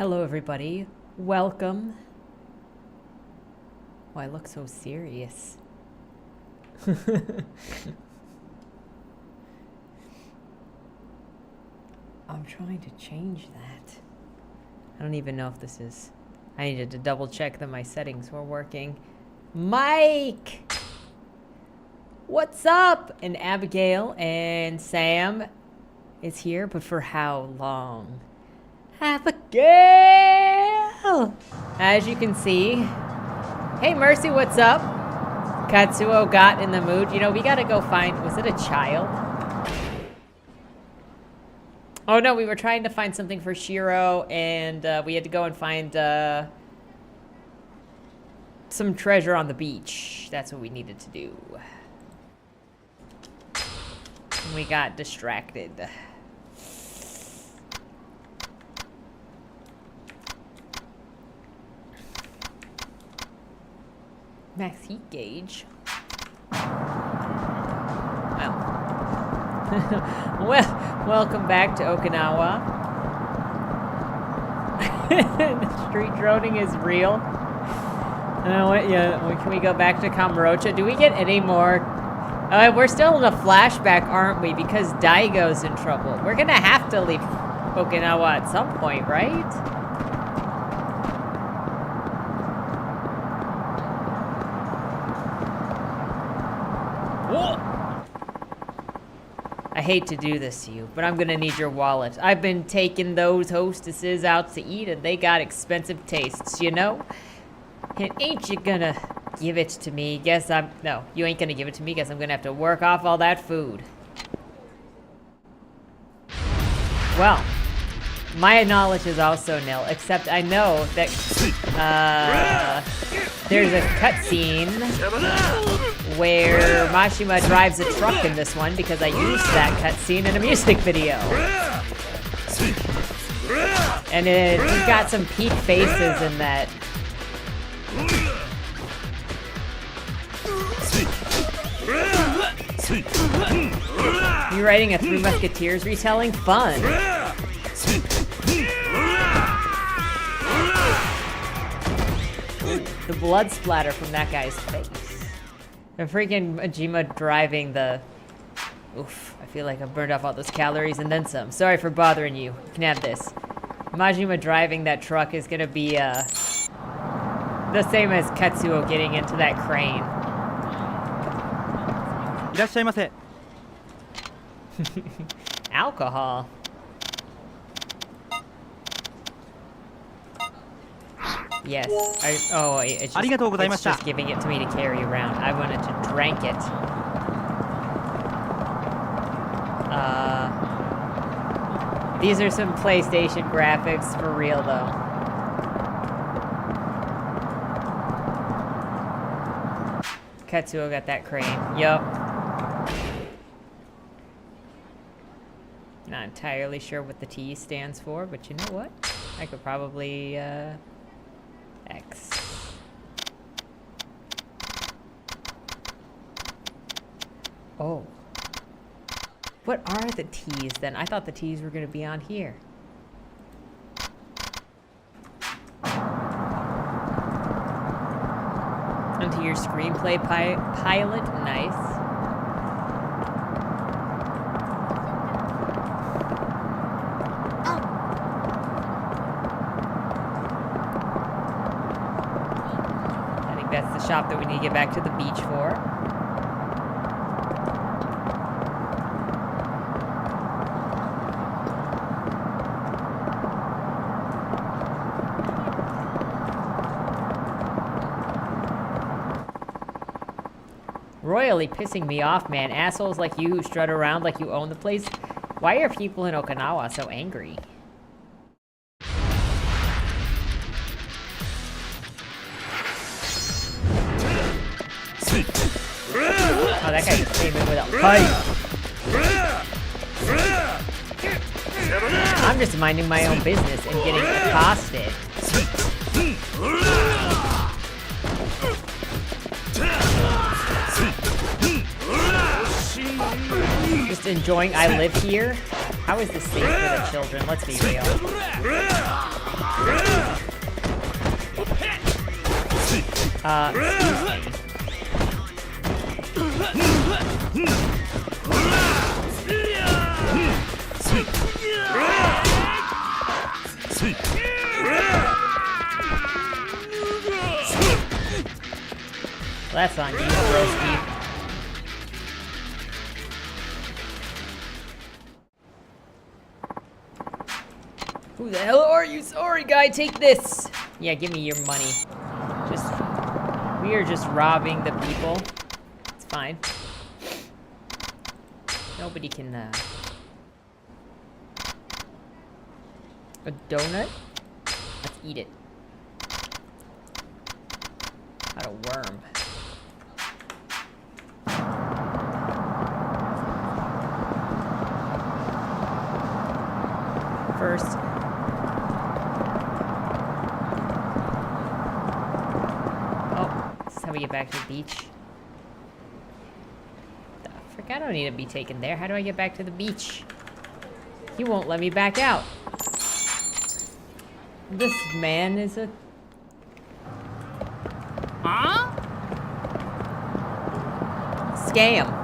Hello everybody, welcome. Oh, I look so serious. I'm trying to change that. I don't even know if this is... I needed to double check that my settings were working. Mike! What's up? And Abigail and Sam is here, but for how long? Abigail! As you can see. Hey Mercy, what's up? Katsuo got in the mood. You know, we gotta go find... Was it a child? Oh no, we were trying to find something for Shiro, and we had to go and find some treasure on the beach. That's what we needed to do. And we got distracted. Max heat gauge. Well, welcome back to Okinawa. Street droning is real. Can we go back to Kamurocho? Do we get any more? We're still in a flashback, aren't we? Because Daigo's in trouble. We're gonna have to leave Okinawa at some point, right? I hate to do this to you, but I'm gonna need your wallet. I've been taking those hostesses out to eat, and they got expensive tastes, you know? And ain't you gonna give it to me? No, you ain't gonna give it to me. Guess I'm gonna have to work off all that food. Well, my knowledge is also nil, except I know that, there's a cutscene where Majima drives a truck in this one because I used that cutscene in a music video. And he's got some peak faces in that. You writing a Three Musketeers retelling? Fun. The blood splatter from that guy's face. The freaking Majima driving the... Oof, I feel like I've burned off all those calories and then some. Sorry for bothering you. You can have this. Majima driving that truck is gonna be, the same as Katsuo getting into that crane. Alcohol. Yes. It's just giving it to me to carry around. I wanted to drink it. These are some PlayStation graphics for real, though. Katsuo got that crane. Yup. Not entirely sure what the T stands for, but you know what? I could probably, X. Oh. What are the T's then? I thought the T's were going to be on here. Onto your screenplay pilot. Nice. That's the shop that we need to get back to the beach for. Royally pissing me off, man. Assholes like you who strut around like you own the place. Why are people in Okinawa so angry? Oh, that guy just came in with a pipe. I'm just minding my own business and getting accosted. Just enjoying I live here. How is this safe for the children? Let's be real. Excuse me. Well, that's on you, Broski. Who the hell are you? Sorry, guy, take this. Yeah, give me your money. We are just robbing the people. It's fine. Nobody can, A donut? Let's eat it. Not a worm. First. Oh, this is how we get back to the beach. The frick, I don't need to be taken there. How do I get back to the beach? He won't let me back out. This man is a... Huh? Scam.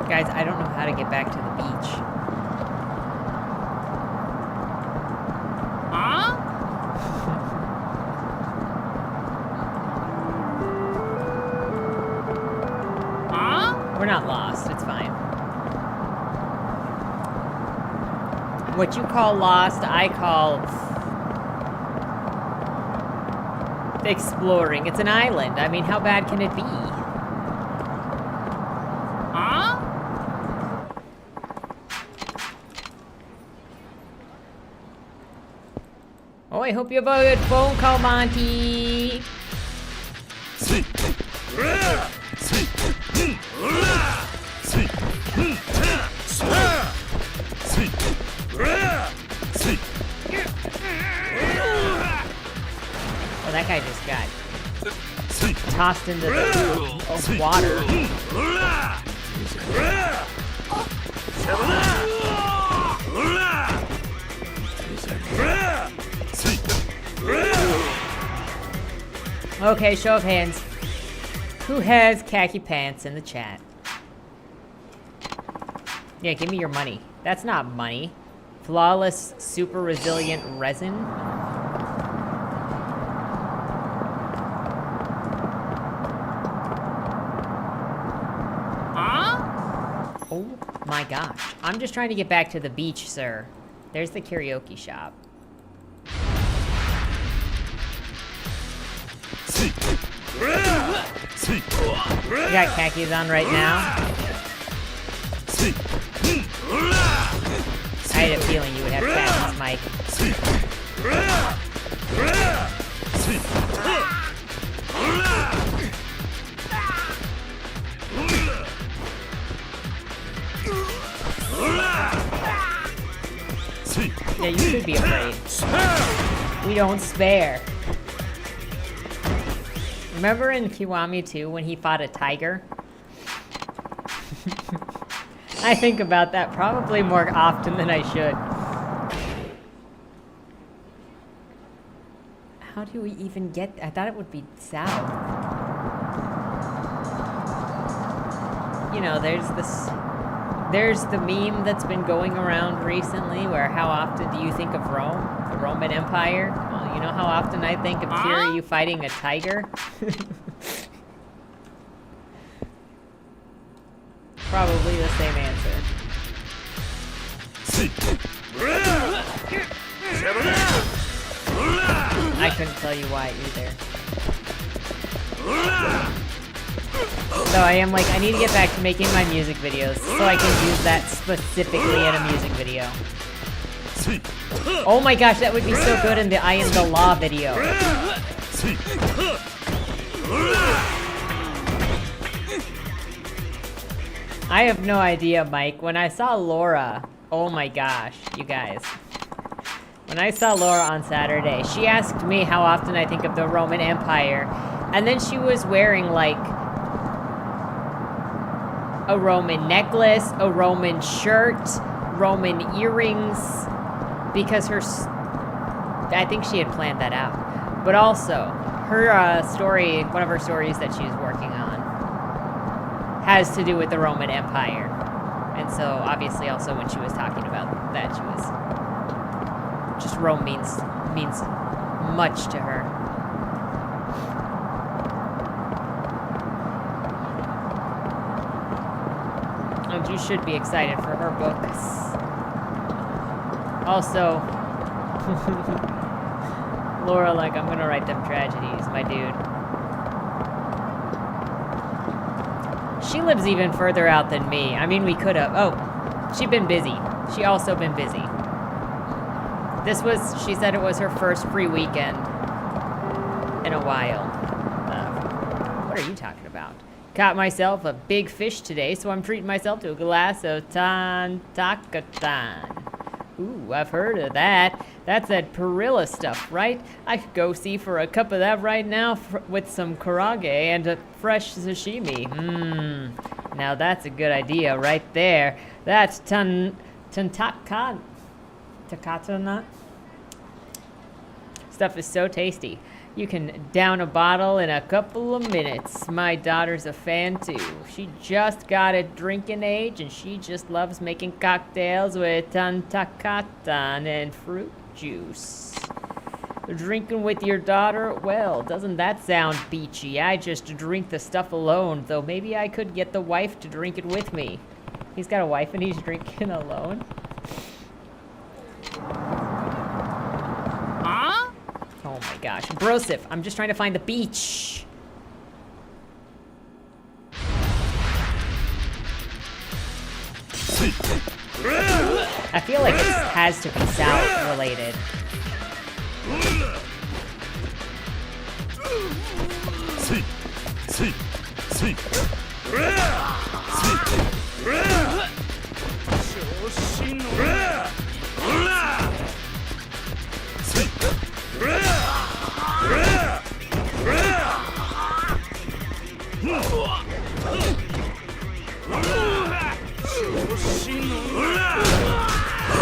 Guys, I don't know how to get back to the beach. Huh? Huh? We're not lost, it's fine. What you call lost, I call exploring. It's an island. I mean, how bad can it be? Huh? Oh, I hope you have a good phone call, Monty. Oh, that guy just got tossed into the water. Okay, show of hands. Who has khaki pants in the chat? Yeah, give me your money. That's not money. Flawless, super resilient resin. Huh? Oh my gosh. I'm just trying to get back to the beach, sir. There's the karaoke shop. You got khakis on right now? I had a feeling you would have khakis, Mike. Yeah, you should be afraid. We don't spare. Remember in Kiwami 2 when he fought a tiger? I think about that probably more often than I should. How do we even get... I thought it would be south. You know, there's this... There's the meme that's been going around recently where how often do you think of Rome? The Roman Empire? Well, you know how often I think of Kiryu fighting a tiger? Probably the same answer. I couldn't tell you why either. So I am like, I need to get back to making my music videos so I can use that specifically in a music video. Oh my gosh, that would be so good in the I Am the Law video. I have no idea, Mike. When I saw Laura, oh my gosh, you guys. When I saw Laura on Saturday, she asked me how often I think of the Roman Empire. And then she was wearing, like, a Roman necklace, a Roman shirt, Roman earrings, because I think she had planned that out. But also, her story, one of her stories that she's working on, has to do with the Roman Empire. And so, obviously, also when she was talking about that, she was just Rome means much to her. And you should be excited for her books. Also, Laura, like, I'm gonna write them tragedies, my dude. She lives even further out than me. I mean, we could have. Oh, she'd been busy. She also been busy. She said it was her first free weekend in a while. What are you talking about? Caught myself a big fish today, so I'm treating myself to a glass of Takatan. Ooh, I've heard of that. That's that perilla stuff, right? I could go see for a cup of that right now with some karage and a fresh sashimi. Now that's a good idea right there. That's Takatana. Stuff is so tasty. You can down a bottle in a couple of minutes. My daughter's a fan too. She just got a drinking age and she just loves making cocktails with tantakatan and fruit juice. Drinking with your daughter? Well, doesn't that sound beachy? I just drink the stuff alone, though maybe I could get the wife to drink it with me. He's got a wife and he's drinking alone? Oh my gosh. Brosif, I'm just trying to find the beach. I feel like it has to be South related.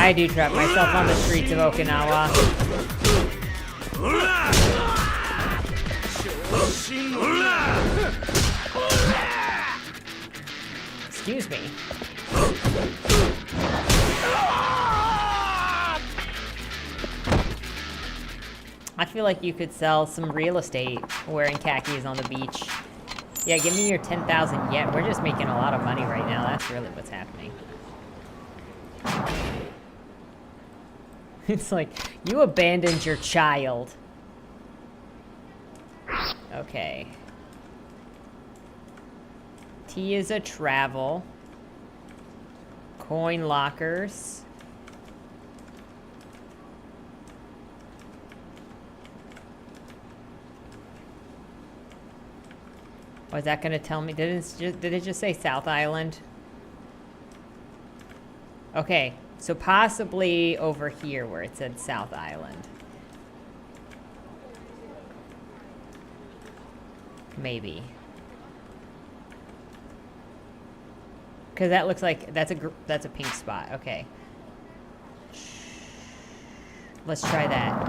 I do trap myself on the streets of Okinawa. Excuse me. I feel like you could sell some real estate wearing khakis on the beach. Yeah, give me your 10,000 yen. We're just making a lot of money right now. That's really what's happening. It's like, you abandoned your child. Okay. T is a travel. Coin lockers. Was that gonna tell me? Did it just say South Island? Okay, so possibly over here where it said South Island. Maybe. Because that looks like that's a pink spot. Okay. Let's try that.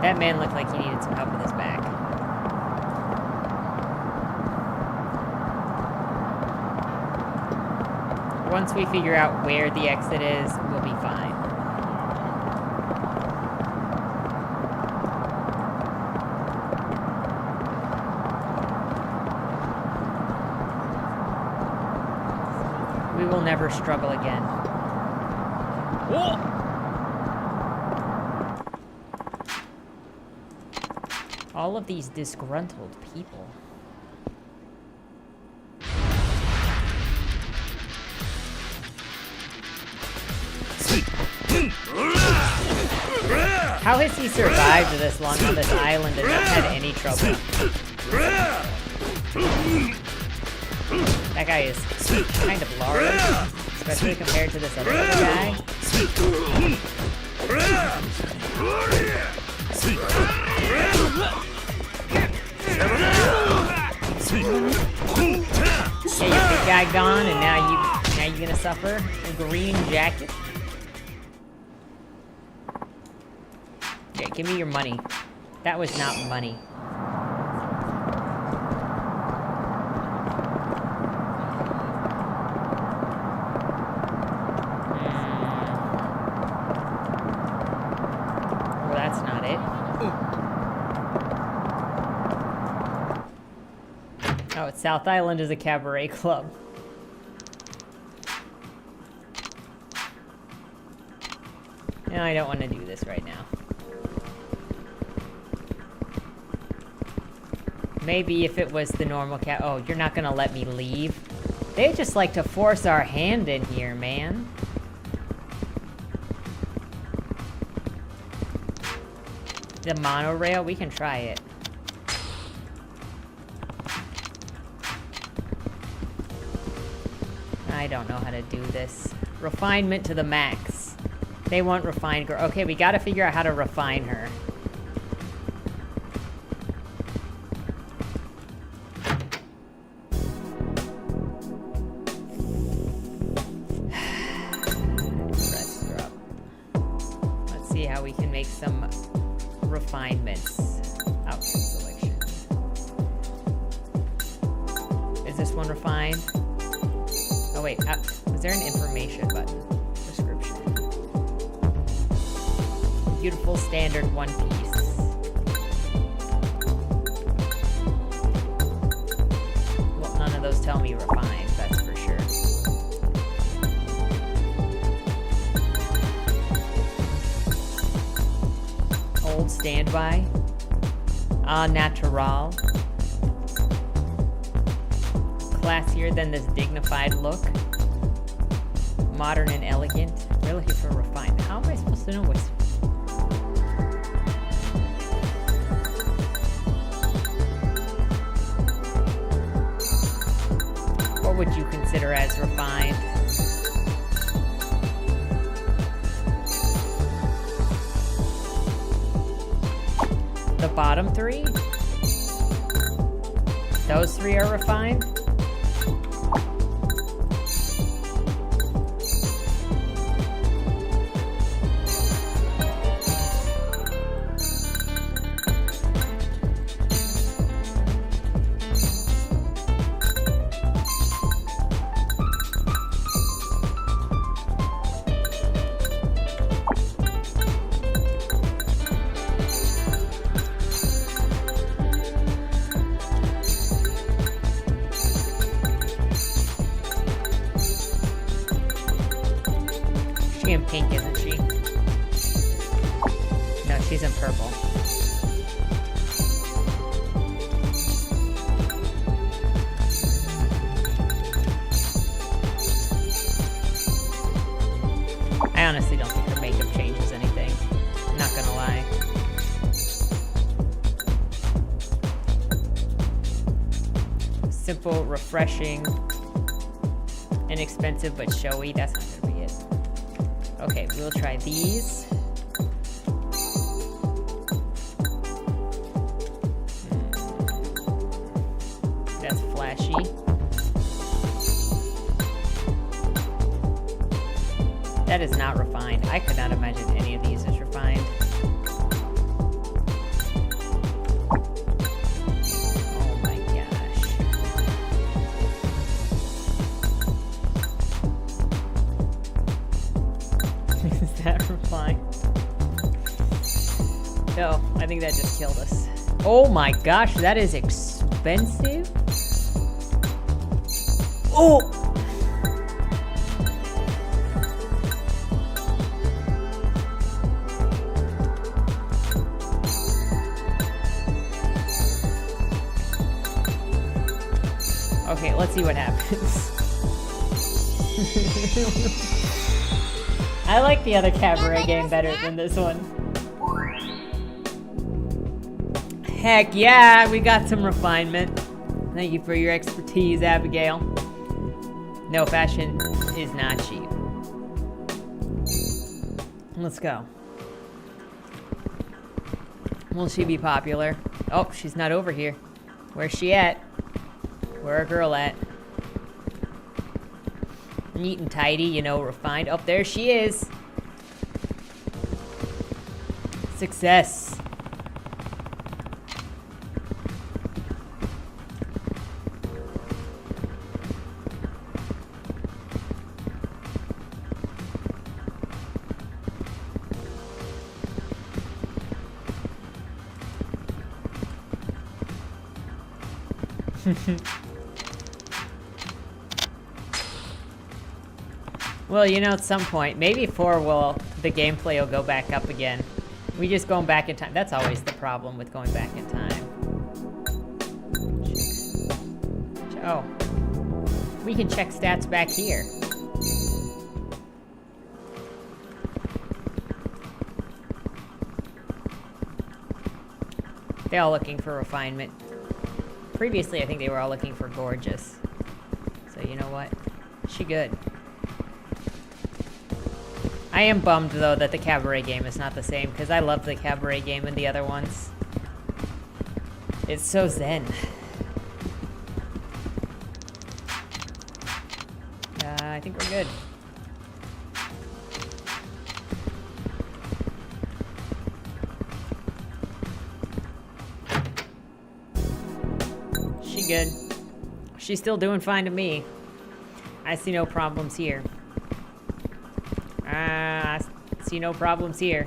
That man looked like he needed some help with his back. Once we figure out where the exit is, we'll be fine. We will never struggle again. Whoa! All of these disgruntled people. How has he survived this long on this island and not had any trouble? That guy is kind of large, especially compared to this other guy. Okay, your big guy gone, and now you're gonna suffer a green jacket. Okay, give me your money. That was not money. Well, that's not it. Oh, South Island is a cabaret club. No, I don't want to do this right now. Maybe if it was the normal cat. Oh, you're not gonna let me leave? They just like to force our hand in here, man. The monorail, we can try it. I don't know how to do this. Refinement to the max. They want refined girl. Okay, we gotta figure out how to refine her. Dress her up. Let's see how we can make some refinements. Outfit selection. Is this one refined? Oh wait, was there an information button? Description. Beautiful standard one piece. Well, none of those tell me refined, that's for sure. Old standby. Natural. Classier than this dignified look. Modern and elegant. We're looking for refined. How am I supposed to know what's... What would you consider as refined? The bottom three? Those three are refined? She's in pink, isn't she? No, she's in purple. I honestly don't think her makeup changes anything. I'm not gonna lie. Simple, refreshing, inexpensive but showy. That's not gonna be it. Okay, we'll try these. That's flashy. That is not refined. I could not imagine any of these as refined. Oh my gosh. Is that refined? No, I think that just killed us. Oh my gosh, that is expensive. Oh! Okay, let's see what happens. I like the other cabaret game better than this one. Heck yeah, we got some refinement. Thank you for your expertise, Abigail. No, fashion is not cheap. Let's go. Will she be popular? Oh, she's not over here. Where's she at? Where our girl at? Neat and tidy, you know, refined. Oh, there she is. Success. Well, you know, at some point, maybe the gameplay will go back up again. We just going back in time. That's always the problem with going back in time. Oh. We can check stats back here. They're all looking for refinement. Previously, I think they were all looking for gorgeous. So you know what? She good. I am bummed, though, that the cabaret game is not the same, because I love the cabaret game in the other ones. It's so zen. I think we're good. She good. She's still doing fine to me. I see no problems here. I see no problems here.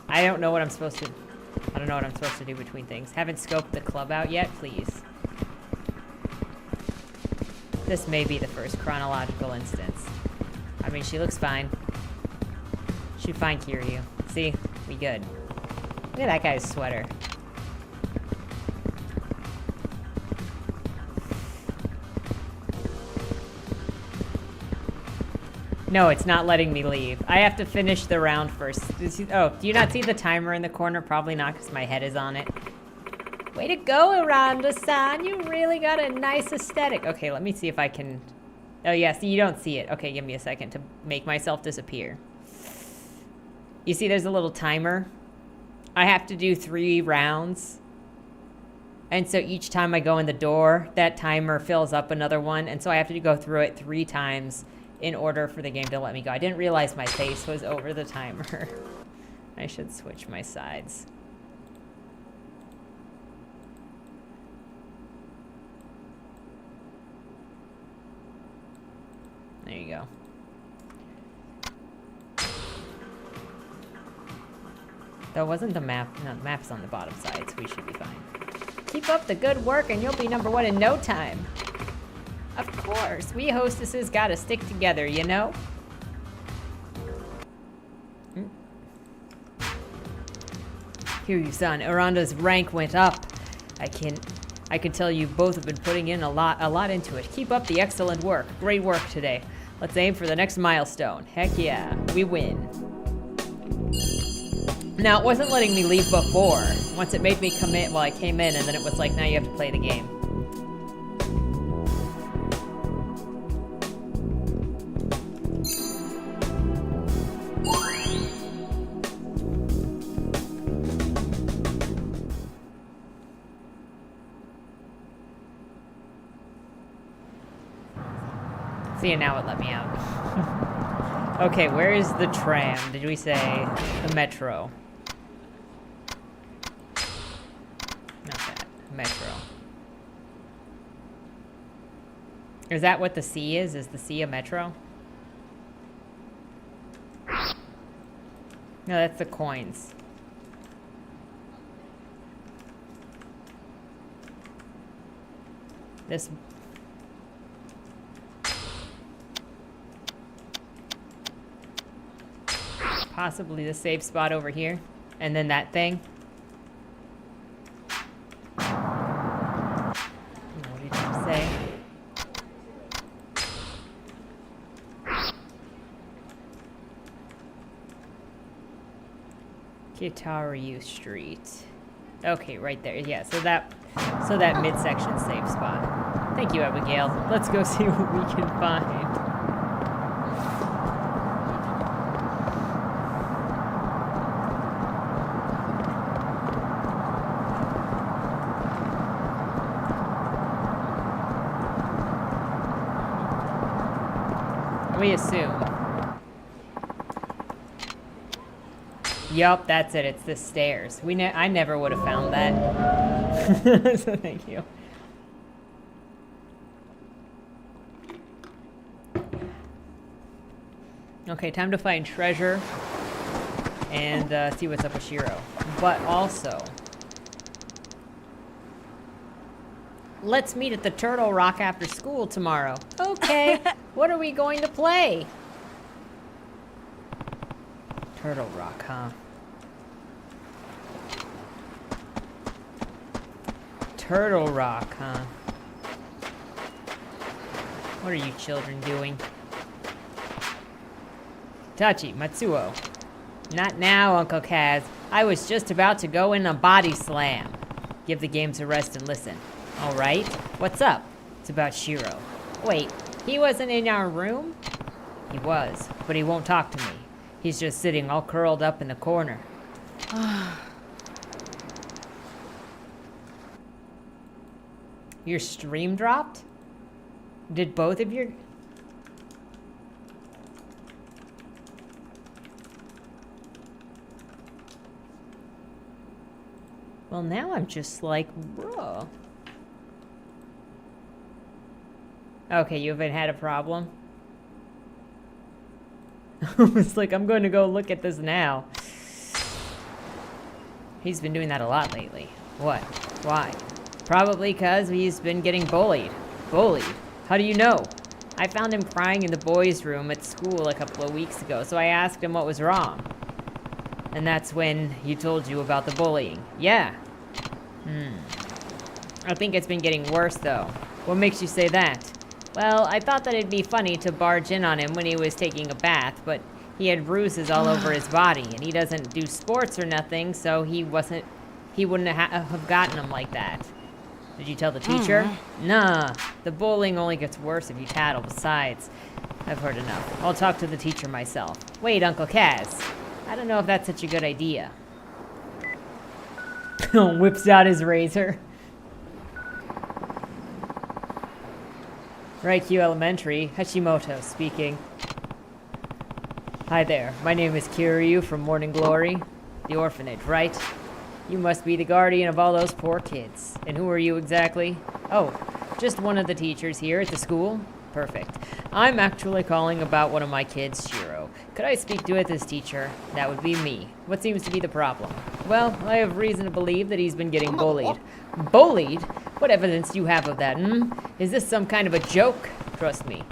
I don't know what I'm supposed to... I don't know what I'm supposed to do between things. Haven't scoped the club out yet, please. This may be the first chronological instance. I mean, she looks fine. She'd fine Kiryu. See? We good. Look at that guy's sweater. No, it's not letting me leave. I have to finish the round first. Oh, do you not see the timer in the corner? Probably not, because my head is on it. Way to go, Aranda-san. You really got a nice aesthetic. Okay, let me see if I can... Oh, yeah, see, you don't see it. Okay, give me a second to make myself disappear. You see there's a little timer? I have to do 3 rounds. And so each time I go in the door, that timer fills up another one. And so I have to go through it 3 times in order for the game to let me go. I didn't realize my face was over the timer. I should switch my sides. There you go. That wasn't the map. No, the map's on the bottom side, so we should be fine. Keep up the good work and you'll be #1 in no time. Of course, we hostesses gotta stick together, you know? Kiryu-san, Aranda's rank went up. I can tell you both have been putting in a lot into it. Keep up the excellent work. Great work today. Let's aim for the next milestone. Heck yeah, we win. Now, it wasn't letting me leave before. Once it made me commit, well, I came in, and then it was like, now you have to play the game. See, and now it let me out. Okay, where is the tram? Did we say the metro? Not that. Metro. Is that what the C is? Is the C a metro? No, that's the coins. This... Possibly the safe spot over here. And then that thing. What did you say? Kitaryu Street. Okay, right there. Yeah, so that midsection safe spot. Thank you, Abigail. Let's go see what we can find. we assume. Yup, that's it. It's the stairs. I never would have found that. So thank you. Okay, time to find treasure and see what's up with Shiro. But also, let's meet at the Turtle Rock after school tomorrow. Okay, what are we going to play? Turtle Rock, huh? Turtle Rock, huh? What are you children doing? Tachi, Matsuo. Not now, Uncle Kaz. I was just about to go in a body slam. Give the games a rest and listen. Alright, what's up? It's about Shiro. Wait, he wasn't in our room? He was, but he won't talk to me. He's just sitting all curled up in the corner. Your stream dropped? Did both of your... Well, now I'm just like, bro. Okay, you haven't had a problem? It's like, I'm going to go look at this now. He's been doing that a lot lately. What? Why? Probably because he's been getting bullied. Bullied? How do you know? I found him crying in the boys' room at school a couple of weeks ago, so I asked him what was wrong. And that's when he told you about the bullying. Yeah. I think it's been getting worse, though. What makes you say that? Well, I thought that it'd be funny to barge in on him when he was taking a bath, but he had bruises all over his body, and he doesn't do sports or nothing, so he wouldn't have gotten them like that. Did you tell the teacher? Nah, the bullying only gets worse if you tattle. Besides, I've heard enough. I'll talk to the teacher myself. Wait, Uncle Kaz. I don't know if that's such a good idea. Whips out his razor. Raikyu Elementary, Hashimoto speaking. Hi there, my name is Kiryu from Morning Glory. The orphanage, right? You must be the guardian of all those poor kids. And who are you exactly? Oh, just one of the teachers here at the school? Perfect. I'm actually calling about one of my kids, Shiro. Could I speak to this teacher? That would be me. What seems to be the problem? Well, I have reason to believe that he's been getting bullied. Bullied? What evidence do you have of that, Is this some kind of a joke? Trust me,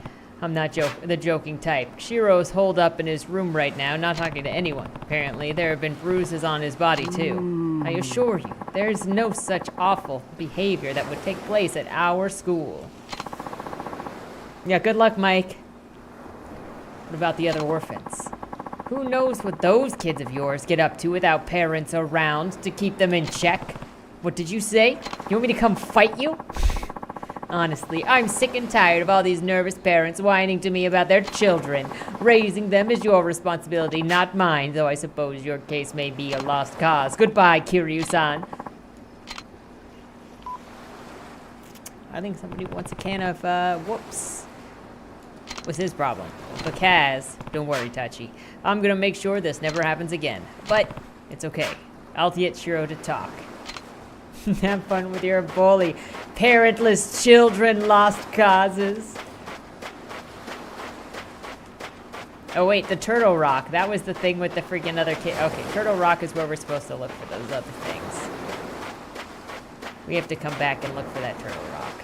I'm not the joking type. Shiro's holed up in his room right now, not talking to anyone. Apparently, there have been bruises on his body, too. I assure you, there's no such awful behavior that would take place at our school. Yeah, good luck, Mike. What about the other orphans? Who knows what those kids of yours get up to without parents around to keep them in check? What did you say? You want me to come fight you? Honestly, I'm sick and tired of all these nervous parents whining to me about their children. Raising them is your responsibility, not mine, though I suppose your case may be a lost cause. Goodbye, Kiryu-san. I think somebody wants a can of, whoops. What's his problem? But Kaz, don't worry, Tachi. I'm gonna make sure this never happens again. But, it's okay. I'll get Shiro to talk. Have fun with your bully. Parentless children, lost causes. Oh wait, the Turtle Rock. That was the thing with the freaking other kid. Okay, Turtle Rock is where we're supposed to look for those other things. We have to come back and look for that Turtle Rock.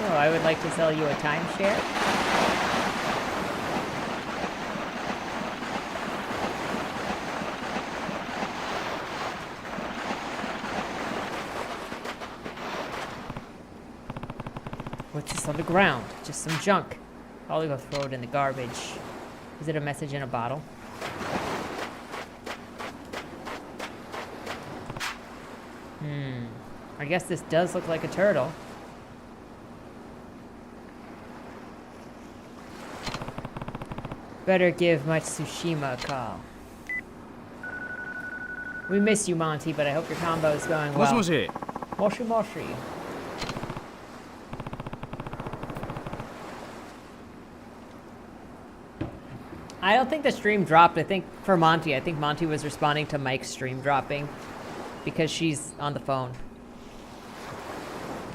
Oh, I would like to sell you a timeshare. What's this on the ground? Just some junk. I'll go throw it in the garbage. Is it a message in a bottle? I guess this does look like a turtle. Better give Matsushima a call. We miss you, Monty, but I hope your combo is going well. Moshi moshi. I don't think the stream dropped. I think for Monty. I think Monty was responding to Mike's stream dropping because she's on the phone.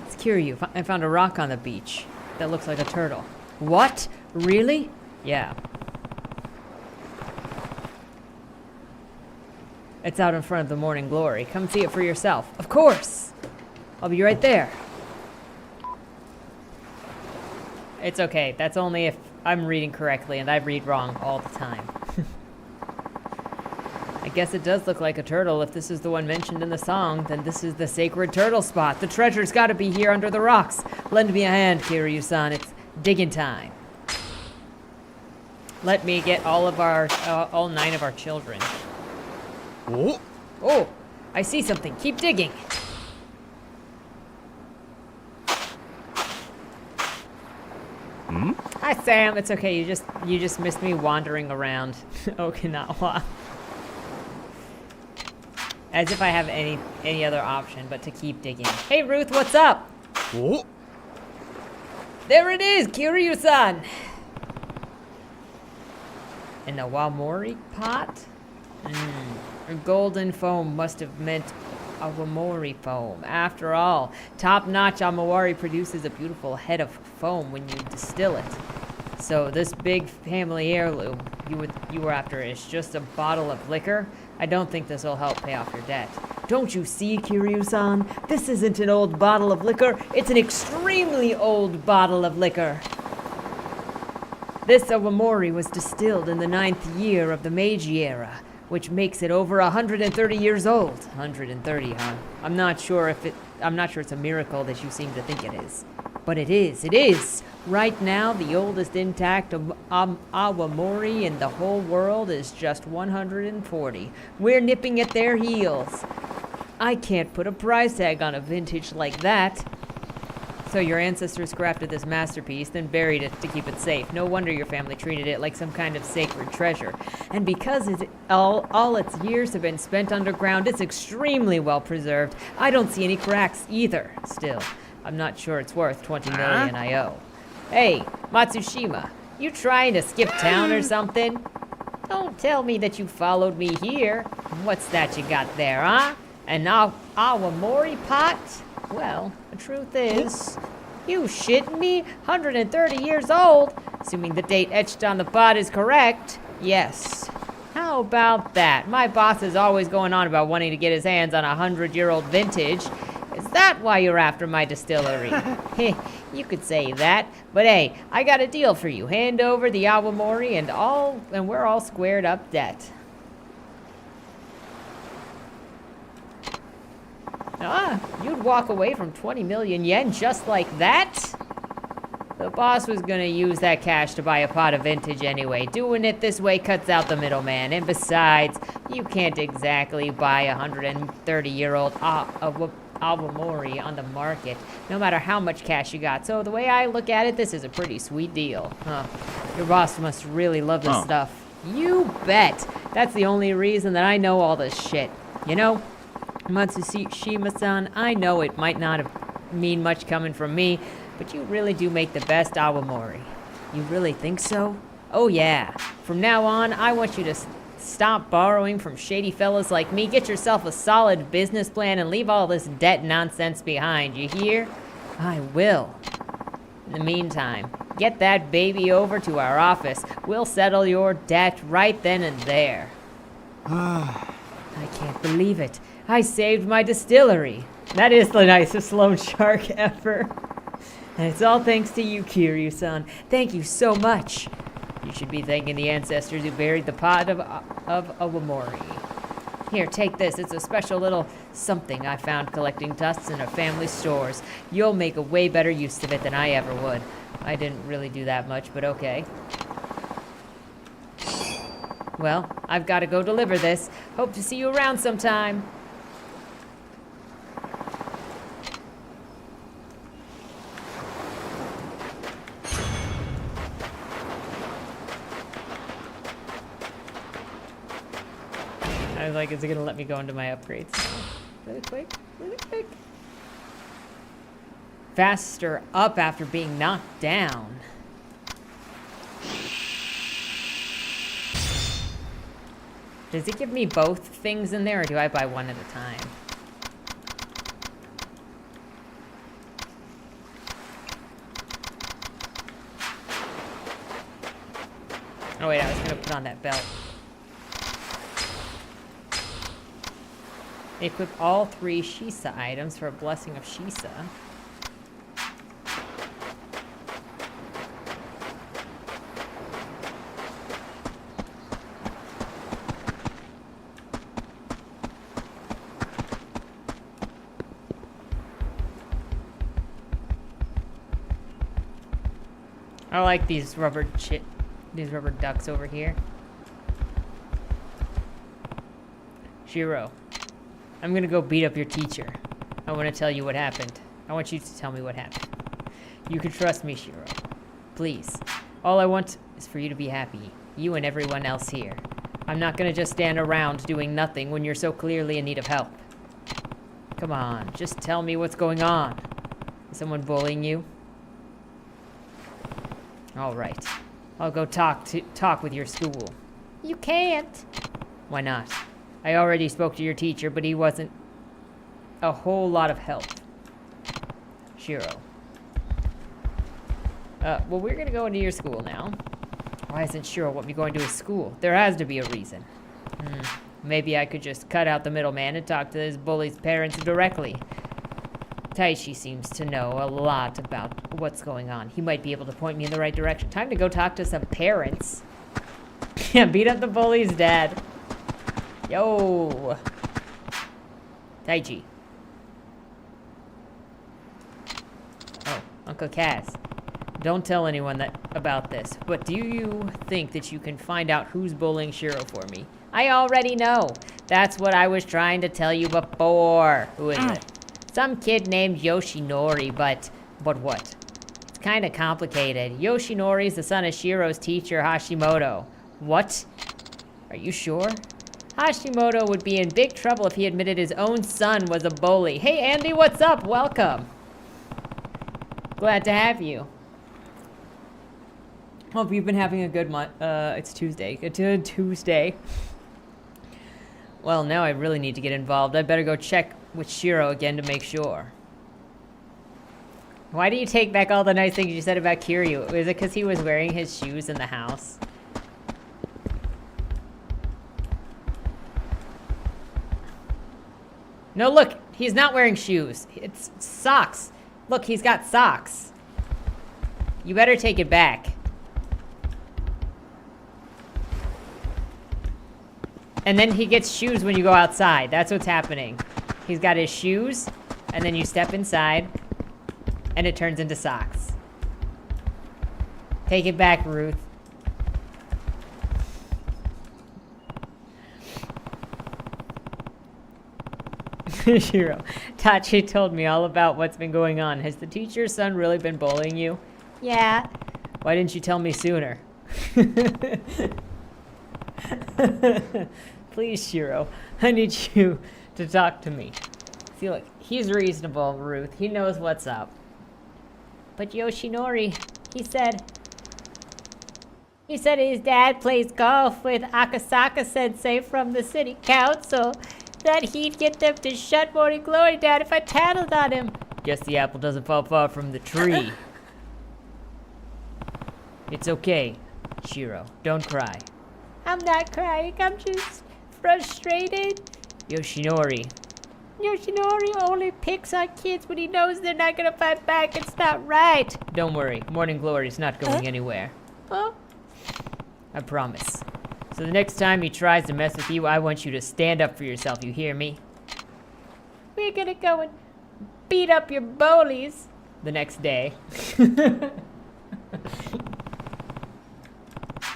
It's Kiryu. I found a rock on the beach that looks like a turtle. What? Really? Yeah. It's out in front of the Morning Glory. Come see it for yourself. Of course! I'll be right there. It's okay. That's only if I'm reading correctly, and I read wrong all the time. I guess it does look like a turtle. If this is the one mentioned in the song, then this is the sacred turtle spot. The treasure's gotta be here under the rocks. Lend me a hand, Kiryu-san. It's digging time. Let me get all 9 of our children. Oh, Oh, I see something. Keep digging. Hi, Sam. It's okay. You just missed me wandering around Okinawa. As if I have any other option but to keep digging. Hey, Ruth, what's up? oh, There it is, Kiryu-san. In the Awamori pot? Golden foam must have meant Awamori foam. After all, top-notch Awamori produces a beautiful head of foam when you distill it. So this big family heirloom you were after is just a bottle of liquor? I don't think this will help pay off your debt. Don't you see, Kiryu-san? This isn't an old bottle of liquor. It's an extremely old bottle of liquor. This Awamori was distilled in the 9th year of the Meiji era, which makes it over 130 years old. 130, huh? I'm not sure it's a miracle that you seem to think it is. But it is. Right now, the oldest intact Awamori in the whole world is just 140. We're nipping at their heels. I can't put a price tag on a vintage like that. So your ancestors crafted this masterpiece, then buried it to keep it safe. No wonder your family treated it like some kind of sacred treasure. And because all its years have been spent underground, it's extremely well preserved. I don't see any cracks either. Still, I'm not sure it's worth 20 million I owe. Hey, Matsushima, you trying to skip town or something? Don't tell me that you followed me here. What's that you got there, huh? An Awamori pot? Well, the truth is, you shitting me? 130 years old? Assuming the date etched on the pot is correct, yes. How about that? My boss is always going on about wanting to get his hands on a 100-year-old vintage. Is that why you're after my distillery? You could say that, but hey, I got a deal for you. Hand over the Awamori and we're all squared up debt. You'd walk away from 20 million yen just like that? The boss was gonna use that cash to buy a pot of vintage anyway. Doing it this way cuts out the middleman. And besides, you can't exactly buy a 130-year-old Awamori on the market, no matter how much cash you got. So the way I look at it, this is a pretty sweet deal. Your boss must really love this stuff. You bet. That's the only reason that I know all this shit. You know, Matsushima-san, I know it might not mean much coming from me, but you really do make the best Awamori. You really think so? Oh yeah. From now on, I want you to stop borrowing from shady fellas like me. Get yourself a solid business plan and leave all this debt nonsense behind. You hear? I will. In the meantime, get that baby over to our office. We'll settle your debt right then and there. I can't believe it. I saved my distillery. That is the nicest loan shark ever. And it's all thanks to you, Kiryu-san. Thank you so much. You should be thanking the ancestors who buried the pot of Awamori. Here, take this. It's a special little something I found collecting dust in a family stores. You'll make a way better use of it than I ever would. I didn't really do that much, but okay. Well, I've got to go deliver this. Hope to see you around sometime. I was like, is it gonna let me go into my upgrades? Really quick, really quick. faster up after being knocked down. Does it give me both things in there, or do I buy one at a time? Oh wait, I was gonna put on that belt. Equip all 3 Shisa items for a blessing of Shisa. I like these rubber ducks over here. Shiro, I'm gonna go beat up your teacher. I want to tell you what happened. I want you to tell me what happened. You can trust me, Shiro. Please. All I want is for you to be happy. You and everyone else here. I'm not gonna just stand around doing nothing when you're so clearly in need of help. Come on, just tell me what's going on. Is someone bullying you? All right. I'll go talk with your school. You can't. Why not? I already spoke to your teacher, but he wasn't a whole lot of help. Shiro. Well, we're gonna go into your school now. Why isn't Shiro want me going to his school? There has to be a reason. Maybe I could just cut out the middleman and talk to his bully's parents directly. Taichi seems to know a lot about what's going on. He might be able to point me in the right direction. Time to go talk to some parents. Yeah, beat up the bully's dad. Yo. Taichi. Oh, Uncle Cass. Don't tell anyone about this, but do you think that you can find out who's bullying Shiro for me? I already know. That's what I was trying to tell you before. Who is it? Some kid named Yoshinori, but what? It's kind of complicated. Yoshinori's the son of Shiro's teacher, Hashimoto. What? Are you sure? Hashimoto would be in big trouble if he admitted his own son was a bully. Hey, Andy, what's up? Welcome. Glad to have you. Hope you've been having a good month. It's Tuesday. Good Tuesday. Well, now I really need to get involved. I better go check with Shiro again to make sure. Why do you take back all the nice things you said about Kiryu? Was it because he was wearing his shoes in the house? No, look, he's not wearing shoes. It's socks. Look, he's got socks. You better take it back. And then he gets shoes when you go outside. That's what's happening. He's got his shoes, and then you step inside, and it turns into socks. Take it back, Ruth. Shiro, Tachi told me all about what's been going on. Has the teacher's son really been bullying you? Yeah. Why didn't you tell me sooner? Please, Shiro, I need you to talk to me. See, look, he's reasonable, Ruth. He knows what's up. But Yoshinori, he said his dad plays golf with Akasaka-sensei from the city council, that he'd get them to shut Morning Glory down if I tattled on him. Guess the apple doesn't fall far from the tree. It's okay, Shiro. Don't cry. I'm not crying. I'm just frustrated. Yoshinori only picks on kids when he knows they're not gonna fight back. It's not right. Don't worry. Morning Glory's not going anywhere. Huh? I promise. So the next time he tries to mess with you, I want you to stand up for yourself. You hear me? We're gonna go and beat up your bullies the next day.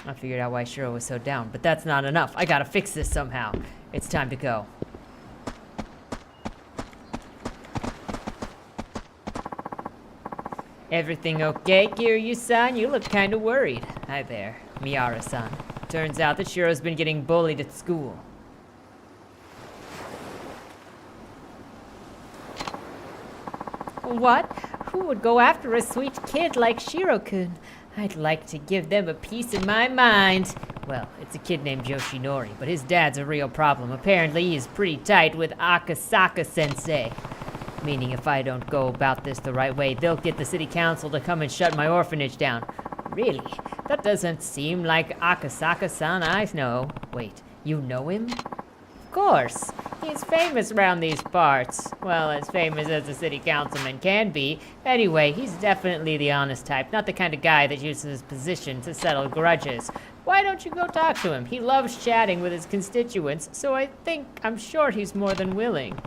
I figured out why Shiro was so down, but that's not enough. I gotta fix this somehow. It's time to go. Everything okay, Kiryu-san? You look kinda worried. Hi there, Miyara-san. Turns out that Shiro's been getting bullied at school. What? who would go after a sweet kid like Shiro-kun? I'd like to give them a piece of my mind. Well, it's a kid named Yoshinori, but his dad's a real problem. Apparently, he's pretty tight with Akasaka-sensei. Meaning if I don't go about this the right way, they'll get the city council to come and shut my orphanage down. Really? That doesn't seem like Akasaka-san I know. Wait, you know him? Of course. He's famous around these parts. Well, as famous as a city councilman can be. Anyway, he's definitely the honest type, not the kind of guy that uses his position to settle grudges. Why don't you go talk to him? He loves chatting with his constituents, so I'm sure he's more than willing.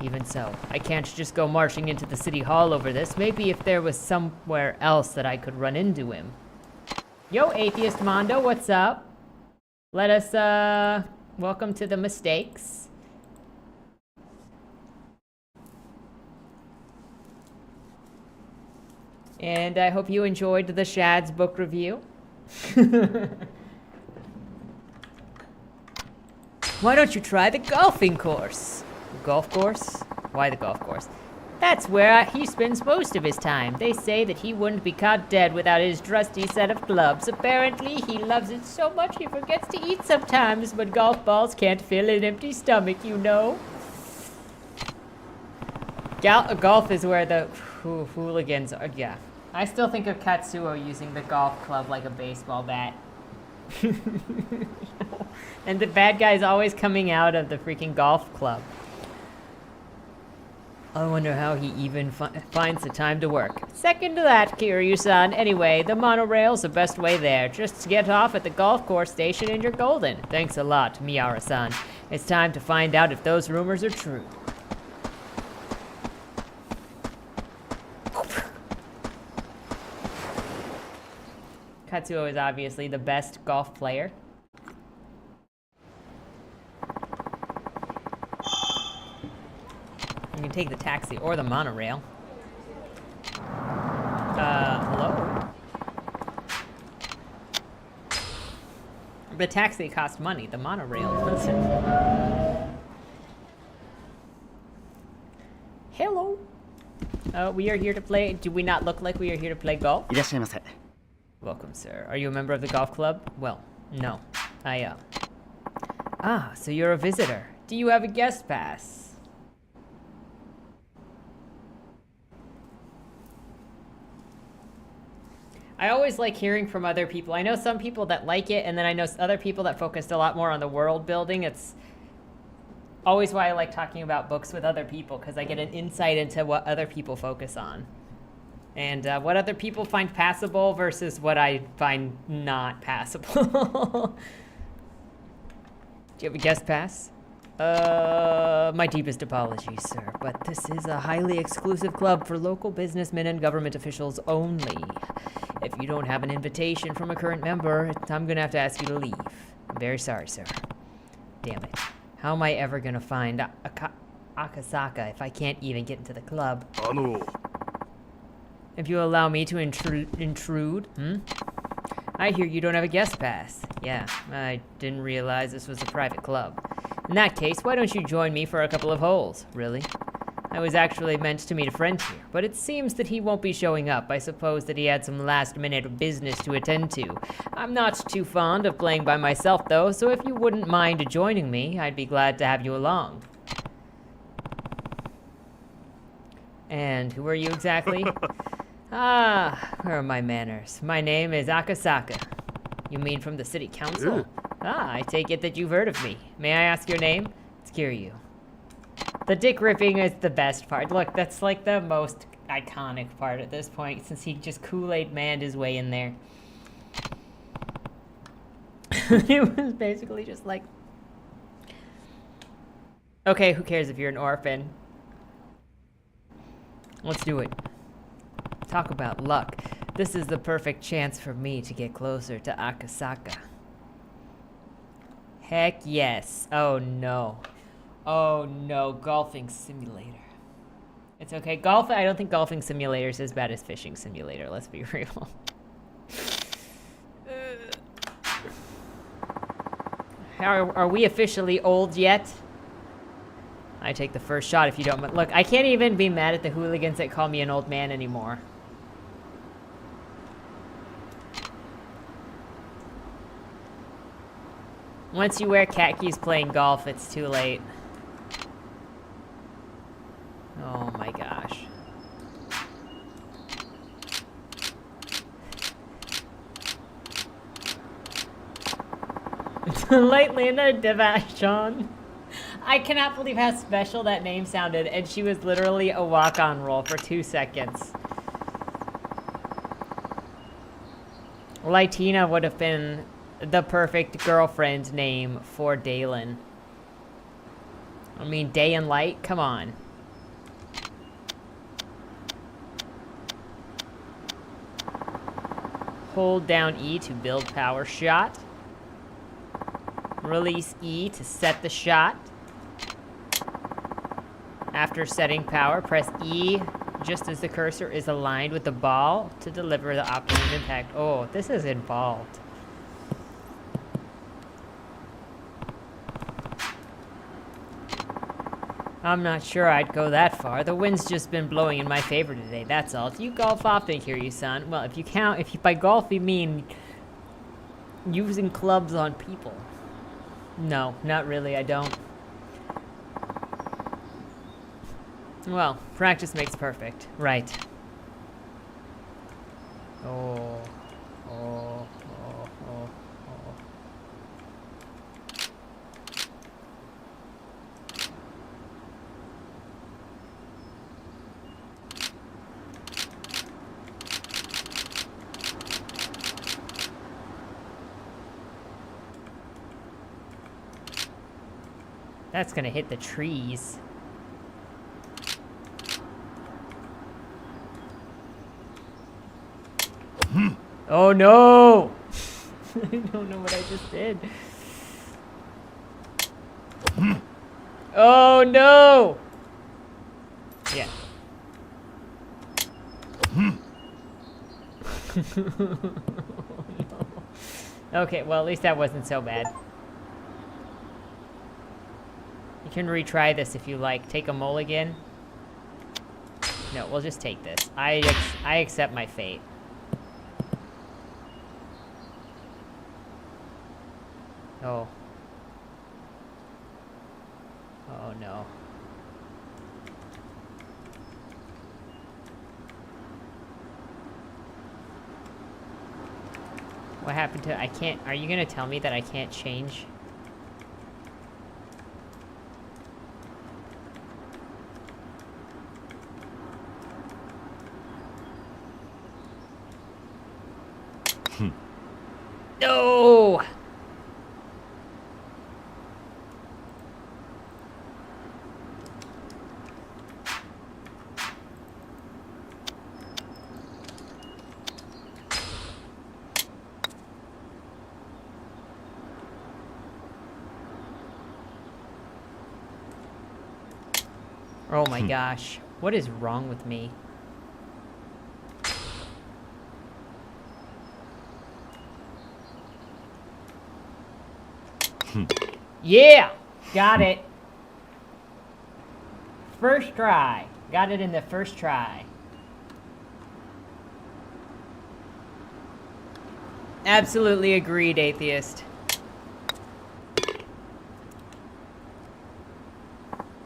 Even so, I can't just go marching into the city hall over this. Maybe if there was somewhere else that I could run into him. Yo, Atheist Mondo, what's up? Let us, welcome to the mistakes. And I hope you enjoyed the Shad's book review. Why don't you try the golfing course? Golf course? Why the golf course? That's where he spends most of his time. They say that he wouldn't be caught dead without his trusty set of clubs. Apparently, he loves it so much he forgets to eat sometimes, but golf balls can't fill an empty stomach, you know. Golf is where the hooligans are, yeah. I still think of Katsuo using the golf club like a baseball bat. And the bad guy's always coming out of the freaking golf club. I wonder how he even finds the time to work. Second to that, Kiryu-san. Anyway, the monorail's the best way there. Just get off at the golf course station and you're golden. Thanks a lot, Miara-san. It's time to find out if those rumors are true. Katsuo is obviously the best golf player. You can take the taxi or the monorail. Hello? The taxi costs money, the monorail doesn't. Hello? We are here to play. Do we not look like we are here to play golf? Welcome, sir. Are you a member of the golf club? Well, no. Ah, so you're a visitor. Do you have a guest pass? I always like hearing from other people. I know some people that like it, and then I know other people that focused a lot more on the world building. It's always why I like talking about books with other people, because I get an insight into what other people focus on. And what other people find passable versus what I find not passable. Do you have a guest pass? My deepest apologies, sir, but this is a highly exclusive club for local businessmen and government officials only. If you don't have an invitation from a current member, I'm gonna have to ask you to leave. I'm very sorry, sir. Damn it. How am I ever gonna find Akasaka if I can't even get into the club? If you allow me to intrude, I hear you don't have a guest pass. Yeah, I didn't realize this was a private club. In that case, why don't you join me for a couple of holes? Really? I was actually meant to meet a friend here, but it seems that he won't be showing up. I suppose that he had some last-minute business to attend to. I'm not too fond of playing by myself, though, so if you wouldn't mind joining me, I'd be glad to have you along. And who are you exactly? Where are my manners? My name is Akasaka. You mean from the city council? I take it that you've heard of me. May I ask your name? It's Kiryu. The dick ripping is the best part. Look, that's like the most iconic part at this point, since he just Kool-Aid manned his way in there. It was basically just like... Okay, who cares if you're an orphan? Let's do it. Talk about luck. This is the perfect chance for me to get closer to Akasaka. Heck yes. Oh no. Oh no, golfing simulator. It's okay. I don't think golfing simulator is as bad as fishing simulator, let's be real. Are we officially old yet? I take the first shot if you don't... Look, I can't even be mad at the hooligans that call me an old man anymore. Once you wear khakis playing golf, it's too late. Oh my gosh. Lately in a Devashon. I cannot believe how special that name sounded, and she was literally a walk-on role for 2 seconds. Lightina would have been the perfect girlfriend name for Dalen. I mean, day and light, come on. Hold down E to build power shot. Release E to set the shot. After setting power, press E just as the cursor is aligned with the ball to deliver the optimum impact. Oh, this is involved. I'm not sure I'd go that far. The wind's just been blowing in my favor today, that's all. Do you golf often, Kiryu-san? Well, if you by golf you mean using clubs on people. No, not really, I don't. Well, practice makes perfect. Right. Oh. Oh. Oh. Oh. Oh. That's gonna hit the trees. Oh no! I don't know what I just did. Oh no! Yeah. Oh, no. Okay, well at least that wasn't so bad. You can retry this if you like. Take a mulligan. No, we'll just take this. I accept my fate. Oh. Oh no. What happened to... I can't... Are you gonna tell me that I can't change? No! Oh my gosh. What is wrong with me? Yeah! Got it. First try. Got it in the first try. Absolutely agreed, atheist.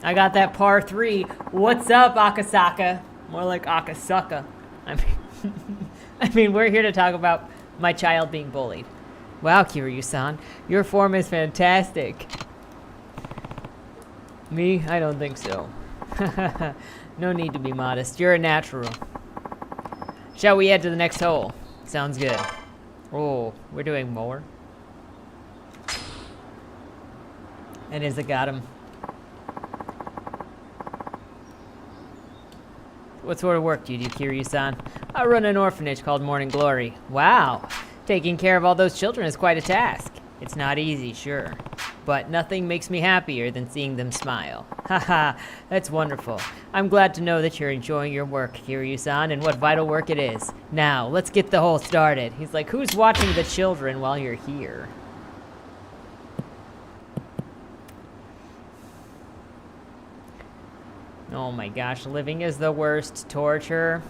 I got that par 3. What's up, Akasaka? More like Akasaka. I mean, we're here to talk about my child being bullied. Wow, Kiryu-san, your form is fantastic. Me? I don't think so. No need to be modest. You're a natural. Shall we head to the next hole? Sounds good. Oh, we're doing more. And is it got him? What sort of work do you do, Kiryu-san? I run an orphanage called Morning Glory. Wow. Taking care of all those children is quite a task. It's not easy, sure. But nothing makes me happier than seeing them smile. Haha, that's wonderful. I'm glad to know that you're enjoying your work, Kiryu-san, and what vital work it is. Now, let's get the hole started. He's like, who's watching the children while you're here? Oh my gosh, living is the worst torture.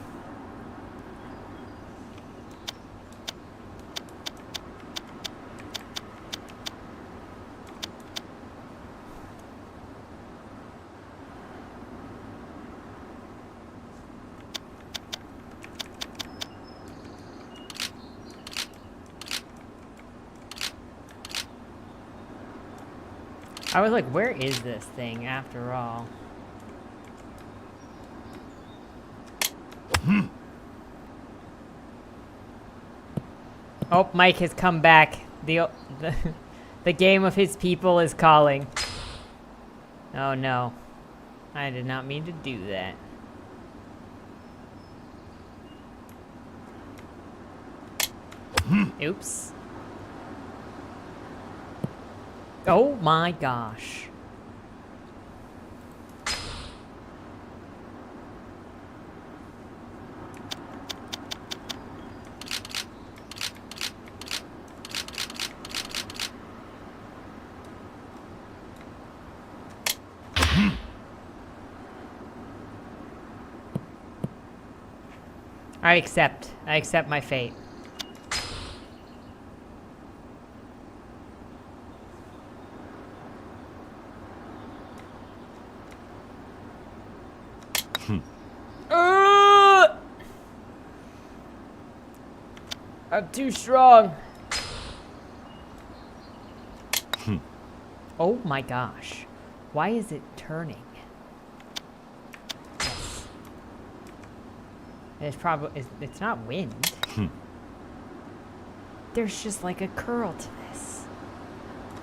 I was like, where is this thing after all? Oh, Mike has come back. The game of his people is calling. Oh no. I did not mean to do that. Oops. Oh my gosh. I accept my fate. I'm too strong. Oh my gosh. Why is it turning? Yes. It's not wind. There's just like a curl to this.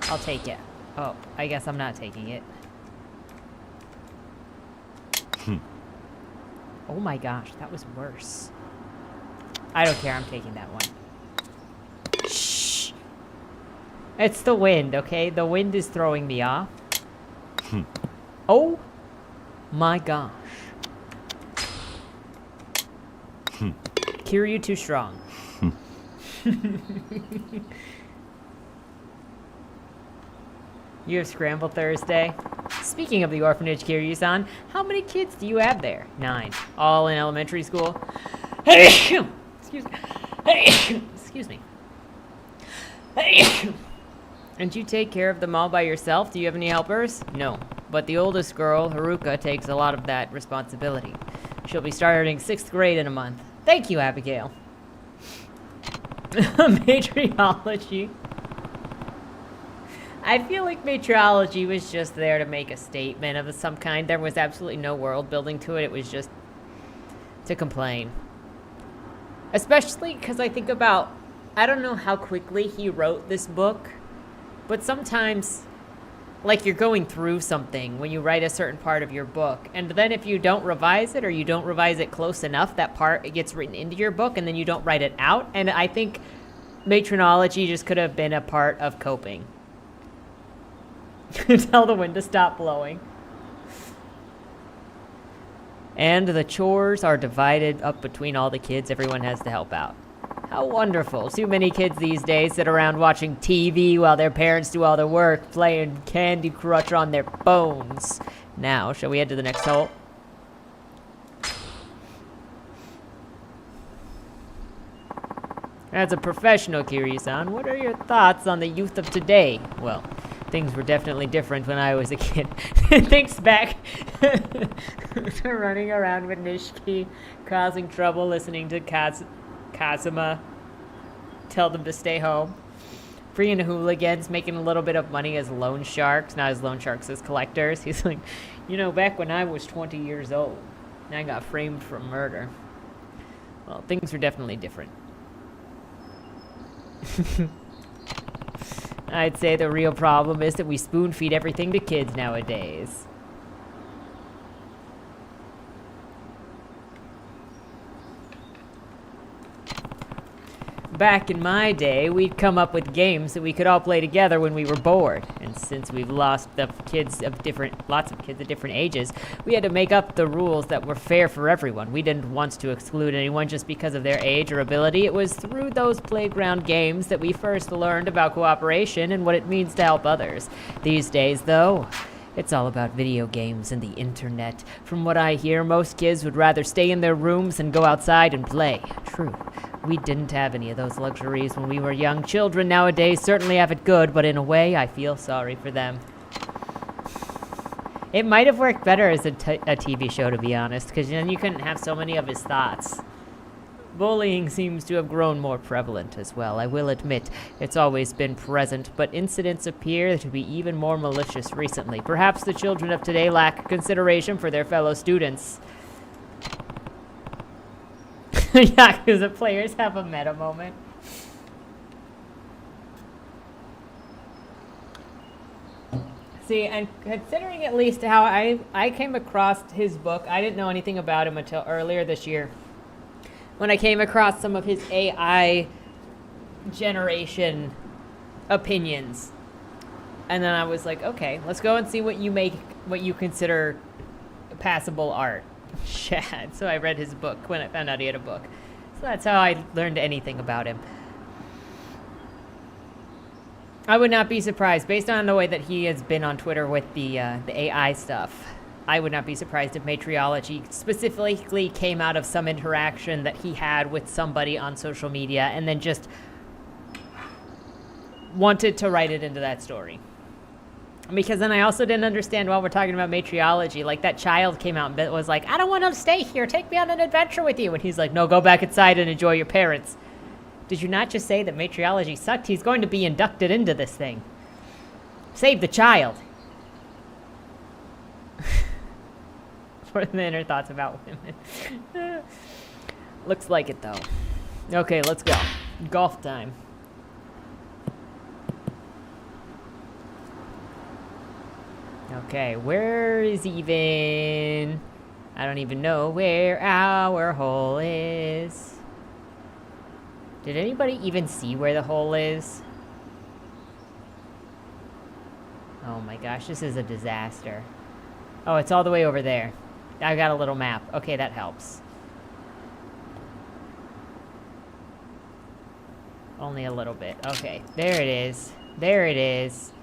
I'll take it. Oh, I guess I'm not taking it. Oh my gosh, that was worse. I don't care, I'm taking that one. Shh! It's the wind, okay? The wind is throwing me off. Oh my gosh. Kiryu too strong. You have Scramble Thursday. Speaking of the orphanage, Kiryu-san, how many kids do you have there? 9. All in elementary school? Excuse me. Excuse me. And you take care of them all by yourself? Do you have any helpers? No. But the oldest girl, Haruka, takes a lot of that responsibility. She'll be starting 6th grade in a month. Thank you, Abigail. Matriology. I feel like matriology was just there to make a statement of some kind. There was absolutely no world building to it. It was just to complain. Especially because I think about, I don't know how quickly he wrote this book, but sometimes, like, you're going through something when you write a certain part of your book, and then if you don't revise it or you don't revise it close enough, that part it gets written into your book and then you don't write it out. And I think matrinology just could have been a part of coping. Tell the wind to stop blowing. And the chores are divided up between all the kids. Everyone has to help out. How wonderful. Too many kids these days sit around watching TV while their parents do all the work, playing Candy Crush on their phones. Now, shall we head to the next hole? As a professional, Kiryu-san, what are your thoughts on the youth of today? Well, things were definitely different when I was a kid. Thanks back to running around with Nishiki, causing trouble, listening to Kazuma tell them to stay home. Freeing hooligans, making a little bit of money as loan sharks, not as loan sharks, as collectors. He's like, you know, back when I was 20 years old, and I got framed for murder. Well, things were definitely different. I'd say the real problem is that we spoon feed everything to kids nowadays. Back in my day, we'd come up with games that we could all play together when we were bored. And since we've lost lots of kids at different ages, we had to make up the rules that were fair for everyone. We didn't want to exclude anyone just because of their age or ability. It was through those playground games that we first learned about cooperation and what it means to help others. These days, though, It's all about video games and the internet. From what I hear, most kids would rather stay in their rooms than go outside and play. True. We didn't have any of those luxuries when we were young. Children nowadays certainly have it good, but in a way, I feel sorry for them. It might have worked better as a TV show, to be honest, because then you couldn't have so many of his thoughts. Bullying seems to have grown more prevalent as well. I will admit, it's always been present, but incidents appear to be even more malicious recently. Perhaps the children of today lack consideration for their fellow students. Yakuza players have a meta moment. See, and considering at least how I came across his book, I didn't know anything about him until earlier this year, when I came across some of his AI generation opinions. And then I was like, okay, let's go and see what you consider passable art. Shad. So I read his book when I found out he had a book. So that's how I learned anything about him. I would not be surprised, based on the way that he has been on Twitter with the AI stuff, I would not be surprised if Matriology specifically came out of some interaction that he had with somebody on social media and then just wanted to write it into that story. Because then I also didn't understand while we're talking about Matriology, like that child came out and was like, I don't want to stay here, take me on an adventure with you. And he's like, no, go back inside and enjoy your parents. Did you not just say that Matriology sucked? He's going to be inducted into this thing. Save the child. What are the inner thoughts about women? Looks like it, though. Okay, let's go. Golf time. Okay, where is even... I don't even know where our hole is. Did anybody even see where the hole is? Oh my gosh, this is a disaster. Oh, it's all the way over there. I got a little map. Okay, that helps. Only a little bit. Okay, there it is. There it is.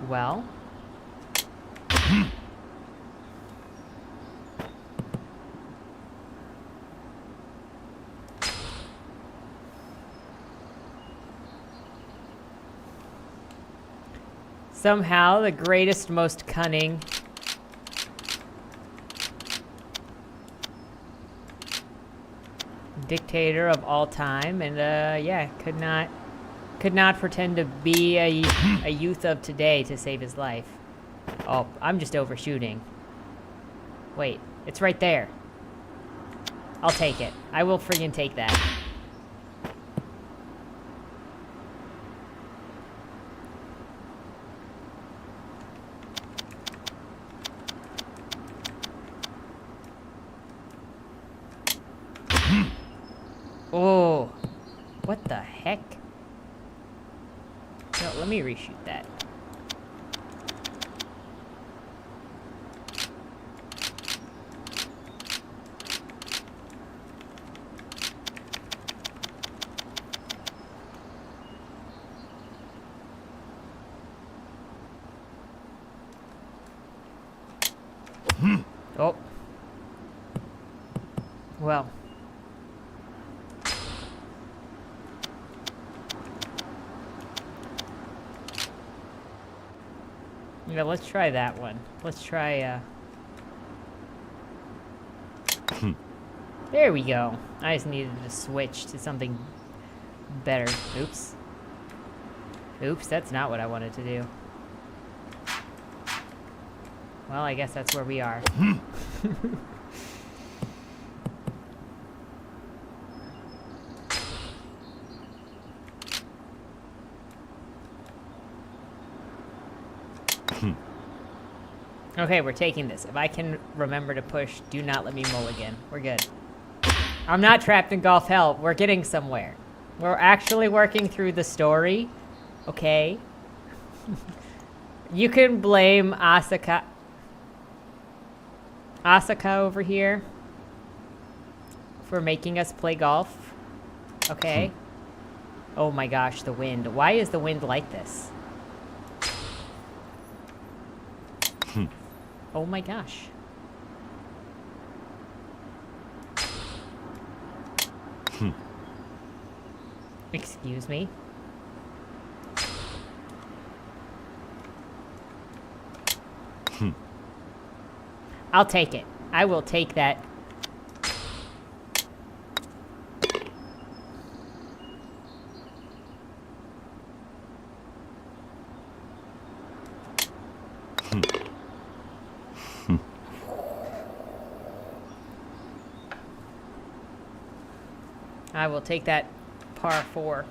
Well. Somehow, the greatest, most cunning dictator of all time, and yeah, could not pretend to be a youth of today to save his life. Oh, I'm just overshooting. Wait, it's right there. I'll take it. I will friggin' take that. Oh, what the heck? No, let me reshoot that. Oh. Well. Yeah, let's try that one. Let's try, There we go. I just needed to switch to something better. Oops. Oops, that's not what I wanted to do. Well, I guess that's where we are. Okay, we're taking this. If I can remember to push, do not let me mulligan. We're good. I'm not trapped in golf hell. We're getting somewhere. We're actually working through the story. Okay. You can blame Asaka over here for making us play golf. Okay. Oh my gosh, the wind. Why is the wind like this? Oh my gosh. Excuse me. I'll take it. I will take that. I will take that par 4.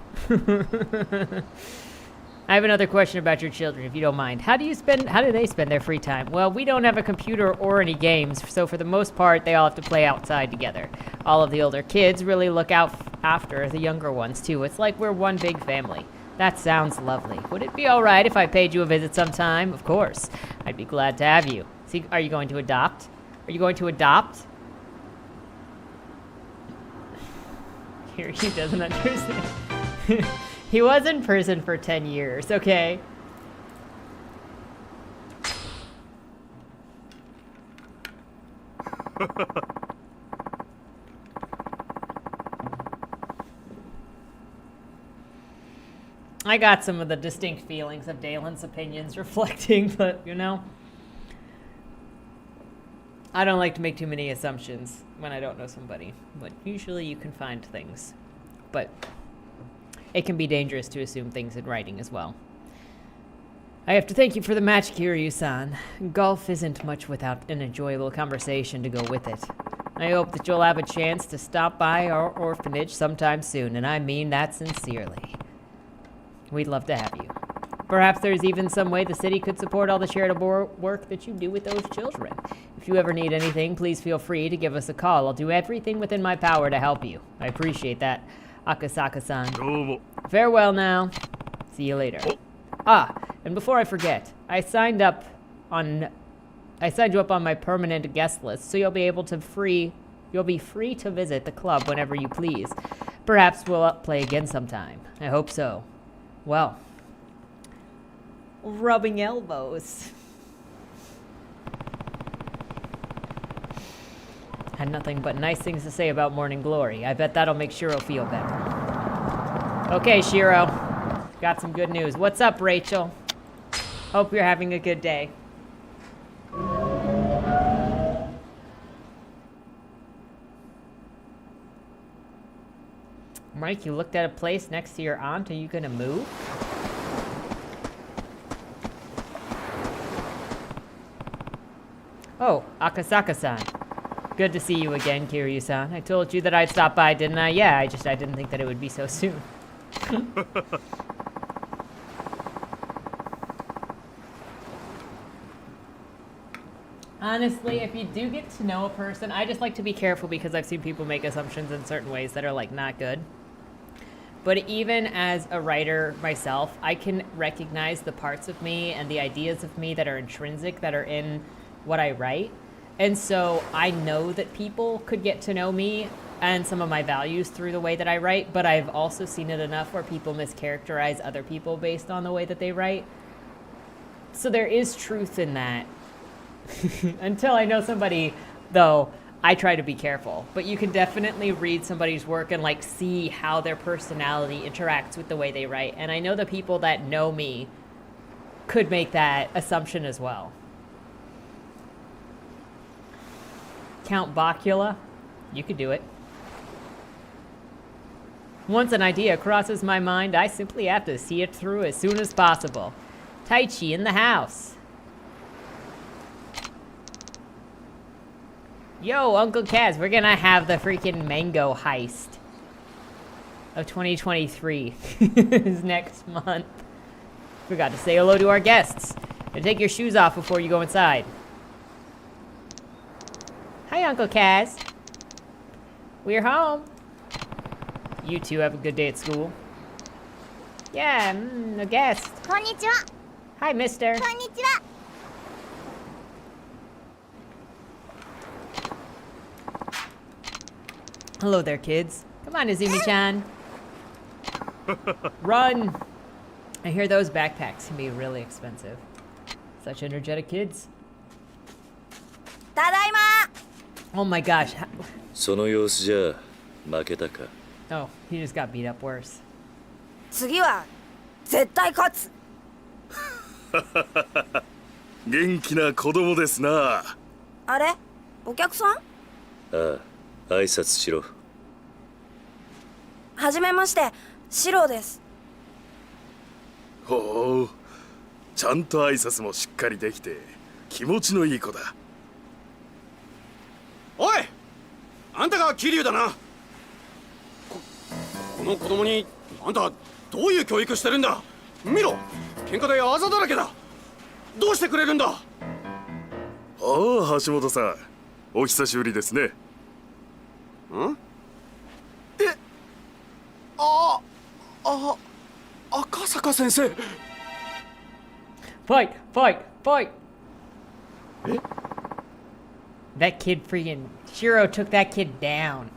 I have another question about your children, if you don't mind. How do they spend their free time? Well, we don't have a computer or any games, so for the most part, they all have to play outside together. All of the older kids really look out after the younger ones, too. It's like we're one big family. That sounds lovely. Would it be all right if I paid you a visit sometime? Of course. I'd be glad to have you. See, are you going to adopt? Are you going to adopt? Here, he doesn't understand. He was in prison for 10 years, okay? I got some of the distinct feelings of Dalen's opinions reflecting, but, you know, I don't like to make too many assumptions when I don't know somebody, but usually you can find things. But it can be dangerous to assume things in writing as well. I have to thank you for the match, Kiryu-san. Golf isn't much without an enjoyable conversation to go with it. I hope that you'll have a chance to stop by our orphanage sometime soon, and I mean that sincerely. We'd love to have you. Perhaps there's even some way the city could support all the charitable work that you do with those children. If you ever need anything, please feel free to give us a call. I'll do everything within my power to help you. I appreciate that, Akasaka-san. Farewell now. See you later. Ah, and before I forget, I signed you up on my permanent guest list, so you'll be free to visit the club whenever you please. Perhaps we'll play again sometime. I hope so. Well, rubbing elbows. Had nothing but nice things to say about Morning Glory. I bet that'll make Shiro feel better. Okay, Shiro. Got some good news. What's up, Rachel? Hope you're having a good day. Mike, you looked at a place next to your aunt. Are you gonna move? Oh, Akasaka-san. Good to see you again, Kiryu-san. I told you that I'd stop by, didn't I? Yeah, I didn't think that it would be so soon. Honestly, if you do get to know a person, I just like to be careful because I've seen people make assumptions in certain ways that are, like, not good. But even as a writer myself, I can recognize the parts of me and the ideas of me that are intrinsic, that are in what I write. And so I know that people could get to know me and some of my values through the way that I write, but I've also seen it enough where people mischaracterize other people based on the way that they write. So there is truth in that. Until I know somebody, though, I try to be careful. But you can definitely read somebody's work and, like, see how their personality interacts with the way they write. And I know the people that know me could make that assumption as well. Count Bacula? You could do it. Once an idea crosses my mind, I simply have to see it through as soon as possible. Taichi in the house. Yo, Uncle Kaz, we're gonna have the freaking mango heist of 2023 is next month. Forgot to say hello to our guests. And take your shoes off before you go inside. Hi, Uncle Kaz. We're home. You two have a good day at school. Yeah, a guest. Konnichiwa. Hi, mister. Konnichiwa. Hello there, kids. Come on, Izumi-chan. Run! I hear those backpacks can be really expensive. Such energetic kids. ただいま Oh my gosh. その様子じゃ負けたか。 Oh, he just got beat up worse. 次は絶対勝つ元気な子供ですな。あれお客さんああ、挨拶しろ。はじめましてシロです。ほう、ちゃんと挨拶もしっかりできて気持ちのいい子だ。おい、あんたが桐生だな。この子供にあんたどういう教育してるんだ。見ろ、喧嘩であざだらけだ。どうしてくれるんだ。ああ、橋本さん、お久しぶりですね。ん？あ赤坂先生。 Fight! Fight! Fight! That kid freaking... Shiro took that kid down.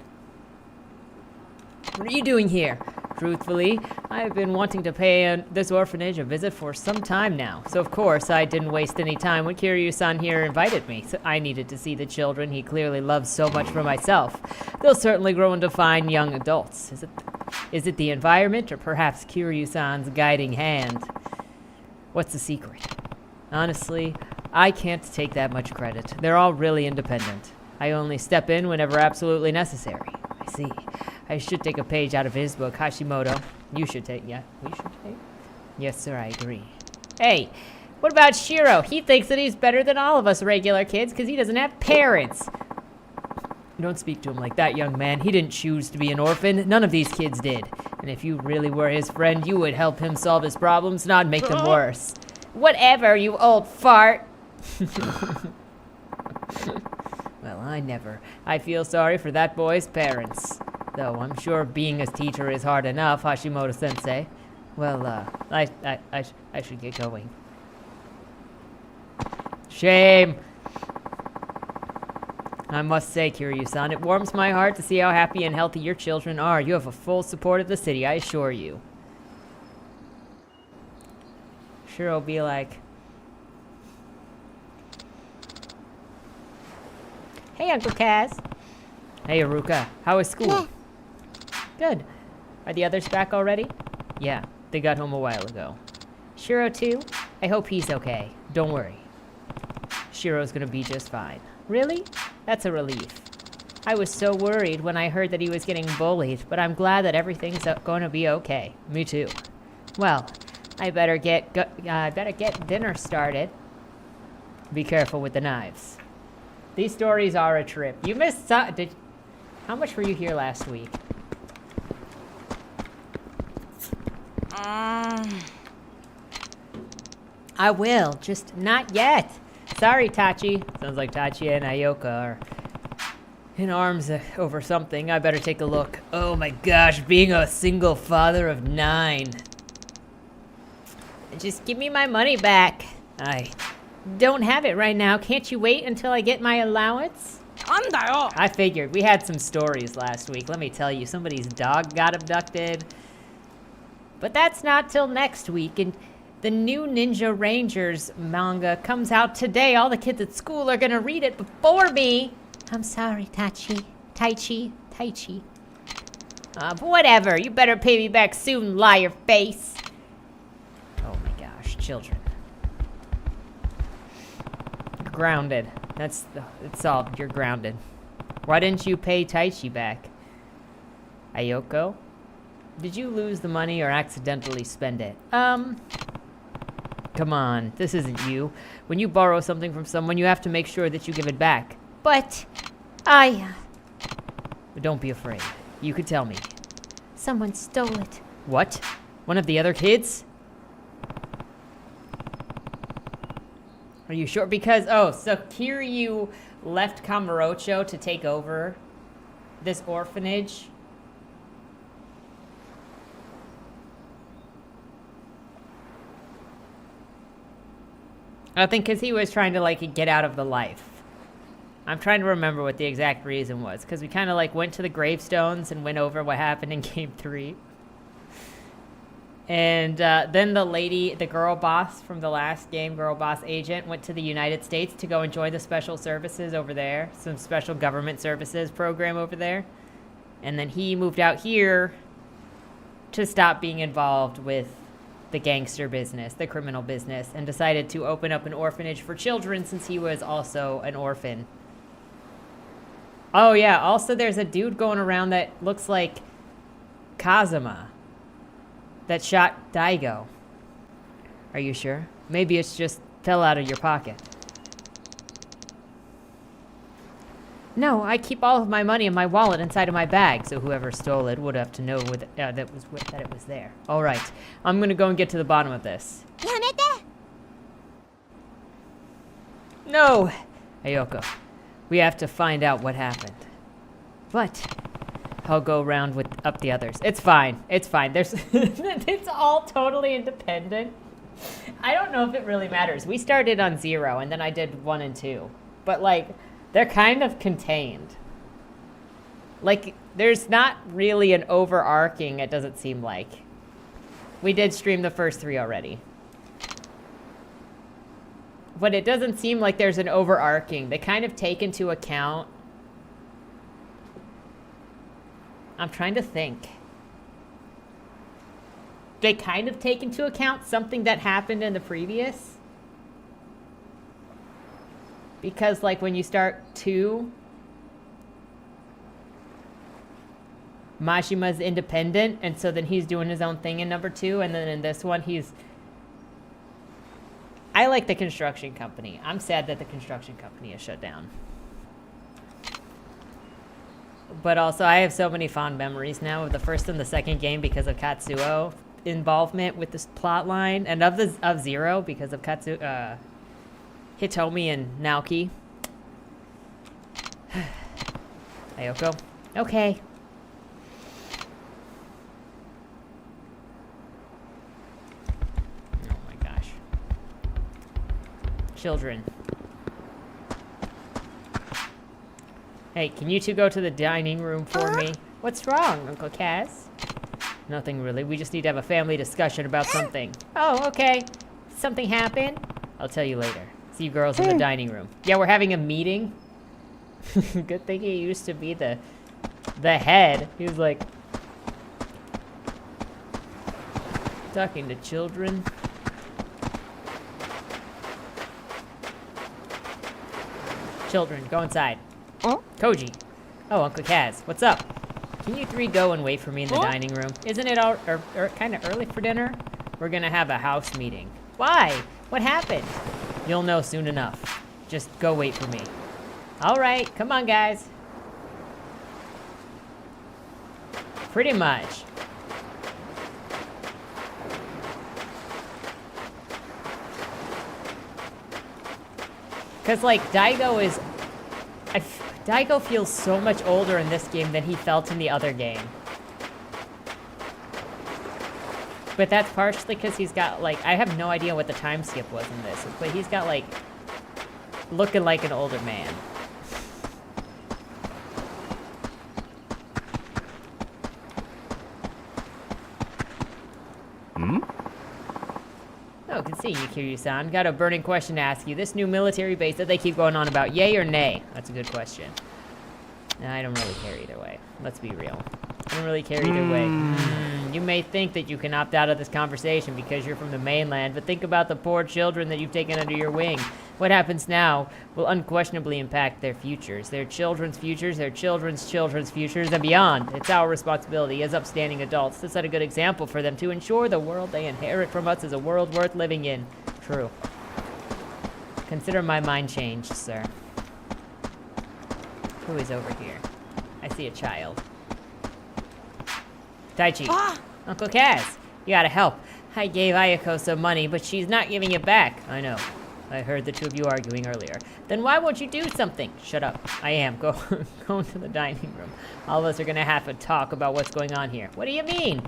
What are you doing here? Truthfully, I've been wanting to pay this orphanage a visit for some time now. So of course, I didn't waste any time when Kiryu-san here invited me. So I needed to see the children he clearly loves so much for myself. They'll certainly grow into fine young adults. Is it the environment or perhaps Kiryu-san's guiding hand? What's the secret? Honestly, I can't take that much credit. They're all really independent. I only step in whenever absolutely necessary. I see. I should take a page out of his book, Hashimoto. You should take, yeah, we should take. Yes, sir, I agree. Hey, what about Shiro? He thinks that he's better than all of us regular kids because he doesn't have parents. Don't speak to him like that, young man. He didn't choose to be an orphan. None of these kids did. And if you really were his friend, you would help him solve his problems, not make them worse. Whatever, you old fart. Well, I never. I feel sorry for that boy's parents. Though I'm sure being a teacher is hard enough, Hashimoto-sensei. Well, I should get going. Shame! I must say, Kiryu-san, it warms my heart to see how happy and healthy your children are. You have a full support of the city, I assure you. Sure, will be like... Hey, Uncle Kaz. Hey, Aruka. How was school? Good. Are the others back already? Yeah, they got home a while ago. Shiro, too? I hope he's okay. Don't worry. Shiro's gonna be just fine. Really? That's a relief. I was so worried when I heard that he was getting bullied, but I'm glad that everything's going to be okay. Me too. Well, I better get dinner started. Be careful with the knives. These stories are a trip. You missed some. How much were you here last week? I will, just not yet. Sorry, Tachi. Sounds like Tachi and Ayoka are in arms over something. I better take a look. Oh my gosh, being a single father of 9. Just give me my money back. I don't have it right now. Can't you wait until I get my allowance? I figured. We had some stories last week. Let me tell you, somebody's dog got abducted. But that's not till next week, and the new Ninja Rangers manga comes out today. All the kids at school are gonna read it before me. I'm sorry, Taichi. But whatever. You better pay me back soon, liar face. Oh my gosh, children. You're grounded. It's solved. You're grounded. Why didn't you pay Taichi back? Ayoko? Did you lose the money or accidentally spend it? Come on, this isn't you. When you borrow something from someone, you have to make sure that you give it back. But don't be afraid. You could tell me. Someone stole it. What? One of the other kids? Are you sure? Because, so Kiryu left Kamurocho to take over this orphanage. I think because he was trying to, like, get out of the life. I'm trying to remember what the exact reason was. Because we kind of, like, went to the gravestones and went over what happened in Game 3. And then the lady, the girl boss from the last game, girl boss agent, went to the United States to go and join the special services over there. Some special government services program over there. And then he moved out here to stop being involved with the gangster business, the criminal business, and decided to open up an orphanage for children since he was also an orphan. Oh yeah, also there's a dude going around that looks like Kazuma that shot Daigo. Are you sure? Maybe it's just fell out of your pocket. No, I keep all of my money in my wallet inside of my bag, so whoever stole it would have to know that it was there. All right, I'm gonna go and get to the bottom of this. やめて No, Ayoko, we have to find out what happened. But I'll go around with up the others. It's fine. It's fine. There's it's all totally independent. I don't know if it really matters. We started on 0 and then I did 1 and 2. But like they're kind of contained. Like there's not really an overarching, it doesn't seem like. We did stream the first 3 already. But it doesn't seem like there's an overarching. They kind of take into account. I'm trying to think. They kind of take into account something that happened in the previous. Because, like, when you start 2, Majima's independent, and so then he's doing his own thing in number 2, and then in this one, he's... I like the construction company. I'm sad that the construction company is shut down. But also, I have so many fond memories now of the first and the second game because of Katsuo involvement with this plot line, and of 0 because of Hitomi and Naoki. Ayoko. Okay. Oh my gosh. Children. Hey, can you two go to the dining room for me? What's wrong, Uncle Kaz? Nothing really. We just need to have a family discussion about something. Oh, okay. Something happened? I'll tell you later. See you girls in the dining room. Yeah, we're having a meeting. Good thing he used to be the head. He was like talking to children. Children, go inside. Koji. Oh, Uncle Kaz, what's up? Can you 3 go and wait for me in the dining room? Isn't it all kind of early for dinner? We're gonna have a house meeting. Why? What happened? You'll know soon enough. Just go wait for me. All right, come on, guys. Pretty much. Because, like, Daigo is... Daigo feels so much older in this game than he felt in the other game. But that's partially because he's got, like... I have no idea what the time skip was in this. But he's got, like... looking like an older man. Oh, can see you, Kiryu-san. Got a burning question to ask you. This new military base that they keep going on about, yay or nay? That's a good question. I don't really care either way. Let's be real. I don't really care either way. You may think that you can opt out of this conversation because you're from the mainland, but think about the poor children that you've taken under your wing. What happens now will unquestionably impact their futures, their children's futures, their children's children's futures, and beyond. It's our responsibility as upstanding adults to set a good example for them to ensure the world they inherit from us is a world worth living in. True. Consider my mind changed, sir. Who is over here? I see a child. Daichi. Uncle Kaz, you gotta help. I gave Ayako some money, but she's not giving it back. I know. I heard the two of you arguing earlier. Then why won't you do something? Shut up. I am. Go into the dining room. All of us are gonna have to talk about what's going on here. What do you mean?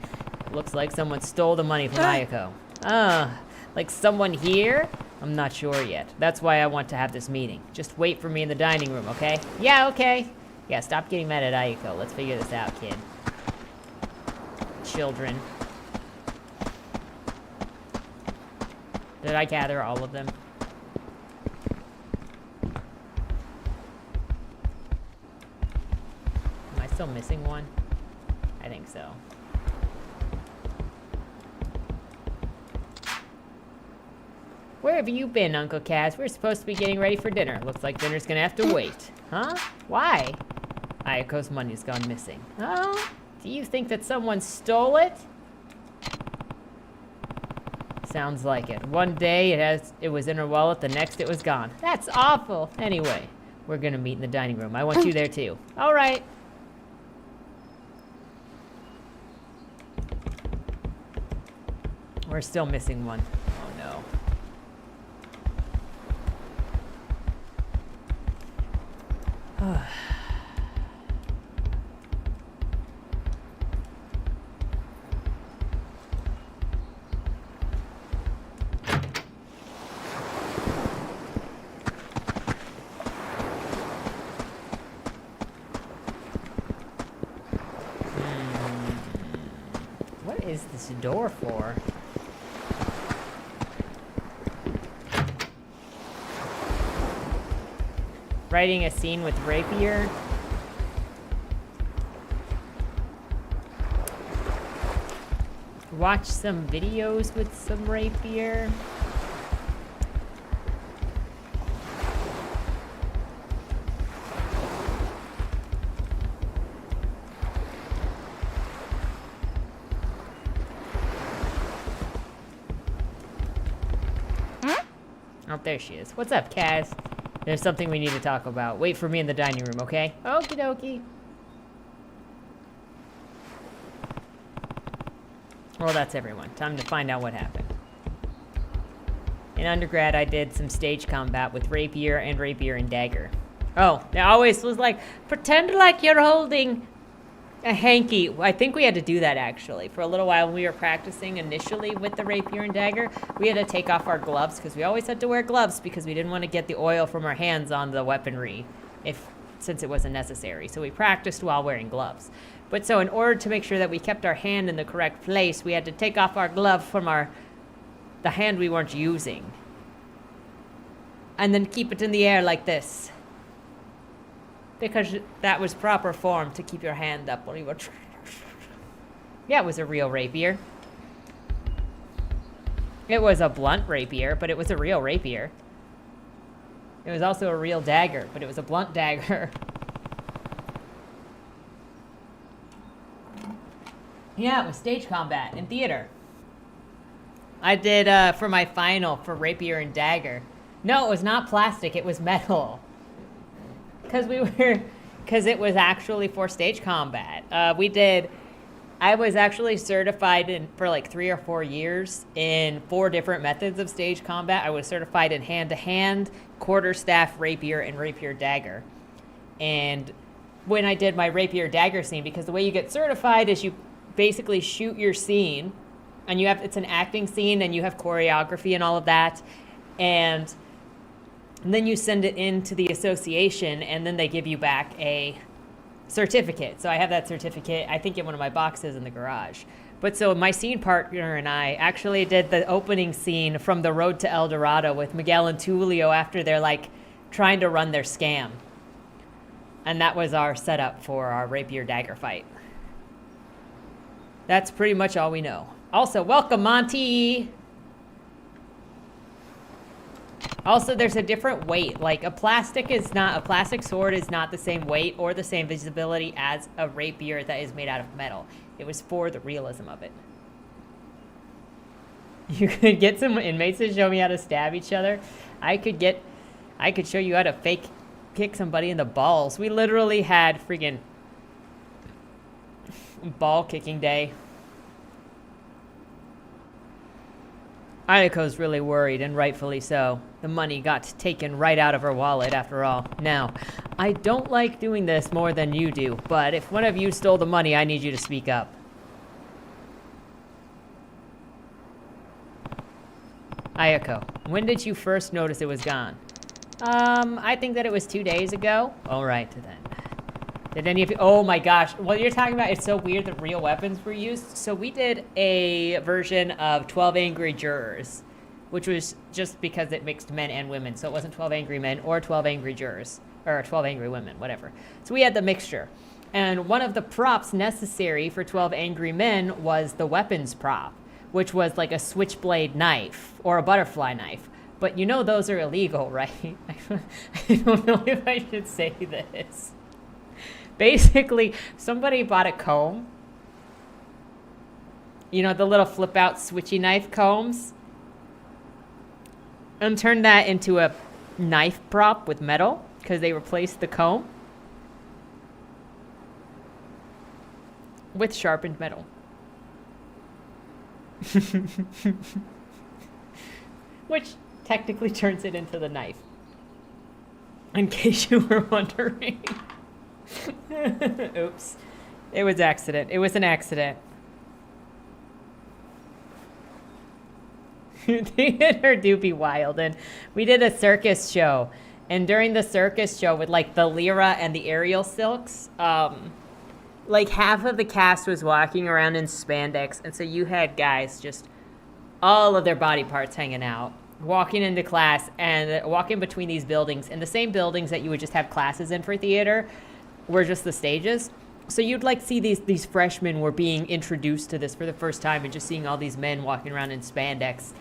Looks like someone stole the money from Ayako. Like someone here? I'm not sure yet. That's why I want to have this meeting. Just wait for me in the dining room, okay? Yeah, okay. Yeah, stop getting mad at Ayako. Let's figure this out, kid. Children. Did I gather all of them? Am I still missing one? I think so. Where have you been, Uncle Kaz? We're supposed to be getting ready for dinner. Looks like dinner's gonna have to wait. Huh? Why? Ayako's money's gone missing. Oh? Do you think that someone stole it? Sounds like it. One day it was in her wallet, the next it was gone. That's awful. Anyway, we're gonna meet in the dining room. I want you there too. All right. We're still missing one. Oh no. What is this door for? Writing a scene with rapier. Watch some videos with some rapier. Oh, there she is. What's up, Kaz? There's something we need to talk about. Wait for me in the dining room, okay? Okie dokie. Well, that's everyone. Time to find out what happened. In undergrad, I did some stage combat with rapier and dagger. Oh, it always was like, pretend like you're holding a hanky. I think we had to do that, actually. For a little while when we were practicing initially with the rapier and dagger, we had to take off our gloves, because we always had to wear gloves, because we didn't want to get the oil from our hands on the weaponry, since it wasn't necessary. So we practiced while wearing gloves. But so in order to make sure that we kept our hand in the correct place, we had to take off our glove from the hand we weren't using. And then keep it in the air like this. Because that was proper form to keep your hand up when you were... Yeah, it was a real rapier. It was a blunt rapier, but it was a real rapier. It was also a real dagger, but it was a blunt dagger. Yeah, it was stage combat in theater. I did, for my final, for rapier and dagger. No, it was not plastic, it was metal. Because it was actually for stage combat. I was actually certified for like 3 or 4 years in 4 different methods of stage combat. I was certified in hand-to-hand, quarterstaff, rapier, and rapier dagger. And when I did my rapier dagger scene, because the way you get certified is you basically shoot your scene, and it's an acting scene, and you have choreography and all of that, and then you send it into the association, and then they give you back a certificate. So I have that certificate, I think, in one of my boxes in the garage. But so my scene partner and I actually did the opening scene from The Road to El Dorado with Miguel and Tulio after they're like trying to run their scam. And that was our setup for our rapier dagger fight. That's pretty much all we know. Also, welcome, Monty! Also, there's a different weight. Like, a plastic sword is not the same weight or the same visibility as a rapier that is made out of metal. It was for the realism of it. You could get some inmates to show me how to stab each other. I could show you how to fake kick somebody in the balls. We literally had freaking ball kicking day. Ayako's really worried, and rightfully so. The money got taken right out of her wallet, after all. Now, I don't like doing this more than you do, but if one of you stole the money, I need you to speak up. Ayako, when did you first notice it was gone? I think that it was 2 days ago. All right, then. Did any of you... Oh my gosh. What you're talking about, it's so weird that real weapons were used. So we did a version of 12 Angry Jurors which was just because it mixed men and women. So it wasn't 12 Angry Men or 12 Angry Jurors, or 12 Angry Women, whatever. So we had the mixture. And one of the props necessary for 12 Angry Men was the weapons prop, which was like a switchblade knife or a butterfly knife. But you know those are illegal, right? I don't know if I should say this. Basically, somebody bought a comb. You know, the little flip-out switchy knife combs. And turned that into a knife prop with metal because they replaced the comb with sharpened metal. Which technically turns it into the knife. In case you were wondering. Oops. It was accident. It was an accident. Theater do be wild. And we did a circus show. And during the circus show with like the Lyra and the aerial silks, like half of the cast was walking around in spandex. And so you had guys just all of their body parts hanging out, walking into class and walking between these buildings. And the same buildings that you would just have classes in for theater were just the stages. So you'd like see these freshmen were being introduced to this for the first time and just seeing all these men walking around in spandex,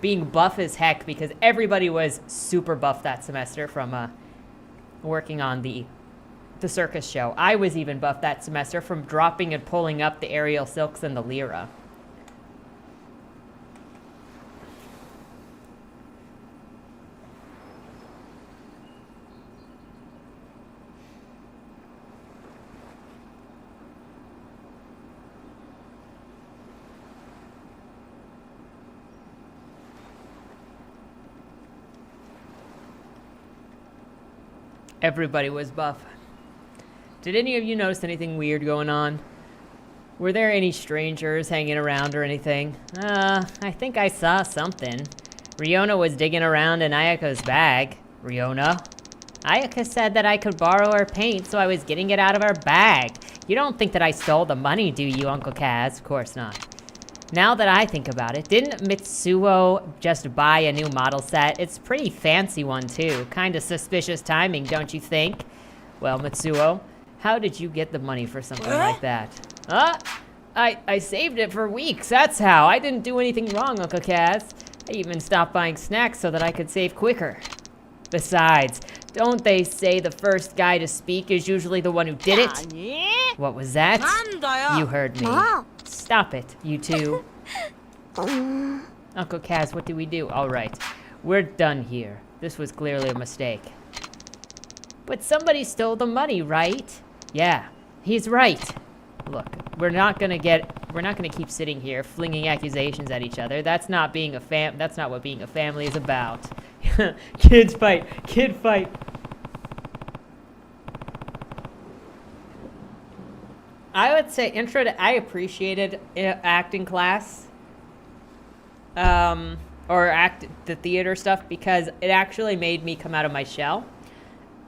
being buff as heck because everybody was super buff that semester from working on the circus show. I was even buff that semester from dropping and pulling up the aerial silks and the Lyra. Everybody was buff. Did any of you notice anything weird going on? Were there any strangers hanging around or anything? I think I saw something. Riona was digging around in Ayaka's bag. Riona? Ayaka said that I could borrow her paint, so I was getting it out of her bag. You don't think that I stole the money, do you, Uncle Kaz? Of course not. Now that I think about it, didn't Mitsuo just buy a new model set? It's a pretty fancy one, too. Kinda suspicious timing, don't you think? Well, Mitsuo, how did you get the money for something like that? I saved it for weeks, that's how. I didn't do anything wrong, Uncle Kaz. I even stopped buying snacks so that I could save quicker. Besides, don't they say the first guy to speak is usually the one who did it? What was that? You heard me. Stop it, you two. Uncle Kaz, what do we do? All right, we're done here. This was clearly a mistake. But somebody stole the money, right? Yeah, he's right. Look, we're not gonna keep sitting here flinging accusations at each other. That's not what being a family is about. Kids fight, kid fight. I would say I appreciated acting class, or the theater stuff because it actually made me come out of my shell.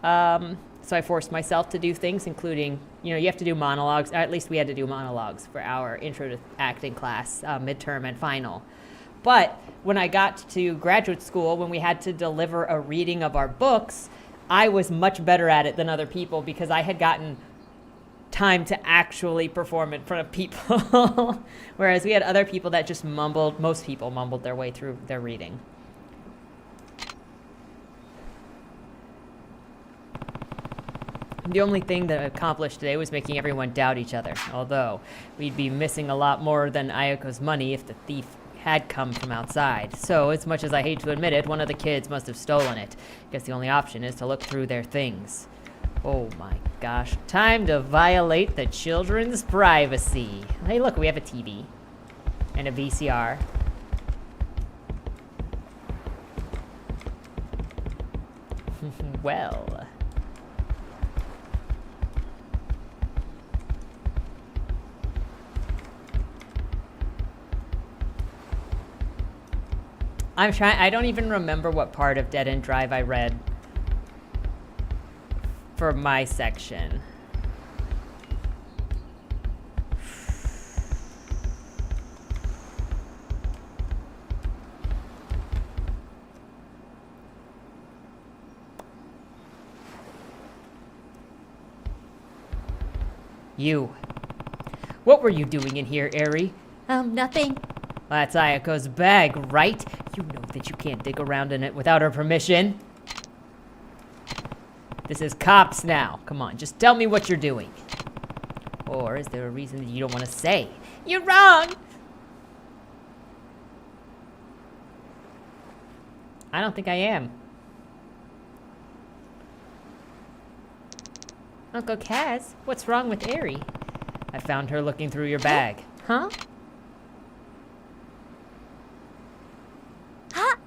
So I forced myself to do things, including, you have to do monologues. At least we had to do monologues for our intro to acting class, midterm and final. But when I got to graduate school, when we had to deliver a reading of our books, I was much better at it than other people because I had gotten time to actually perform in front of people. Whereas we had other people that just most people mumbled their way through their reading. The only thing that I accomplished today was making everyone doubt each other. Although, we'd be missing a lot more than Ayako's money if the thief had come from outside. So, as much as I hate to admit it, one of the kids must have stolen it. Guess the only option is to look through their things. Oh my gosh. Time to violate the children's privacy. Hey look, we have a TV. And a VCR. Well... I don't even remember what part of Dead End Drive I read for my section. You. What were you doing in here, Eri? Nothing. That's Ayako's bag, right? You know that you can't dig around in it without her permission. This is cops now. Come on, just tell me what you're doing. Or is there a reason that you don't want to say? You're wrong. I don't think I am. Uncle Kaz, what's wrong with Eri? I found her looking through your bag. Huh? Huh?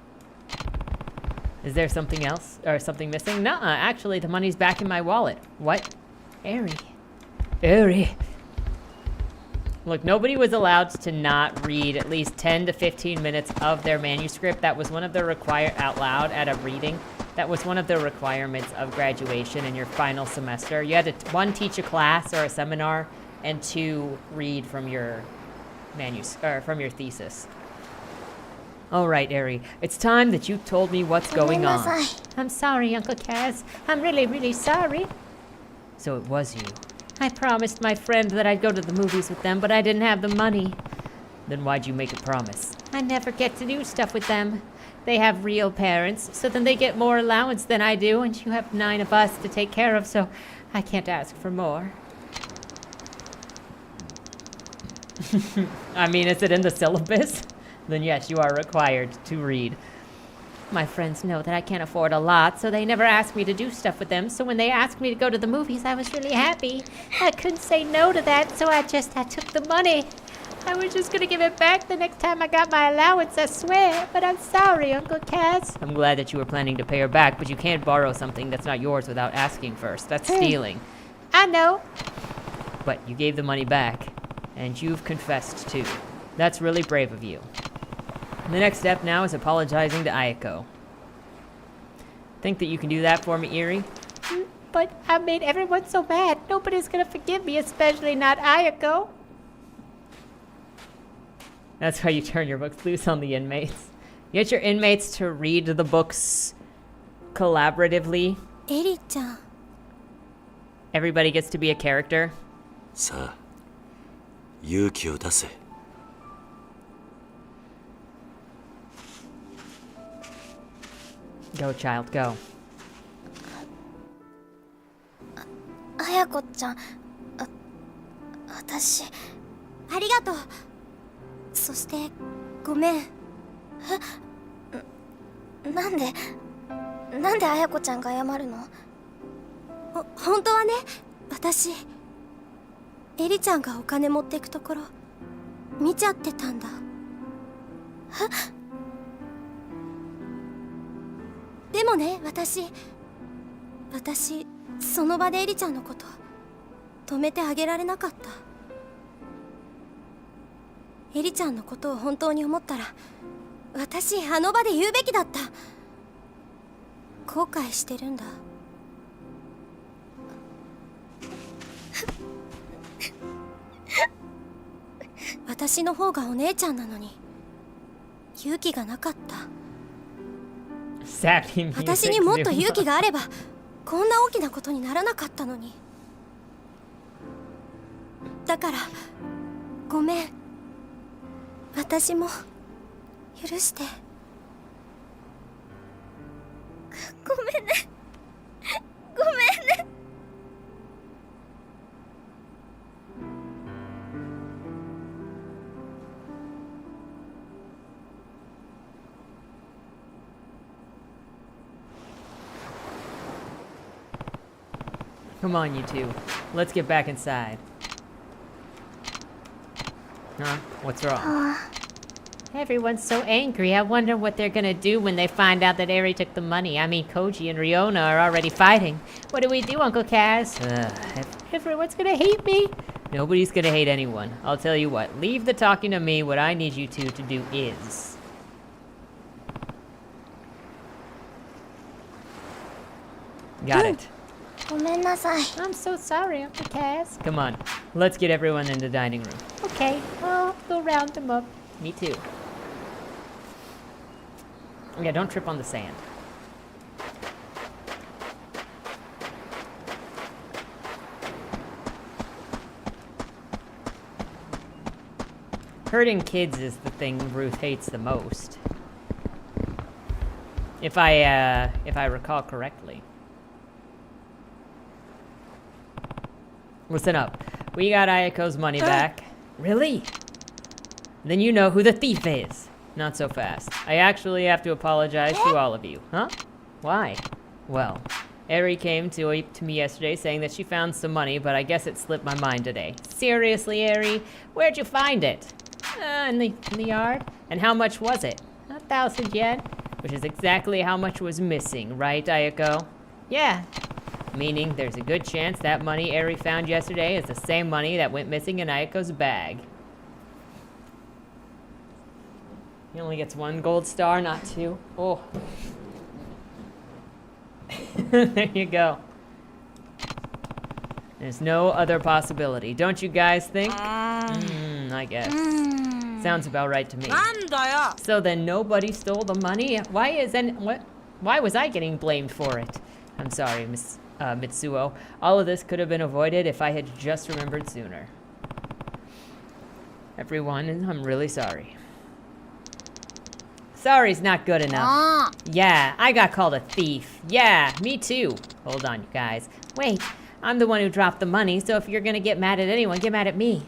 Is there something else? Or something missing? Nuh-uh, actually, the money's back in my wallet. What? Eri. Eri. Look, nobody was allowed to not read at least 10 to 15 minutes of their manuscript. That was one of the out loud at a reading. That was one of the requirements of graduation in your final semester. You had to, 1, teach a class or a seminar, and 2, read from your from your thesis. All right, Eri, it's time that you told me what's going on. I'm sorry, Uncle Kaz. I'm really, really sorry. So it was you. I promised my friend that I'd go to the movies with them, but I didn't have the money. Then why'd you make a promise? I never get to do stuff with them. They have real parents, so then they get more allowance than I do, and you have 9 of us to take care of, so I can't ask for more. I mean, is it in the syllabus? Then yes, you are required to read. My friends know that I can't afford a lot, so they never ask me to do stuff with them. So when they asked me to go to the movies, I was really happy. I couldn't say no to that, so I took the money. I was just gonna give it back the next time I got my allowance, I swear. But I'm sorry, Uncle Kaz. I'm glad that you were planning to pay her back, but you can't borrow something that's not yours without asking first. That's stealing. I know. But you gave the money back, and you've confessed too. That's really brave of you. The next step now is apologizing to Ayako. Think that you can do that for me, Eri? But I made everyone so mad. Nobody's gonna forgive me, especially not Ayako. That's how you turn your books loose on the inmates. You get your inmates to read the books collaboratively. Eri-chan. Everybody gets to be a character. さあ勇気を出せ Go, child, go. 綾子ちゃん、私ありがとう。そしてごめん。なんで綾子ちゃんが謝るの？本当はね、私エリちゃんがお金持ってくところ見ちゃってたんだ。でもね、私その場でエリちゃんのこと止めてあげられなかった。エリちゃんのことを本当に思ったら、私あの場で言うべきだった。後悔してるんだ。私の方がお姉ちゃんなのに勇気がなかった。私にもっと勇気があればこんな大きなことにならなかったのに。だからごめん。私も許して。ごめんね。ごめんね。Come on, you two. Let's get back inside. Huh? What's wrong? Everyone's so angry. I wonder what they're gonna do when they find out that Eri took the money. I mean, Koji and Riona are already fighting. What do we do, Uncle Kaz? Everyone's gonna hate me. Nobody's gonna hate anyone. I'll tell you what. Leave the talking to me. What I need you two to do is... Got it. ごめんなさい。 I'm so sorry, Uncle Kaz. Come on. Let's get everyone in the dining room. Okay, I'll go round them up. Me too. Yeah, don't trip on the sand. hurting kids is the thing Ruth hates the most. If I recall correctly. Listen up. We got Ayako's money back. Really? Then you know who the thief is. Not so fast. I actually have to apologize to all of you. Huh? Why? Well, Eri came to me yesterday saying that she found some money, but I guess it slipped my mind today. Seriously, Eri? Where'd you find it? In the yard. And how much was it? 1,000 yen. Which is exactly how much was missing, right, Ayako? Yeah. Meaning there's a good chance that money Eri found yesterday is the same money that went missing in Ayako's bag. He only gets 1 gold star, not 2. Oh. There you go. There's no other possibility. Don't you guys think? I guess. Sounds about right to me. So then nobody stole the money? Why was I getting blamed for it? I'm sorry, Miss Mitsuo. All of this could have been avoided if I had just remembered sooner. Everyone, I'm really sorry. Sorry's not good enough. Yeah, I got called a thief. Yeah, me too. Hold on, you guys. Wait, I'm the one who dropped the money, so if you're gonna get mad at anyone, get mad at me.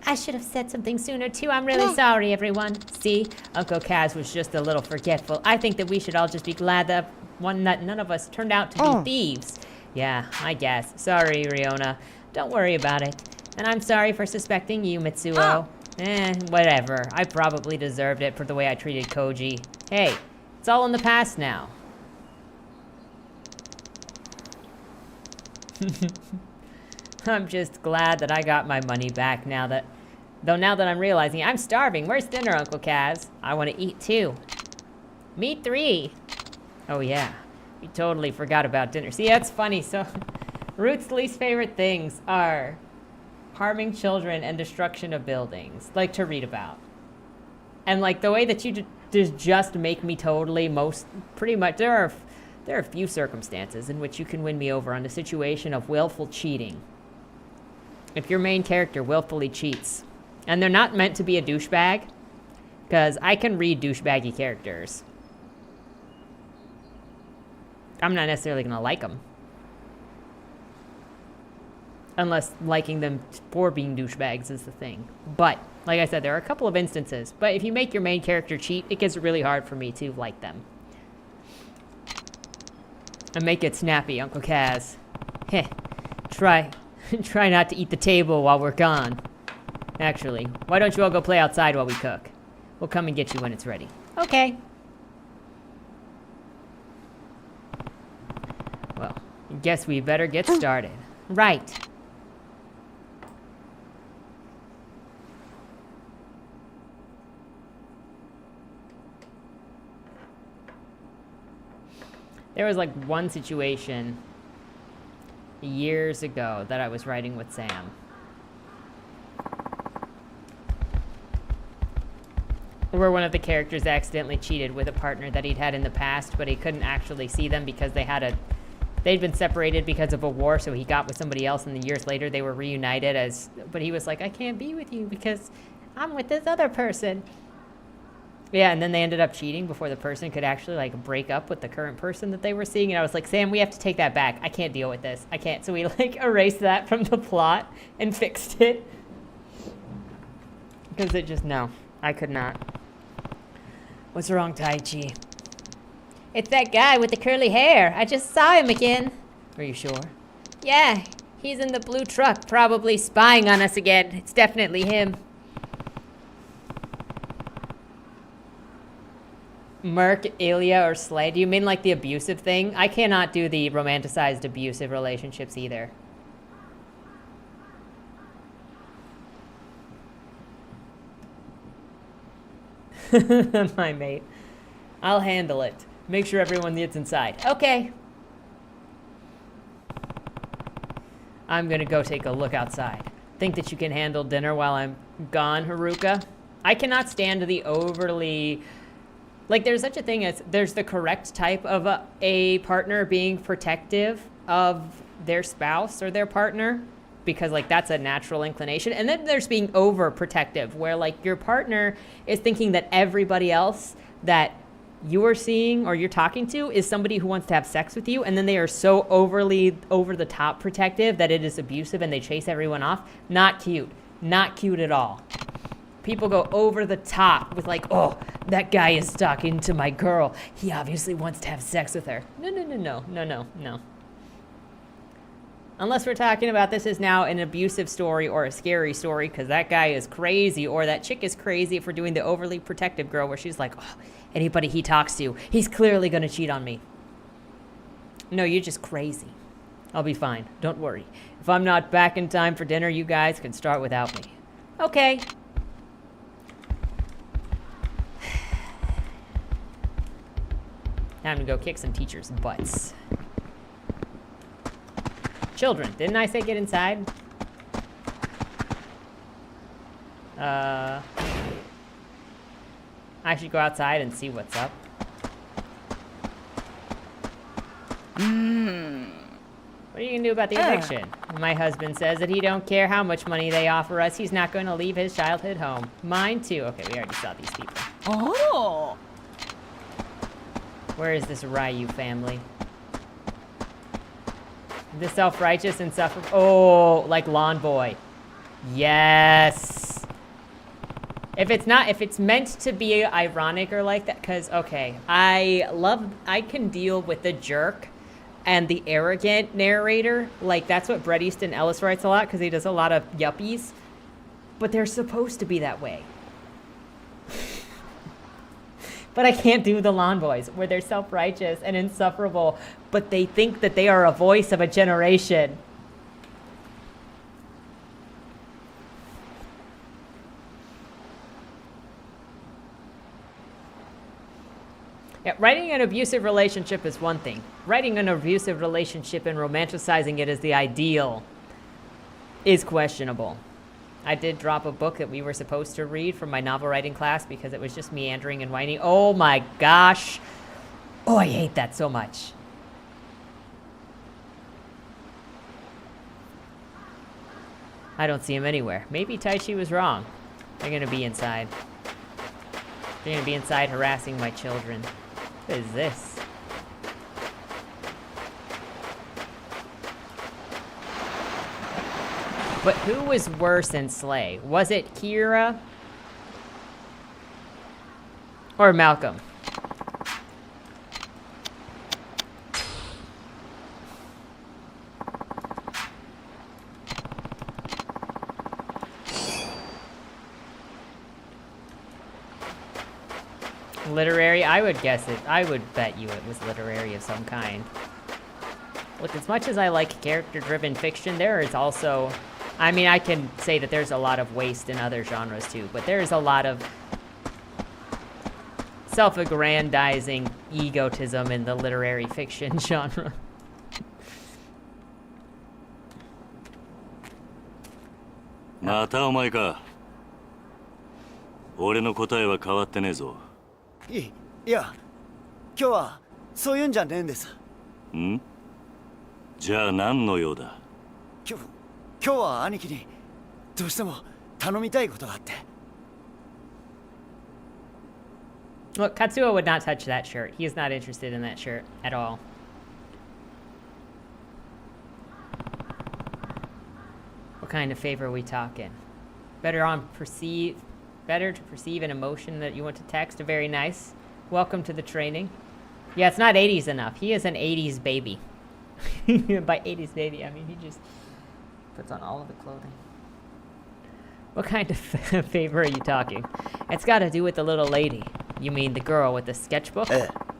I should have said something sooner too. I'm really sorry, everyone. See, Uncle Kaz was just a little forgetful. I think that we should all just be glad that none of us turned out to be thieves. Yeah, I guess. Sorry, Riona. Don't worry about it. And I'm sorry for suspecting you, Mitsuo. Whatever. I probably deserved it for the way I treated Koji. Hey, it's all in the past now. I'm just glad that I got my money back now that I'm realizing I'm starving. Where's dinner, Uncle Kaz? I want to eat too. Me 3. Oh yeah, we totally forgot about dinner. See, that's funny. So, Ruth's least favorite things are harming children and destruction of buildings, like to read about. And like the way that you just make me totally pretty much, there are a few circumstances in which you can win me over on a situation of willful cheating. If your main character willfully cheats, and they're not meant to be a douchebag, because I can read douchebaggy characters. I'm not necessarily going to like them. Unless liking them for being douchebags is the thing. But, like I said, there are a couple of instances. But if you make your main character cheat, it gets really hard for me to like them. And make it snappy, Uncle Kaz. Heh. Try not to eat the table while we're gone. Actually, why don't you all go play outside while we cook? We'll come and get you when it's ready. Okay. Well, I guess we better get started. Right. There was like one situation years ago that I was writing with Sam. Where one of the characters accidentally cheated with a partner that he'd had in the past, but he couldn't actually see them because they'd been separated because of a war, so he got with somebody else, and then years later they were reunited but he was like, I can't be with you because I'm with this other person. Yeah, and then they ended up cheating before the person could actually like break up with the current person that they were seeing. And I was like, Sam, we have to take that back. I can't deal with this. I can't. So we like erased that from the plot and fixed it. Because it just, no, I could not. What's wrong, Taichi? It's that guy with the curly hair. I just saw him again. Are you sure? Yeah, he's in the blue truck, probably spying on us again. It's definitely him. Merc, Ilya, or Slay? Do you mean like the abusive thing? I cannot do the romanticized abusive relationships either. My mate. I'll handle it. Make sure everyone gets inside. Okay. I'm gonna go take a look outside. Think that you can handle dinner while I'm gone, Haruka? I cannot stand the overly... Like, there's such a thing as there's the correct type of a partner being protective of their spouse or their partner. because like that's a natural inclination. And then there's being overprotective, where like your partner is thinking that everybody else that you're seeing or you're talking to is somebody who wants to have sex with you, and then they are so overly over the top protective that it is abusive and they chase everyone off. Not cute. Not cute at all. People go over the top with like, oh, that guy is talking to my girl. He obviously wants to have sex with her. No. Unless we're talking about this is now an abusive story or a scary story because that guy is crazy or that chick is crazy, if we're doing the overly protective girl where she's like, oh, anybody he talks to, he's clearly going to cheat on me. No, you're just crazy. I'll be fine. Don't worry. If I'm not back in time for dinner, you guys can start without me. Okay. Time to go kick some teachers' butts. Children, didn't I say get inside? I should go outside and see what's up. What are you gonna do about the eviction? My husband says that he don't care how much money they offer us. He's not going to leave his childhood home. Mine too. Okay, we already saw these people. Oh. Where is this Ryu family? The self-righteous and suffer. Oh, like Lawn Boy. Yes. If it's meant to be ironic or like that, because, okay, I can deal with the jerk and the arrogant narrator. Like, that's what Bret Easton Ellis writes a lot, because he does a lot of yuppies. But they're supposed to be that way. But I can't do the Lawn Boys, where they're self-righteous and insufferable, but they think that they are a voice of a generation. Yeah, writing an abusive relationship is one thing. Writing an abusive relationship and romanticizing it as the ideal is questionable. I did drop a book that we were supposed to read from my novel writing class because it was just meandering and whiny. Oh my gosh. Oh, I hate that so much. I don't see him anywhere. Maybe Taichi was wrong. They're gonna be inside. They're gonna be inside harassing my children. What is this? But who was worse in Slay? Was it Kira? Or Malcolm? Literary? I would guess it. I would bet you it was literary of some kind. Look, as much as I like character-driven fiction, there is also... I mean, I can say that there's a lot of waste in other genres too, but there's a lot of self-aggrandizing egotism in the literary fiction genre. Mata omae ka. Ore no kotae wa kawatte ne zo. いや、今日はそういうんじゃねえんです。ん？じゃあ何の用だ？今日は兄貴にどうしても頼みたいことがあって。Look, Katsuo would not touch that shirt. He is not interested in that shirt at all. What kind of favor are we talking? Better to perceive an emotion that you want to text. Very nice. Welcome to the training. Yeah, it's not 80s enough. He is an 80s baby. By 80s baby, I mean he just puts on all of the clothing. What kind of favor are you talking? It's got to do with the little lady. You mean the girl with the sketchbook?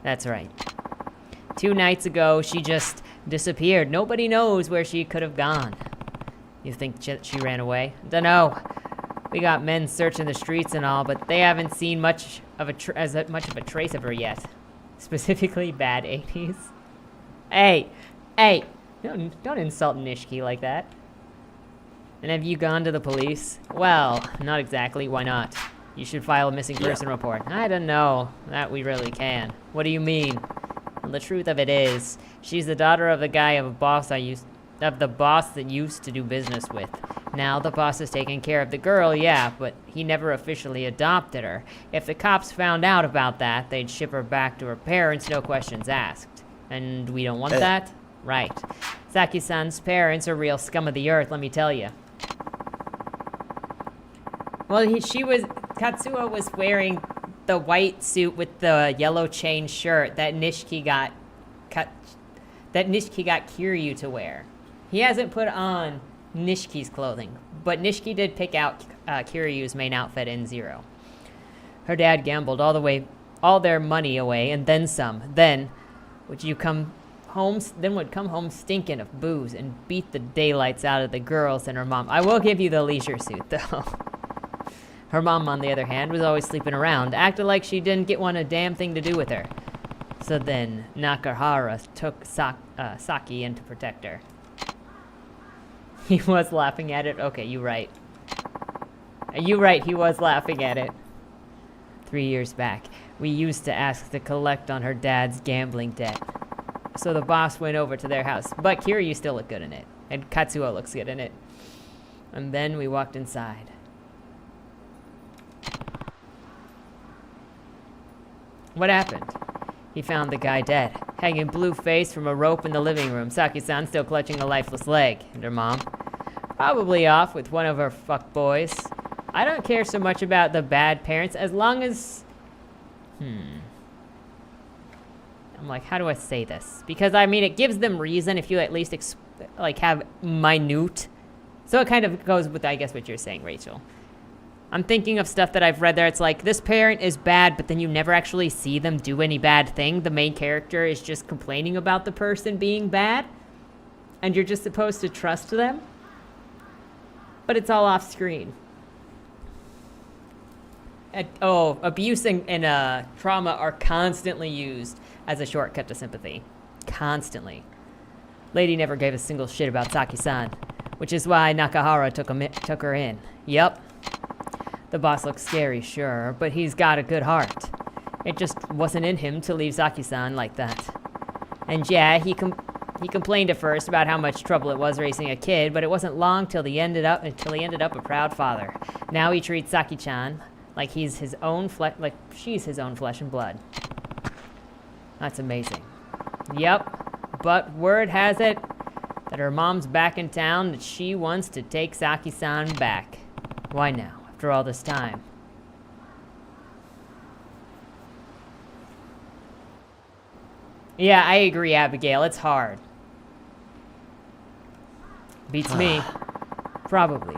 That's right. 2 nights ago, she just disappeared. Nobody knows where she could have gone. You think she ran away? Dunno. We got men searching the streets and all, but they haven't seen much of a trace of her yet. Specifically, bad 80s. Hey, don't insult Nishiki like that. And have you gone to the police? Well, not exactly. Why not? You should file a missing person report. I don't know. That we really can. What do you mean? Well, the truth of it is, she's the daughter of the guy of a boss I used of the boss that used to do business with. Now the boss is taking care of the girl, yeah, but he never officially adopted her. If the cops found out about that, they'd ship her back to her parents, no questions asked. And we don't want that? Right. Saki-san's parents are real scum of the earth, let me tell you. Well, Katsuo was wearing the white suit with the yellow chain shirt that Nishiki got Kiryu to wear. He hasn't put on Nishiki's clothing, but Nishiki did pick out Kiryu's main outfit in Zero. Her dad gambled all their money away and then some. Then would come home stinking of booze and beat the daylights out of the girls and her mom. I will give you the leisure suit though. Her mom, on the other hand, was always sleeping around, acted like she didn't want a damn thing to do with her. So then, Nakahara took Saki in to protect her. He was laughing at it? Okay, you're right. You're right, he was laughing at it. 3 years back, we used to ask to collect on her dad's gambling debt. So the boss went over to their house, but Kiryu still looked good in it, and Katsuo looks good in it. And then we walked inside. What happened? He found the guy dead, hanging blue-faced from a rope in the living room. Saki-san still clutching a lifeless leg. And her mom? Probably off with one of her fuckboys. I don't care so much about the bad parents as long as... I'm like, how do I say this? Because, I mean, it gives them reason if you at least, have minute. So it kind of goes with, I guess, what you're saying, Rachel. I'm thinking of stuff that I've read there. It's like, this parent is bad, but then you never actually see them do any bad thing. The main character is just complaining about the person being bad. And you're just supposed to trust them. But it's all off screen. Abuse and trauma are constantly used as a shortcut to sympathy. Constantly. Lady never gave a single shit about Saki-san. Which is why Nakahara took her in. Yep. The boss looks scary, sure, but he's got a good heart. It just wasn't in him to leave Saki-san like that. And yeah, he complained at first about how much trouble it was raising a kid, but it wasn't long until he ended up a proud father. Now he treats Saki-chan like she's his own flesh and blood. That's amazing. Yep, but word has it that her mom's back in town, that she wants to take Saki-san back. Why now? After all this time. Yeah, I agree, Abigail. It's hard. Beats me. Probably.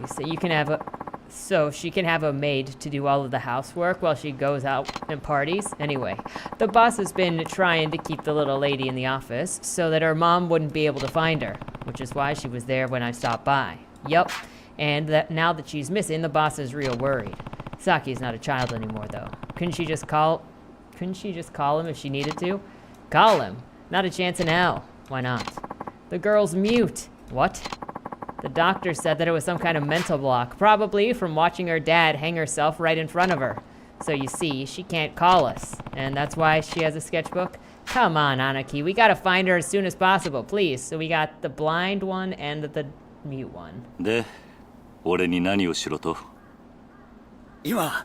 So she can have a maid to do all of the housework while she goes out and parties. Anyway, the boss has been trying to keep the little lady in the office so that her mom wouldn't be able to find her, which is why she was there when I stopped by. Yup. And now that she's missing, the boss is real worried. Saki's not a child anymore, though. Couldn't she just call him if she needed to? Call him? Not a chance in hell. Why not? The girl's mute. What? The doctor said that it was some kind of mental block, probably from watching her dad hang herself right in front of her. So you see, she can't call us. And that's why she has a sketchbook? Come on, Anaki, we gotta find her as soon as possible, please. So we got the blind one and the mute one. で、俺に何をしろと？今、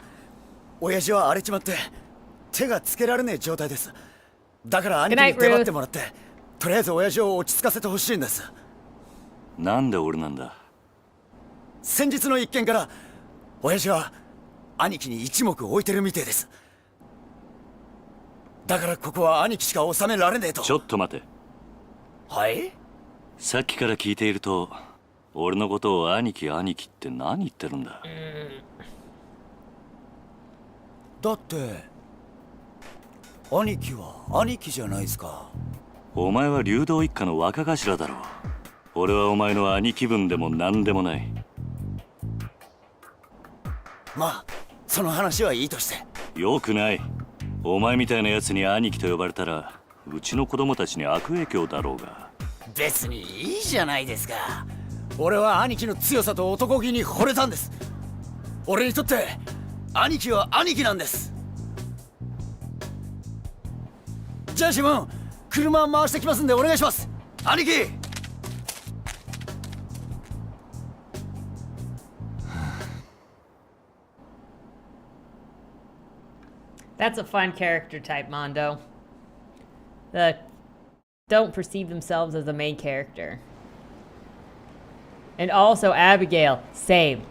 親父は荒れちまって手がつけられねえ状態です。だから兄貴に出張ってもらって、とりあえず親父を落ち着かせてほしいんです。なんで俺なんだ？先日の一件から親父は兄貴に一目置いてるみてえです。だからここは兄貴しか収められねえと。ちょっと待て。はい？さっきから聞いていると、俺のことを兄貴兄貴って何言ってるんだ？だって兄貴は兄貴じゃないですか。お前は流動一家の若頭だろう。俺はお前の兄貴分でも何でもない。まあその話はいいとして。よくない。お前みたいなやつに兄貴と呼ばれたらうちの子供たちに悪影響だろうが。別にいいじゃないですか。俺は兄貴の強さと男気に惚れたんです。俺にとって兄貴は兄貴なんです。じゃあ自分車回してきますんでお願いします。兄貴。That's a fun character type, Mondo. That don't perceive themselves as the main character. And also Abigail, same.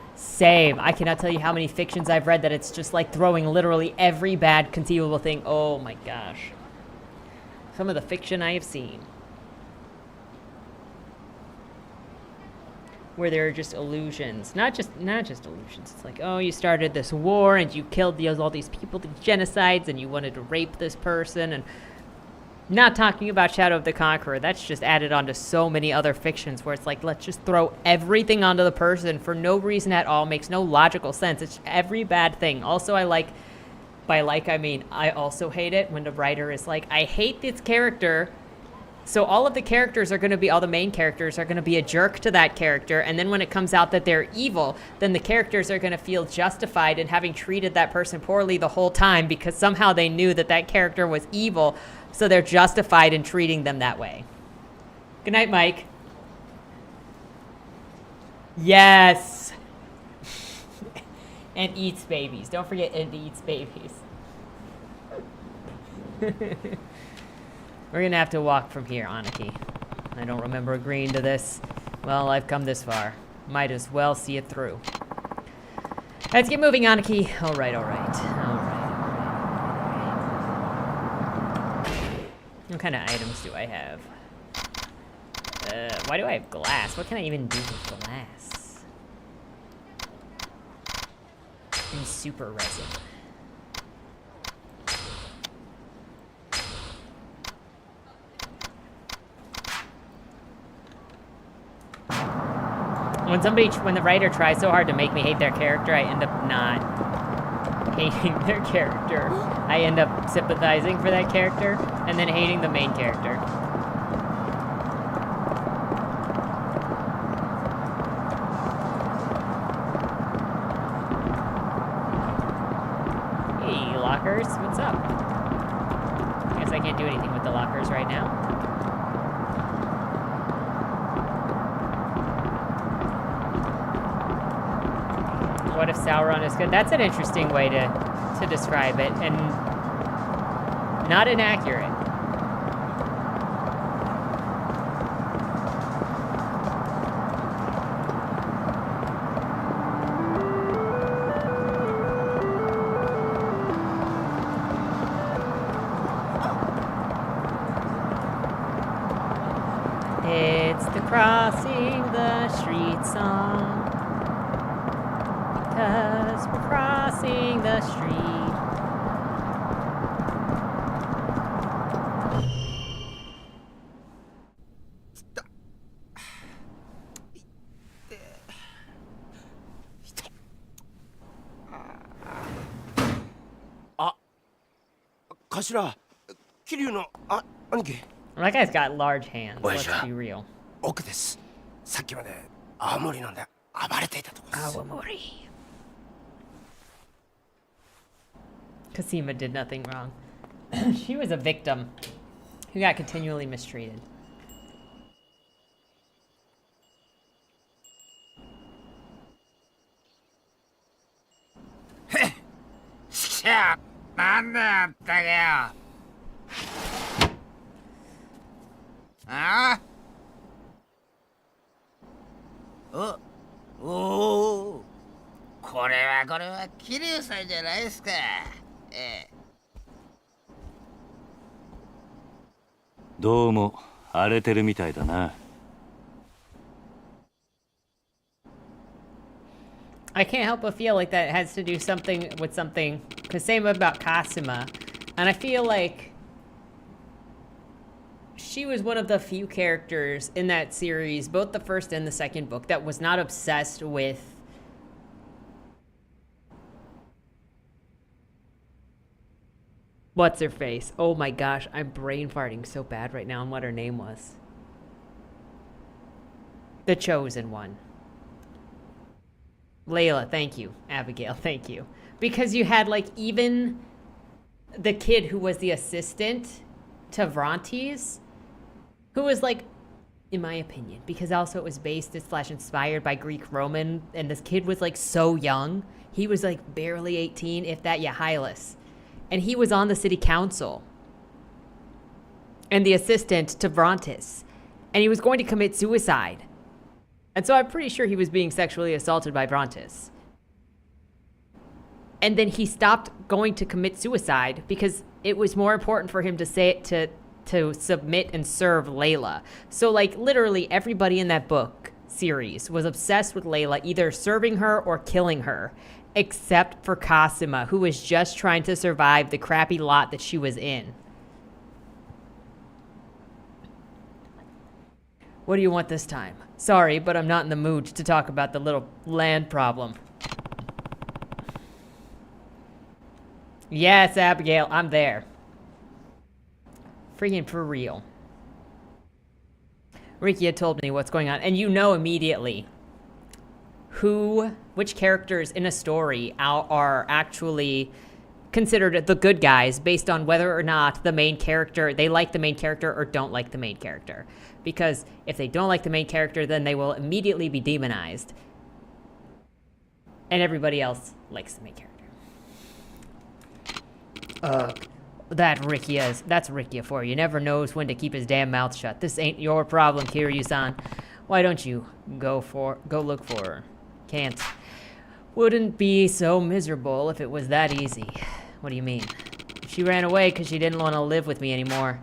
I cannot tell you how many fictions I've read that it's just like throwing literally every bad conceivable thing. Oh my gosh. Some of the fiction I have seen. Where there are just illusions. Not just illusions. It's like, oh, you started this war and you killed all these people, these genocides, and you wanted to rape this person. And not talking about Shadow of the Conqueror. That's just added on to so many other fictions where it's like, let's just throw everything onto the person for no reason at all. Makes no logical sense. It's every bad thing. Also, I like, by like, I mean, I also hate it when the writer is like, I hate this character. So all of the characters are going to be, all the main characters are going to be a jerk to that character. And then when it comes out that they're evil, then the characters are going to feel justified in having treated that person poorly the whole time because somehow they knew that that character was evil. So they're justified in treating them that way. Good night, Mike. Yes. And eats babies. Don't forget, and eats babies. We're going to have to walk from here, Aniki. I don't remember agreeing to this. Well, I've come this far. Might as well see it through. Let's get moving, Aniki. All right. What kind of items do I have? Why do I have glass? What can I even do with glass? And super resin. When the writer tries so hard to make me hate their character, I end up not hating their character. I end up sympathizing for that character and then hating the main character. Hey, lockers, what's up? Guess I can't do anything with the lockers right now. What if Sauron is good? That's an interesting way to describe it, and not inaccurate. It's the crossing the street song. 'Cause we're crossing the street. Kashira, Kiryu no, aniki. That guy's got large hands, let's be real. 奥です。さっきまで青森なんで暴れていたとこです。 Awamori. Cosima did nothing wrong. She was a victim who got continually mistreated. Oh, oh, これは桐生さんじゃないですか。どうも荒れてるみたいだな。I can't help but feel like that has to do something with something, because same about Kasuma, and I feel like she was one of the few characters in that series, both the first and the second book, that was not obsessed with what's her face. Oh my gosh, I'm brain farting so bad right now on what her name was. The Chosen One. Layla, thank you. Abigail, thank you. Because you had, like, even the kid who was the assistant to Vrontes, who was, like, in my opinion, because also it was based / inspired by Greek Roman, and this kid was, like, so young. He was, like, barely 18, if that, yeah, Hylas. And he was on the city council. And the assistant to Brontis. And he was going to commit suicide. And so I'm pretty sure he was being sexually assaulted by Brontis. And then he stopped going to commit suicide because it was more important for him to to submit and serve Layla. So like literally everybody in that book series was obsessed with Layla, either serving her or killing her, except for Kasuma, who was just trying to survive the crappy lot that she was in. What do you want this time? Sorry, but I'm not in the mood to talk about the little land problem. Yes, Abigail, I'm there. Freaking for real. Rikia told me what's going on, and you know immediately which characters in a story are actually considered the good guys based on whether or not the main character, they like the main character or don't like the main character. Because if they don't like the main character, then they will immediately be demonized. And everybody else likes the main character. That's Rikia for you. Never knows when to keep his damn mouth shut. This ain't your problem, Kiryu-san. Why don't you go look for her? Can't. Wouldn't be so miserable if it was that easy. What do you mean? She ran away because she didn't want to live with me anymore.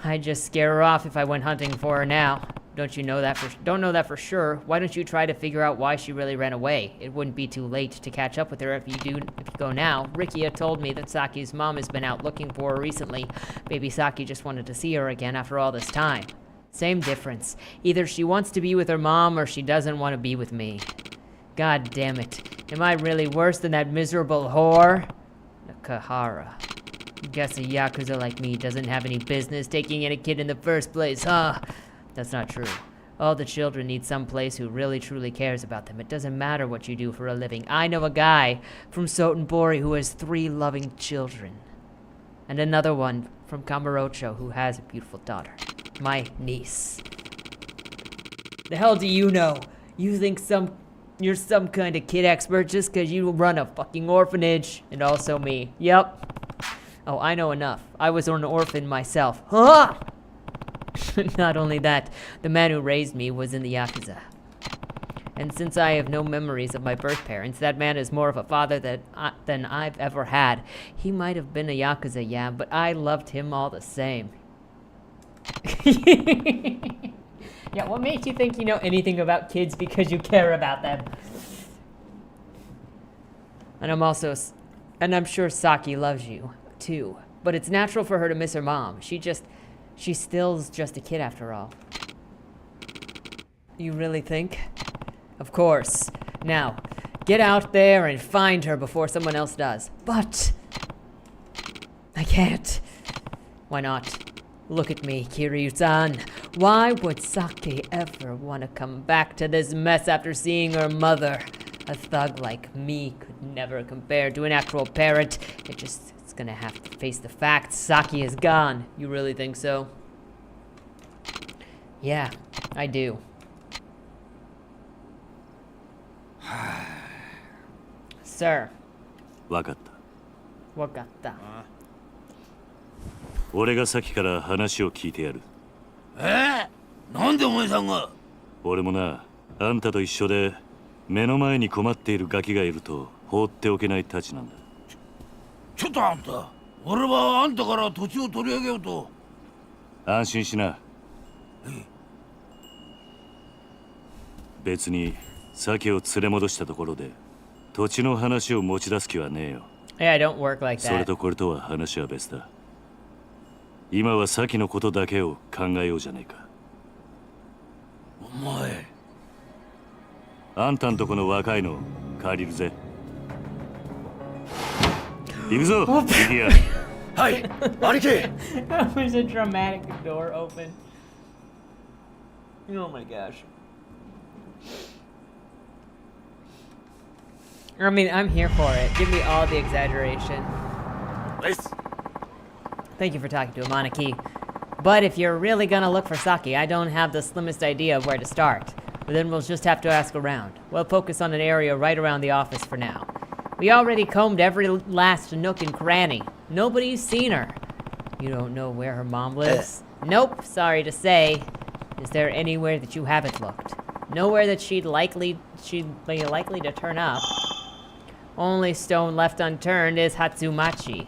I'd just scare her off if I went hunting for her now. Don't know that for sure. Why don't you try to figure out why she really ran away? It wouldn't be too late to catch up with her if you go now. Rikia told me that Saki's mom has been out looking for her recently. Baby Saki just wanted to see her again after all this time. Same difference. Either she wants to be with her mom or she doesn't want to be with me. God damn it. Am I really worse than that miserable whore? Nakahara. Guess a Yakuza like me doesn't have any business taking in a kid in the first place, huh? That's not true. All the children need some place who really truly cares about them. It doesn't matter what you do for a living. I know a guy from Sotenbori who has 3 loving children. And another one from Kamurocho who has a beautiful daughter. My niece. The hell do you know? You think you're some kind of kid expert just because you run a fucking orphanage. And also me. Yep. Oh, I know enough. I was an orphan myself. Huh? Not only that, the man who raised me was in the Yakuza. And since I have no memories of my birth parents, that man is more of a father than I've ever had. He might have been a Yakuza, yeah, but I loved him all the same. Yeah, what makes you think you know anything about kids because you care about them? And I'm sure Saki loves you, too. But it's natural for her to miss her mom. She's still just a kid after all. You really think? Of course. Now, get out there and find her before someone else does. But I can't. Why not? Look at me, Kiryu-san. Why would Saki ever want to come back to this mess after seeing her mother? A thug like me could never compare to an actual parent. It's gonna have to face the fact Saki is gone. You really think so? Yeah, I do. Sir. わかった。わかった。俺がさっきから話を聞いてやる。なんでお前さんが？俺もな、あんたと一緒で目の前に困っているガキがいると放っておけないたちなんだ。ちょっとあんた、俺はあんたから土地を取り上げようと。安心しな。別に酒を連れ戻したところで土地の話を持ち出す気はねえよ。Yeah, I don't work like that. それとこれとは話は別だ。今は先のことだけを考えようじゃねえか。お前。あんたんとこの若いの借りるぜ。行くぞ、リキヤ。はい、兄貴。That was a dramatic door open. Oh my gosh. I mean, I'm here for it. Give me all the exaggeration. Thank you for talking to Amanaki. But if you're really gonna look for Saki, I don't have the slimmest idea of where to start. But then we'll just have to ask around. We'll focus on an area right around the office for now. We already combed every last nook and cranny. Nobody's seen her. You don't know where her mom lives? Nope, sorry to say. Is there anywhere that you haven't looked? Nowhere that she'd be likely to turn up. Only stone left unturned is Hatsumachi.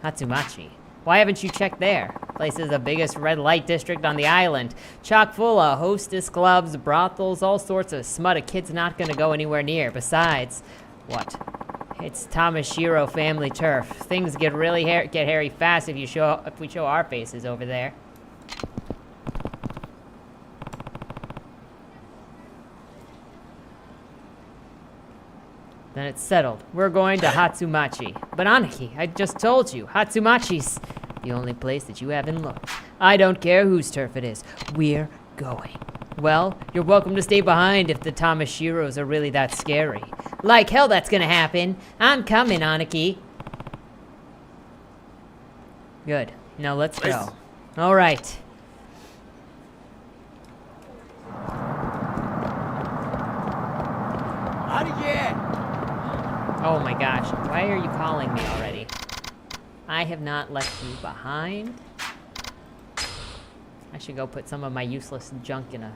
Hatsumachi. Why haven't you checked there? Place is the biggest red light district on the island. Chock full of hostess clubs, brothels, all sorts of smut a kid's not gonna go anywhere near. Besides, what? It's Tamashiro family turf. Things get really get hairy fast if we show our faces over there. Then it's settled. We're going to Hatsumachi. But Aniki, I just told you, Hatsumachi's the only place that you haven't looked. I don't care whose turf it is. We're going. Well, you're welcome to stay behind if the Tamashiros are really that scary. Like hell that's gonna happen. I'm coming, Aniki. Good. Now let's go. All right. Oh my gosh, why are you calling me already? I have not left you behind. I should go put some of my useless junk in a...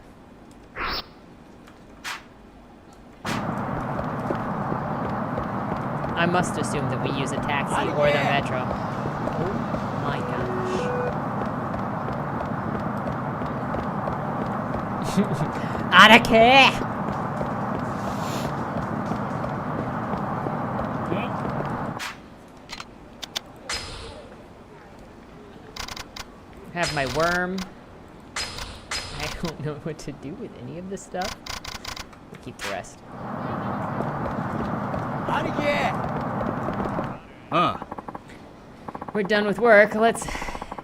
I must assume that we use a taxi or the metro. Oh my gosh. Anarchy! Have my worm. I don't know what to do with any of this stuff. We'll keep the rest. We're done with work. Let's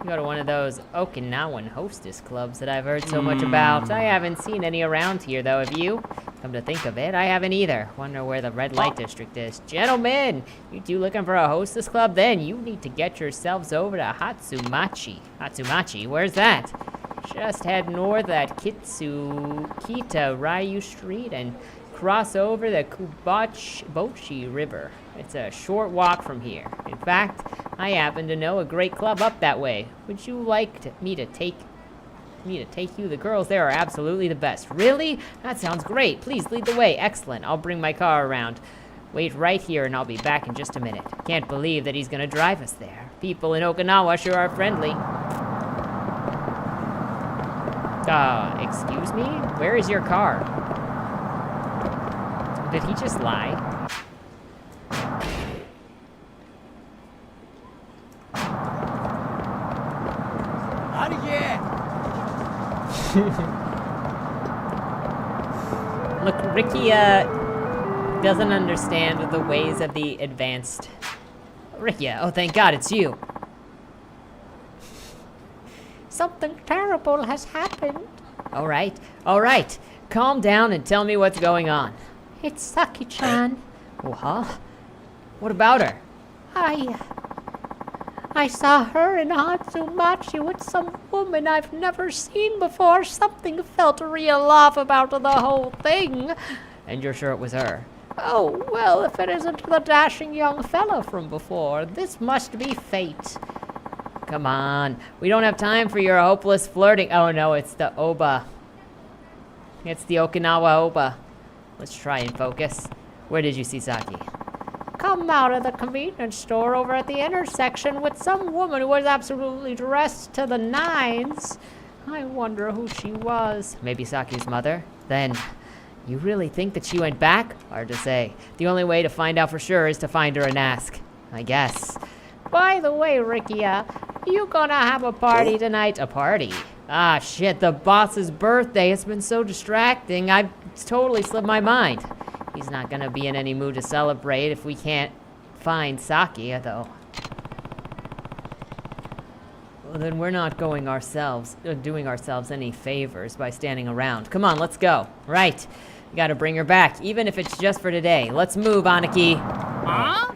go to one of those Okinawan hostess clubs that I've heard so much about. I haven't seen any around here, though. Have you? Come to think of it, I haven't either. Wonder where the red light district is. Gentlemen, you two looking for a hostess club? Then you need to get yourselves over to Hatsumachi. Hatsumachi, where's that? Just head north at Kita Ryu Street and cross over the Kubochi River. It's a short walk from here. In fact, I happen to know a great club up that way. Would you like me to take you? The girls there are absolutely the best. Really? That sounds great. Please lead the way. Excellent. I'll bring my car around. Wait right here and I'll be back in just a minute. Can't believe that he's gonna drive us there. People in Okinawa sure are friendly. Excuse me? Where is your car? Did he just lie? Look, Ricky, doesn't understand the ways of the advanced. Ricky, oh thank God it's you. Something terrible has happened. All right. Calm down and tell me what's going on. It's Saki-chan. Oh, huh? What about her? I saw her in Hatsumachi with some woman I've never seen before. Something felt real off about the whole thing. And you're sure it was her? Oh, well, if it isn't the dashing young fella from before, this must be fate. Come on. We don't have time for your hopeless flirting. Oh, no, it's the Oba. It's the Okinawa Oba. Let's try and focus. Where did you see Saki? Come out of the convenience store over at the intersection with some woman who was absolutely dressed to the nines. I wonder who she was. Maybe Saki's mother? Then, you really think that she went back? Hard to say. The only way to find out for sure is to find her and ask. I guess. By the way, Ricky, you gonna have a party tonight? A party? Ah, shit, the boss's birthday. It's been so distracting. I've totally slipped my mind. He's not gonna be in any mood to celebrate if we can't find Saki, though. Well, then we're not doing ourselves any favors by standing around. Come on, let's go. Right. We gotta bring her back, even if it's just for today. Let's move, Aniki. Huh?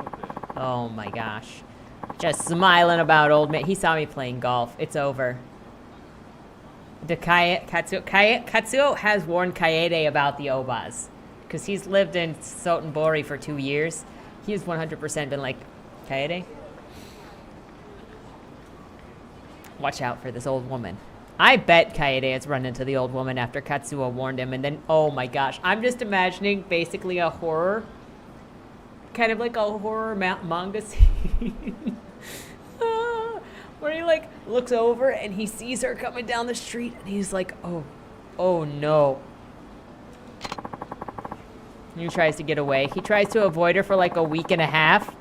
Oh my gosh. Just smiling about old man. He saw me playing golf. It's over. Katsuo has warned Kaede about the Obas. Because he's lived in Sotenbori for 2 years. He's 100% been like, Kaede? Watch out for this old woman. I bet Kaede has run into the old woman after Katsuo warned him, and then, oh my gosh. I'm just imagining basically a horror, kind of like a horror manga scene. Where he like looks over and he sees her coming down the street and he's like, oh no. He tries to get away. He tries to avoid her for like a week and a half.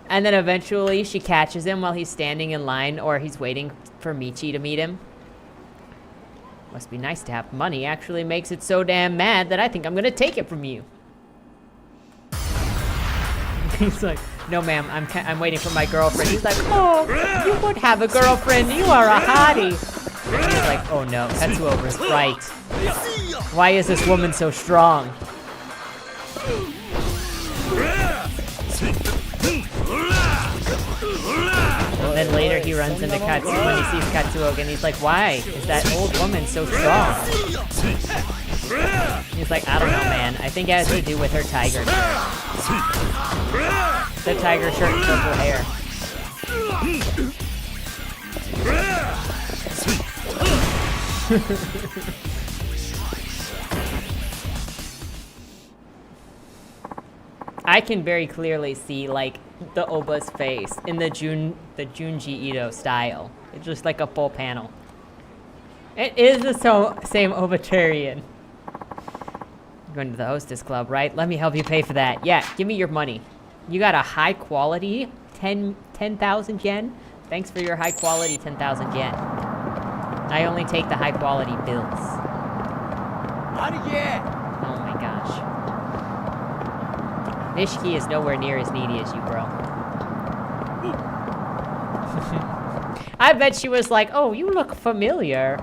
And then eventually she catches him while he's standing in line or he's waiting for Michi to meet him. Must be nice to have money. Actually makes it so damn mad that I think I'm gonna take it from you. He's like, no ma'am, I'm waiting for my girlfriend. He's like, oh, you would have a girlfriend. You are a hottie. And he's like, oh no, Katsuo was right. Why is this woman so strong? And then later he runs into Katsuo when he sees Katsuo again. He's like, why is that old woman so strong? He's like, I don't know, man. I think it has to do with her tiger shirt. The tiger shirt and purple hair. I can very clearly see like the Oba's face in the Junji Ito style. It's just like a full panel. It is the same Obatarian. Going to the hostess club, right? Let me help you pay for that. Yeah, give me your money. You got a high quality 10,000 yen? Thanks for your high quality 10,000 yen. I only take the high quality bills. Oh my gosh. Nishiki is nowhere near as needy as you, bro. I bet she was like, oh, you look familiar.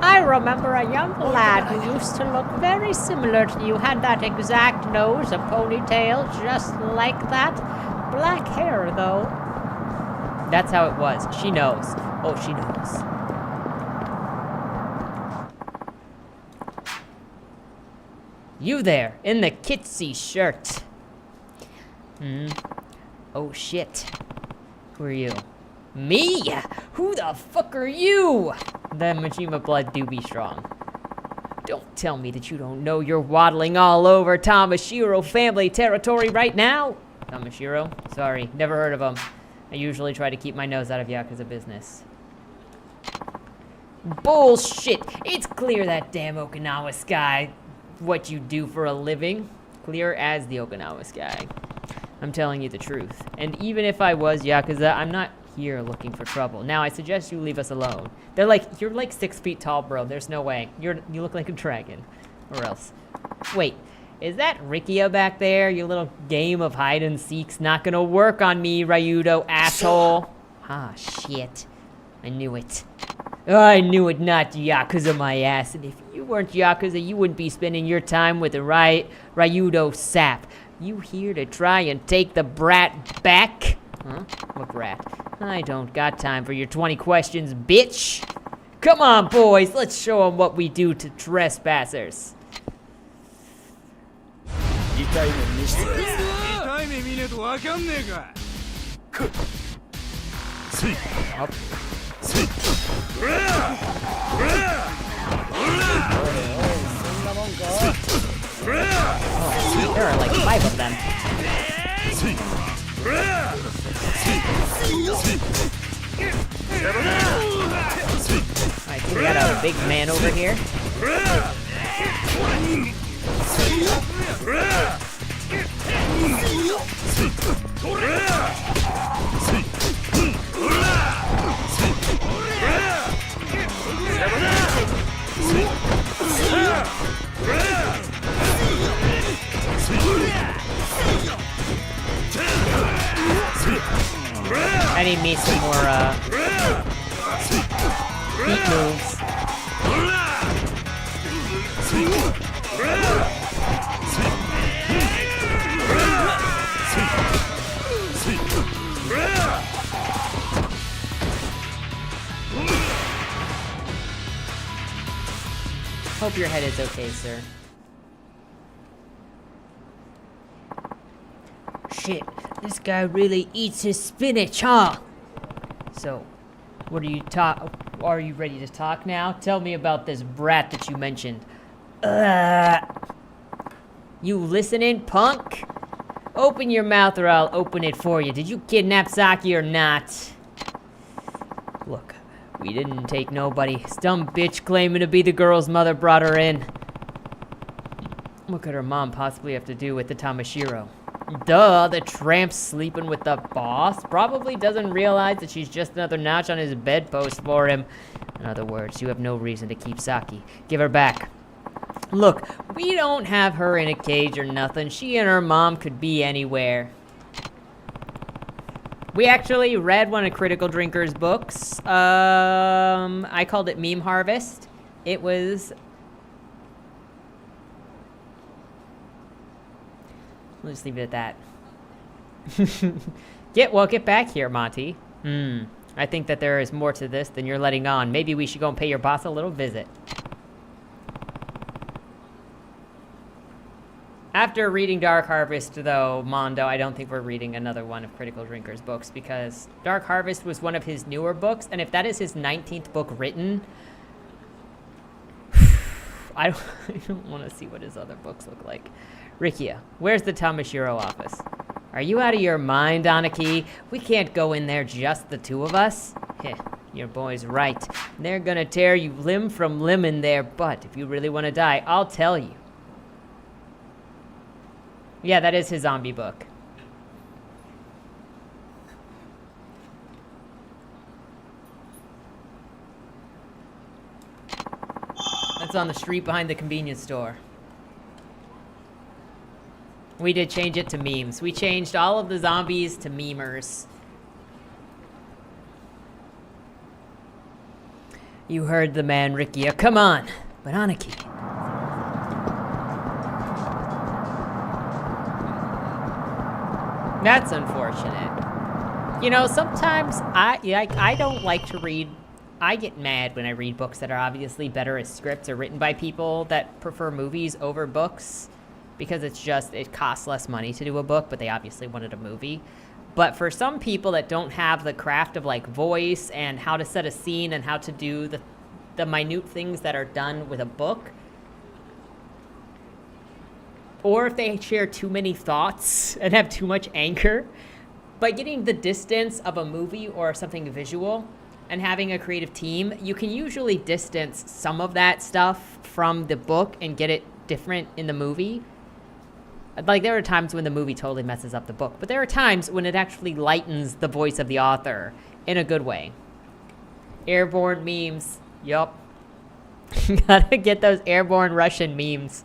I remember a young lad who used to look very similar to you. Had that exact nose, a ponytail, just like that. Black hair, though. That's how it was. She knows. Oh, she knows. You there, in the kitsy shirt. Oh, shit. Who are you? Me? Who the fuck are you? The Majima blood do be strong. Don't tell me that you don't know you're waddling all over Tamashiro family territory right now. Tamashiro? Sorry, never heard of him. I usually try to keep my nose out of Yakuza business. Bullshit! It's clear that damn Okinawa sky. What you do for a living. Clear as the Okinawa sky. I'm telling you the truth. And even if I was Yakuza, I'm not here looking for trouble. Now, I suggest you leave us alone. They're like, you're like 6 feet tall, bro. There's no way. You look like a dragon. Or else. Wait, is that Rikia back there? Your little game of hide and seek's not gonna work on me, Ryudo, asshole. Ah, shit. I knew it. I knew it, not Yakuza my ass. And if you weren't Yakuza, you wouldn't be spending your time with the Ryudo sap. You here to try and take the brat back? Huh? What brat? I don't got time for your 20 questions, bitch. Come on, boys. Let's show them what we do to trespassers. Oh, there are like 5 of them. Alright, we got a big man over here. I need me some more, beat moves. Hope your head is okay, sir. shit. This guy really eats his spinach, huh? So, what are you ready to talk now? Tell me about this brat that you mentioned. You listening, punk? Open your mouth or I'll open it for you. Did you kidnap Saki or not? Look, we didn't take nobody. Some bitch claiming to be the girl's mother brought her in. What could her mom possibly have to do with the Tamashiro? Duh, the tramp sleeping with the boss probably doesn't realize that she's just another notch on his bedpost for him. In other words, you have no reason to keep Saki. Give her back. Look, we don't have her in a cage or nothing. She and her mom could be anywhere. We actually read one of Critical Drinker's books. I called it Meme Harvest. It was... Let's just leave it at that. Get back here, Monty. I think that there is more to this than you're letting on. Maybe we should go and pay your boss a little visit. After reading Dark Harvest, though, Mondo, I don't think we're reading another one of Critical Drinker's books, because Dark Harvest was one of his newer books, and if that is his 19th book written, I don't want to see what his other books look like. Rikia, where's the Tamashiro office? Are you out of your mind, Anaki? We can't go in there just the two of us. Heh, your boy's right. They're gonna tear you limb from limb in there, but if you really want to die, I'll tell you. Yeah, that is his zombie book. That's on the street behind the convenience store. We did change it to memes. We changed all of the zombies to memers. You heard the man, Rikia. Come on. But Anaki. That's unfortunate. You know, sometimes I don't like to read. I get mad when I read books that are obviously better as scripts or written by people that prefer movies over books, because it costs less money to do a book, but they obviously wanted a movie. But for some people that don't have the craft of like voice and how to set a scene and how to do the minute things that are done with a book, or if they share too many thoughts and have too much anchor, by getting the distance of a movie or something visual and having a creative team, you can usually distance some of that stuff from the book and get it different in the movie. Like, there are times when the movie totally messes up the book, but there are times when it actually lightens the voice of the author in a good way. Airborne memes. Yup. Gotta get those airborne Russian memes.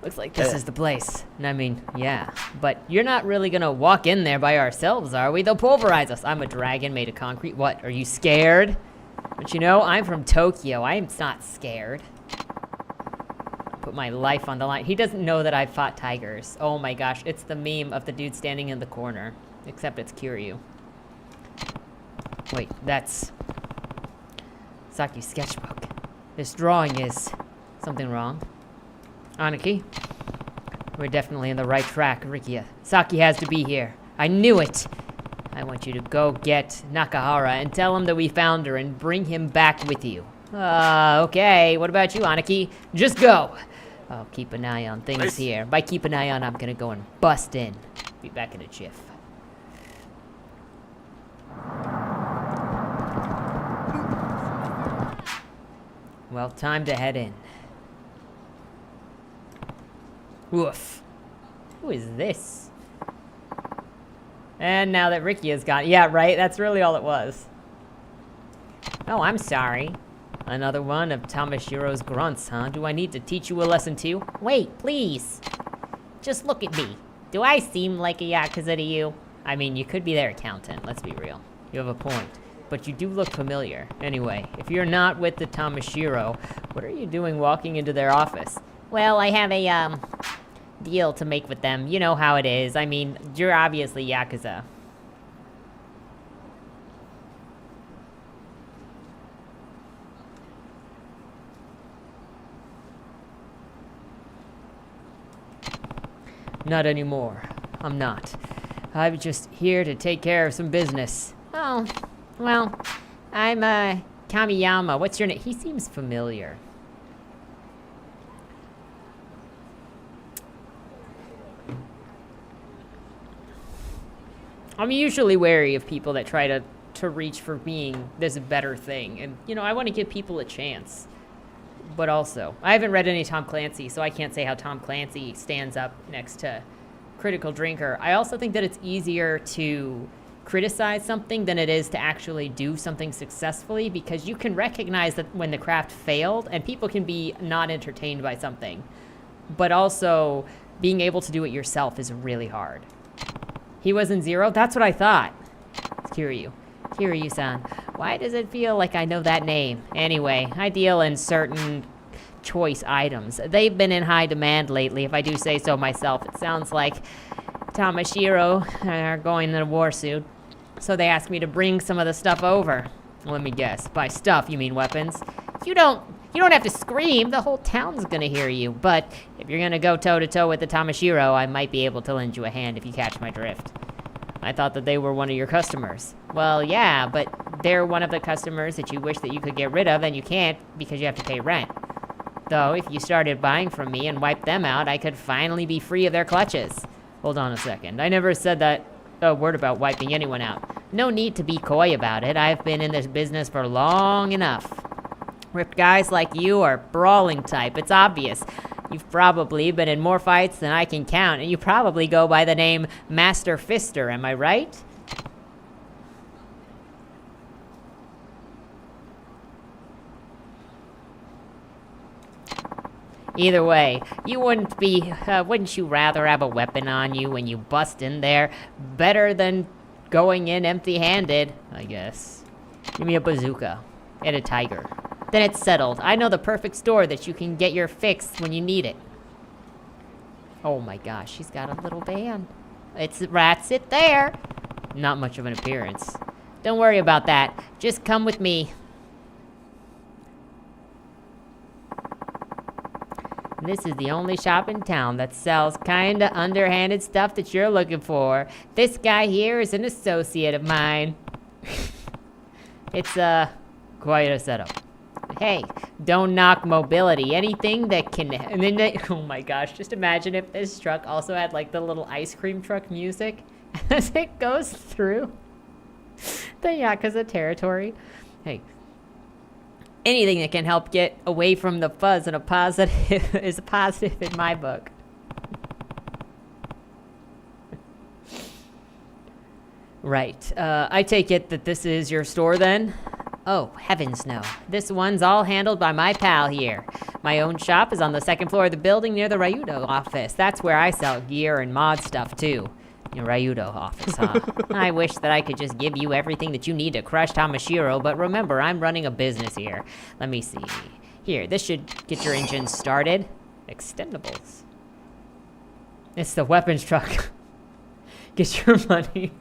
Looks like this is the place. And I mean, yeah. But you're not really gonna walk in there by ourselves, are we? They'll pulverize us. I'm a dragon made of concrete. What? Are you scared? But you know, I'm from Tokyo. I'm not scared. Put my life on the line. He doesn't know that I've fought tigers. Oh my gosh. It's the meme of the dude standing in the corner. Except it's Kiryu. Wait, that's Saki's sketchbook. This drawing is something wrong. Anaki, we're definitely on the right track, Rikia. Saki has to be here. I knew it. I want you to go get Nakahara and tell him that we found her and bring him back with you. Okay. What about you, Anaki? Just go. I'll keep an eye on things here. By keep an eye on, I'm gonna go and bust in. Be back in a jiff. Well, time to head in. Woof. Who is this? And now that Ricky is gone. Yeah, right? That's really all it was. Oh, I'm sorry. Another one of Tamashiro's grunts, huh? Do I need to teach you a lesson too? Wait, please. Just look at me. Do I seem like a Yakuza to you? I mean, you could be their accountant. Let's be real. You have a point. But you do look familiar. Anyway, if you're not with the Tamashiro, what are you doing walking into their office? Well, I have a, deal to make with them. You know how it is. I mean, you're obviously Yakuza. Not anymore. I'm not. I'm just here to take care of some business. Oh, well, I'm, Kamiyama. What's your name? He seems familiar. I'm usually wary of people that try to reach for being this better thing. And, you know, I want to give people a chance. But also, I haven't read any Tom Clancy, so I can't say how Tom Clancy stands up next to Critical Drinker. I also think that it's easier to criticize something than it is to actually do something successfully, because you can recognize that when the craft failed, and people can be not entertained by something. But also, being able to do it yourself is really hard. He was in Zero? That's what I thought. Kiryu. Kiryu-san. Why does it feel like I know that name? Anyway, I deal in certain choice items. They've been in high demand lately, if I do say so myself. It sounds like Tamashiro are going in a war suit, so they asked me to bring some of the stuff over. Let me guess. By stuff, you mean weapons? You don't have to scream. The whole town's gonna hear you. But if you're gonna go toe-to-toe with the Tamashiro, I might be able to lend you a hand if you catch my drift. I thought that they were one of your customers. Well, yeah, but they're one of the customers that you wish that you could get rid of, and you can't because you have to pay rent. Though, if you started buying from me and wiped them out, I could finally be free of their clutches. Hold on a second. I never said that a word about wiping anyone out. No need to be coy about it. I've been in this business for long enough. Ripped guys like you are brawling type. It's obvious. You've probably been in more fights than I can count, and you probably go by the name Master Fister, am I right? Either way, wouldn't you rather have a weapon on you when you bust in there? Better than going in empty-handed, I guess. Give me a bazooka and a tiger. Then it's settled. I know the perfect store that you can get your fix when you need it. Oh my gosh, she's got a little band. It's it there. Not much of an appearance. Don't worry about that. Just come with me. This is the only shop in town that sells kinda underhanded stuff that you're looking for. This guy here is an associate of mine. It's, quite a setup. Hey, don't knock mobility. Anything that can... And then oh my gosh, just imagine if this truck also had like the little ice cream truck music as it goes through the Yakuza territory. Hey, anything that can help get away from the fuzz and a positive is a positive in my book. Right. I take it that this is your store then? Oh, heavens no. This one's all handled by my pal here. My own shop is on the second floor of the building near the Ryudo office. That's where I sell gear and mod stuff too. Your Ryudo office, huh? I wish that I could just give you everything that you need to crush Tamashiro, but remember, I'm running a business here. Let me see. Here, this should get your engine started. Extendables. It's the weapons truck. Get your money.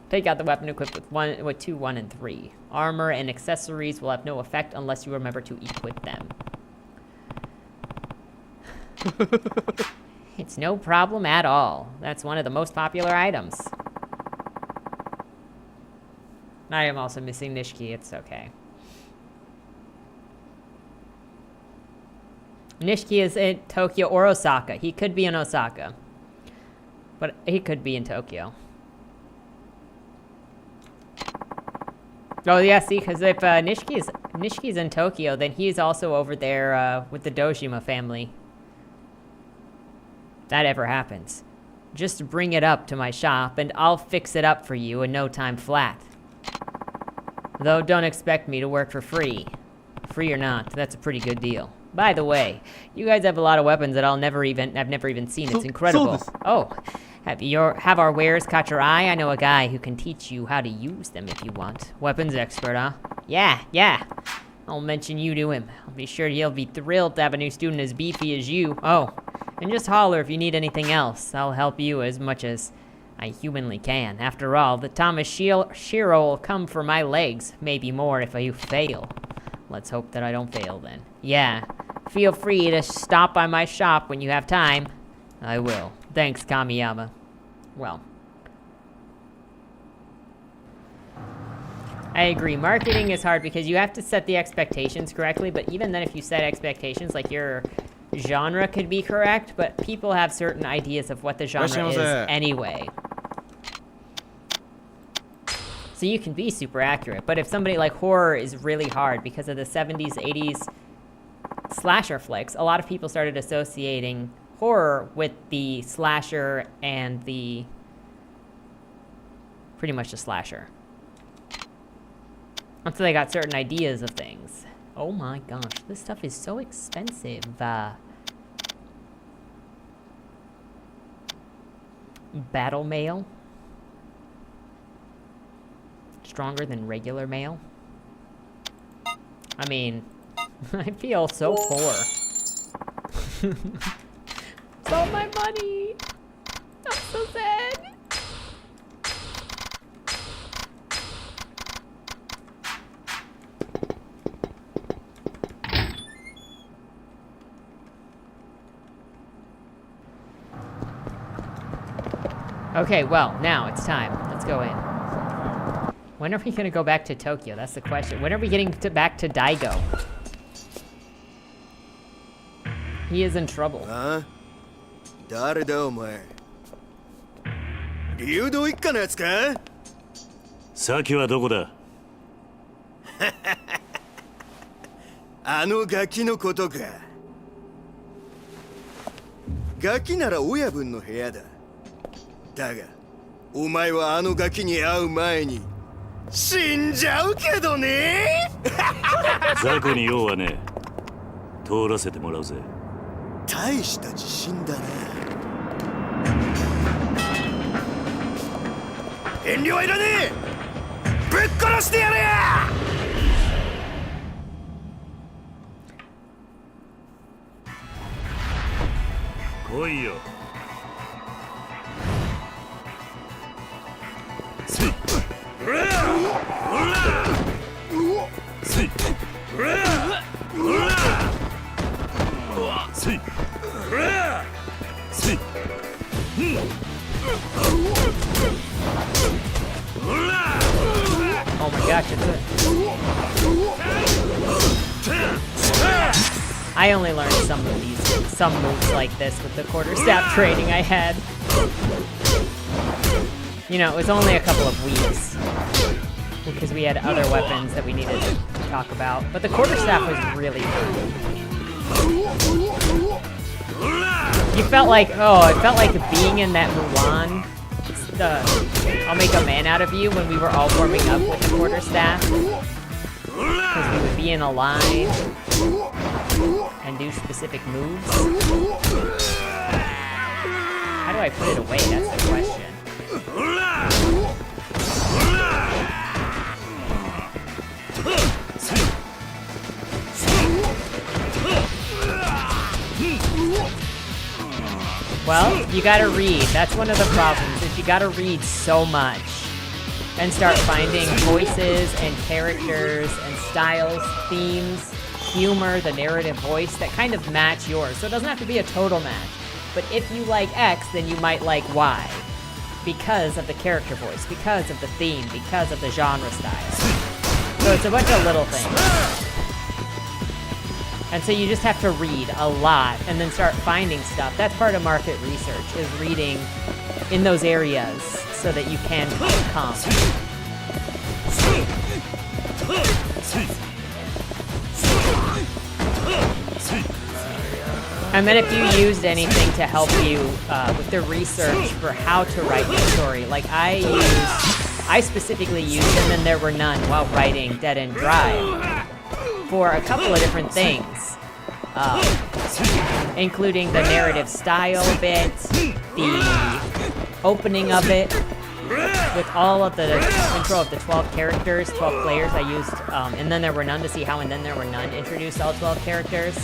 Take out the weapon equipped with 2, 1, and 3. Armor and accessories will have no effect unless you remember to equip them. It's no problem at all. That's one of the most popular items. I am also missing Nishiki. It's okay. Nishiki is in Tokyo or Osaka. He could be in Osaka. But he could be in Tokyo. Oh, yeah, see, because if Nishiki's in Tokyo, then he's also over there with the Dojima family. If that ever happens, just bring it up to my shop, and I'll fix it up for you in no time flat. Though, don't expect me to work for free. Free or not, that's a pretty good deal. By the way, you guys have a lot of weapons that I've never even seen. It's incredible. Oh, have our wares caught your eye? I know a guy who can teach you how to use them if you want. Weapons expert, huh? Yeah. I'll mention you to him. I'll be sure he'll be thrilled to have a new student as beefy as you. Oh, and just holler if you need anything else. I'll help you as much as I humanly can. After all, the Tamashiro will come for my legs. Maybe more if you fail. Let's hope that I don't fail then. Yeah. Feel free to stop by my shop when you have time. I will. Thanks, Kamiyama. Well. I agree. Marketing is hard because you have to set the expectations correctly, but even then if you set expectations, like your genre could be correct, but people have certain ideas of what the genre is anyway. So you can be super accurate, but if somebody like horror is really hard because of the 70s, 80s slasher flicks, a lot of people started associating horror with the slasher and the pretty much the slasher. Until they got certain ideas of things. Oh my gosh, this stuff is so expensive. Battle mail. Stronger than regular mail. I mean, I feel so poor. It's all my money. I'm so sad. Okay, well, now it's time. Let's go in. When are we gonna go back to Tokyo? That's the question. When are we getting back to Daigo? He is in trouble. Huh? 誰だお前流動一家のやつかさきはどこだあのガキのことかガキなら親分の部屋だだがお前はあのガキに会う前に死んじゃうけどね雑魚に用はね通らせてもらうぜ大した自信だな遠慮はいらねえぶっ殺してやれや来いよOh my gosh, it's I only learned some moves like this with the quarterstaff training I had. You know, it was only a couple of weeks because we had other weapons that we needed to talk about. But the quarterstaff was really fun. You felt like, it felt like being in that Mulan, I'll make a man out of you when we were all warming up with the quarterstaff. Because we would be in a line and do specific moves. How do I put it away? That's the question. Well, you gotta read. That's one of the problems, is you gotta read so much. And start finding voices and characters and styles, themes, humor, the narrative voice that kind of match yours. So it doesn't have to be a total match. But if you like X, then you might like Y. Because of the character voice, because of the theme, because of the genre style. So it's a bunch of little things. And so you just have to read a lot and then start finding stuff. That's part of market research, is reading in those areas so that you can come. And then if you used anything to help you with the research for how to write the story, like I specifically used And Then There Were None while writing Dead End Drive for a couple of different things, including the narrative style bit, the opening of it, with all of the intro of the 12 characters, 12 players. I used And Then There Were None to see how And Then There Were None introduced all 12 characters.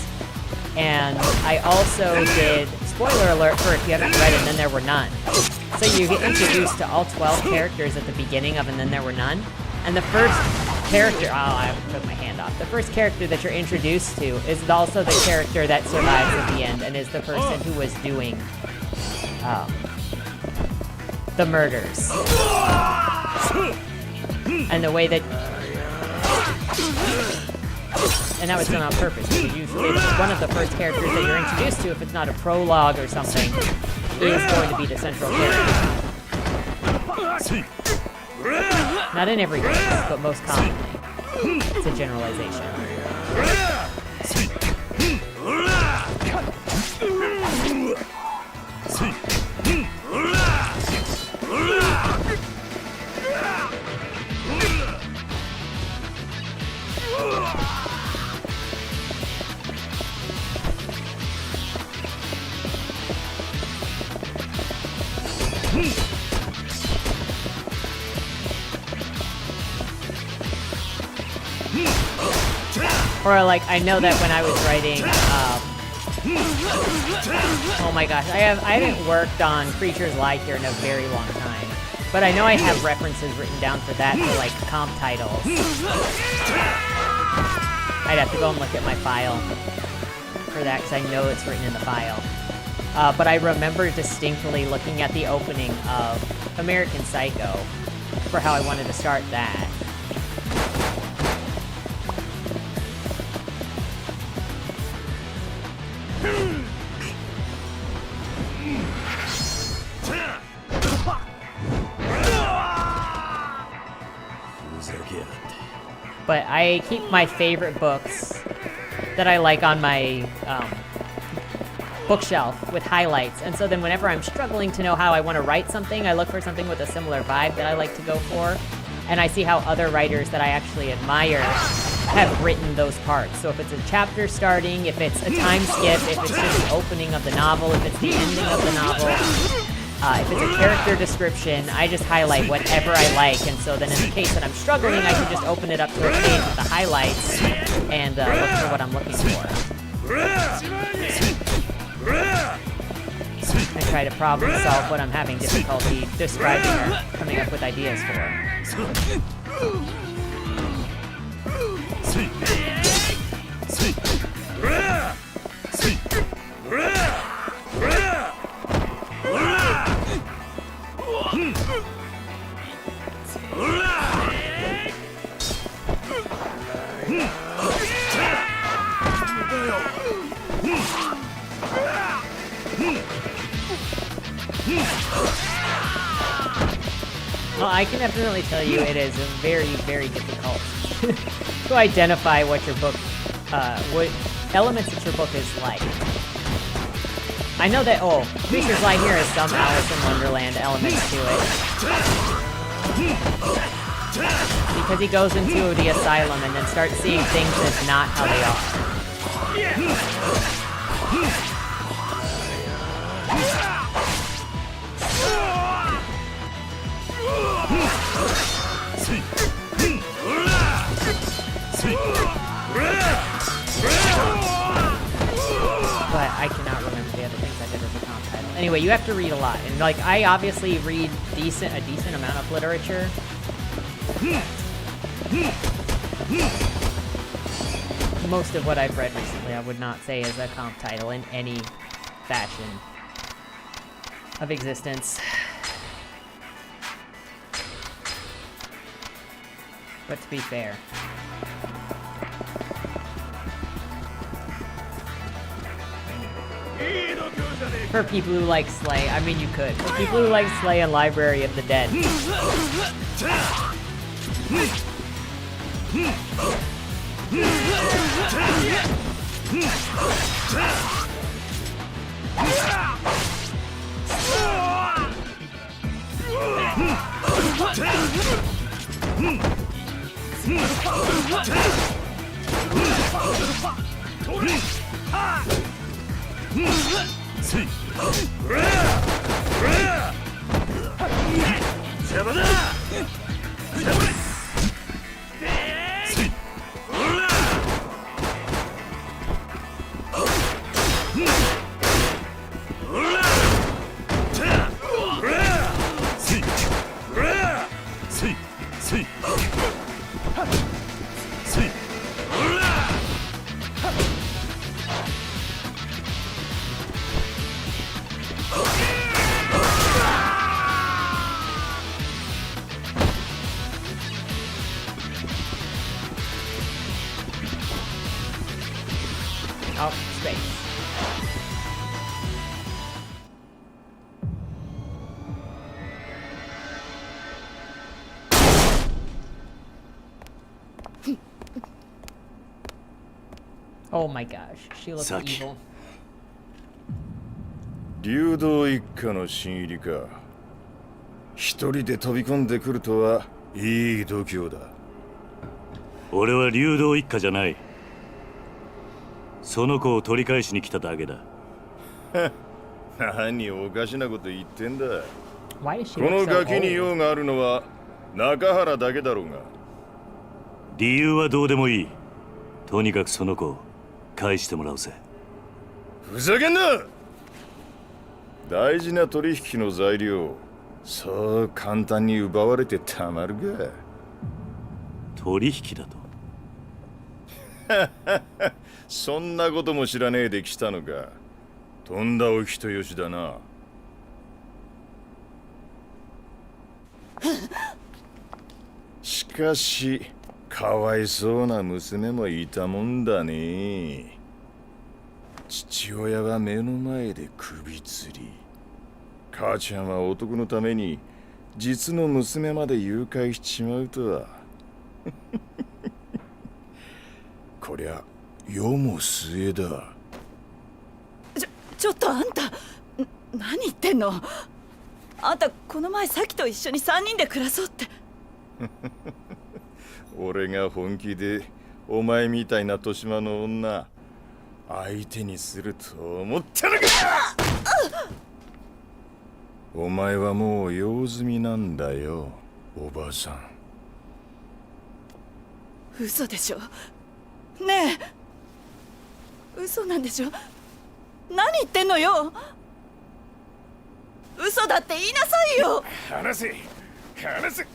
And I also did, spoiler alert for if you haven't read And Then There Were None. So you get introduced to all 12 characters at the beginning of And Then There Were None. And the first character, I took my hand off. The first character that you're introduced to is also the character that survives at the end and is the person who was doing the murders. And the way that... And that was done on purpose, because usually one of the first characters that you're introduced to, if it's not a prologue or something, is going to be the central character. Not in every case, but most commonly. It's a generalization. Or like, I know that when I was writing, oh my gosh, I haven't worked on Creatures Lie Here in a very long time. But I know I have references written down for that for like comp titles. I'd have to go and look at my file for that because I know it's written in the file. But I remember distinctly looking at the opening of American Psycho for how I wanted to start that. But I keep my favorite books that I like on my bookshelf with highlights. And so then whenever I'm struggling to know how I want to write something, I look for something with a similar vibe that I like to go for. And I see how other writers that I actually admire have written those parts. So if it's a chapter starting, if it's a time skip, if it's just the opening of the novel, if it's the ending of the novel, if it's a character description, I just highlight whatever I like. And so then in the case that I'm struggling, I can just open it up to a page with the highlights and look for what I'm looking for. I try to problem solve what I'm having difficulty describing or coming up with ideas for. Well, I can definitely tell you it is very, very difficult to identify what your book, what elements that your book is like. I know that, Creatures Lie Here has some Alice in Wonderland elements to it. Because he goes into the asylum and then starts seeing things as not how they are. But I cannot remember the other things I did as a comp title. Anyway, you have to read a lot. And like, I obviously read a decent amount of literature. Most of what I've read recently I would not say is a comp title in any fashion of existence. But to be fair, for people who like Slay, I mean you could. For people who like Slay and Library of the Dead. Oh my gosh, she looks Saki. evil. 流動一家の新入りか。一人で飛び込んでくるとはいい度胸だ。俺は流動一家じゃない。その子を取り返しに来ただけだ。何おかしなこと言ってんだ。 Why does she この look so ガキに old? 用があるのは中原だけだろうが。理由はどうでもいい。とにかくその子を返してもらうぜ。ふざけんな。大事な取引の材料、そう簡単に奪われてたまるか。取引だと。そんなことも知らねえで来たのか。とんだお人よしだな。しかしかわいそうな娘もいたもんだね。父親は目の前で首吊り、母ちゃんは男のために実の娘まで誘拐しちまうとは。こりゃ世も末だ。ちょっとあんた何言ってんの。あんたこの前サキと一緒に3人で暮らそうって。俺が本気でお前みたいな年増の女相手にすると思ったのか。お前はもう用済みなんだよ、おばさん。嘘でしょ。ねえ、嘘なんでしょ。何言ってんのよ。嘘だって言いなさいよ。話せ話せ。こ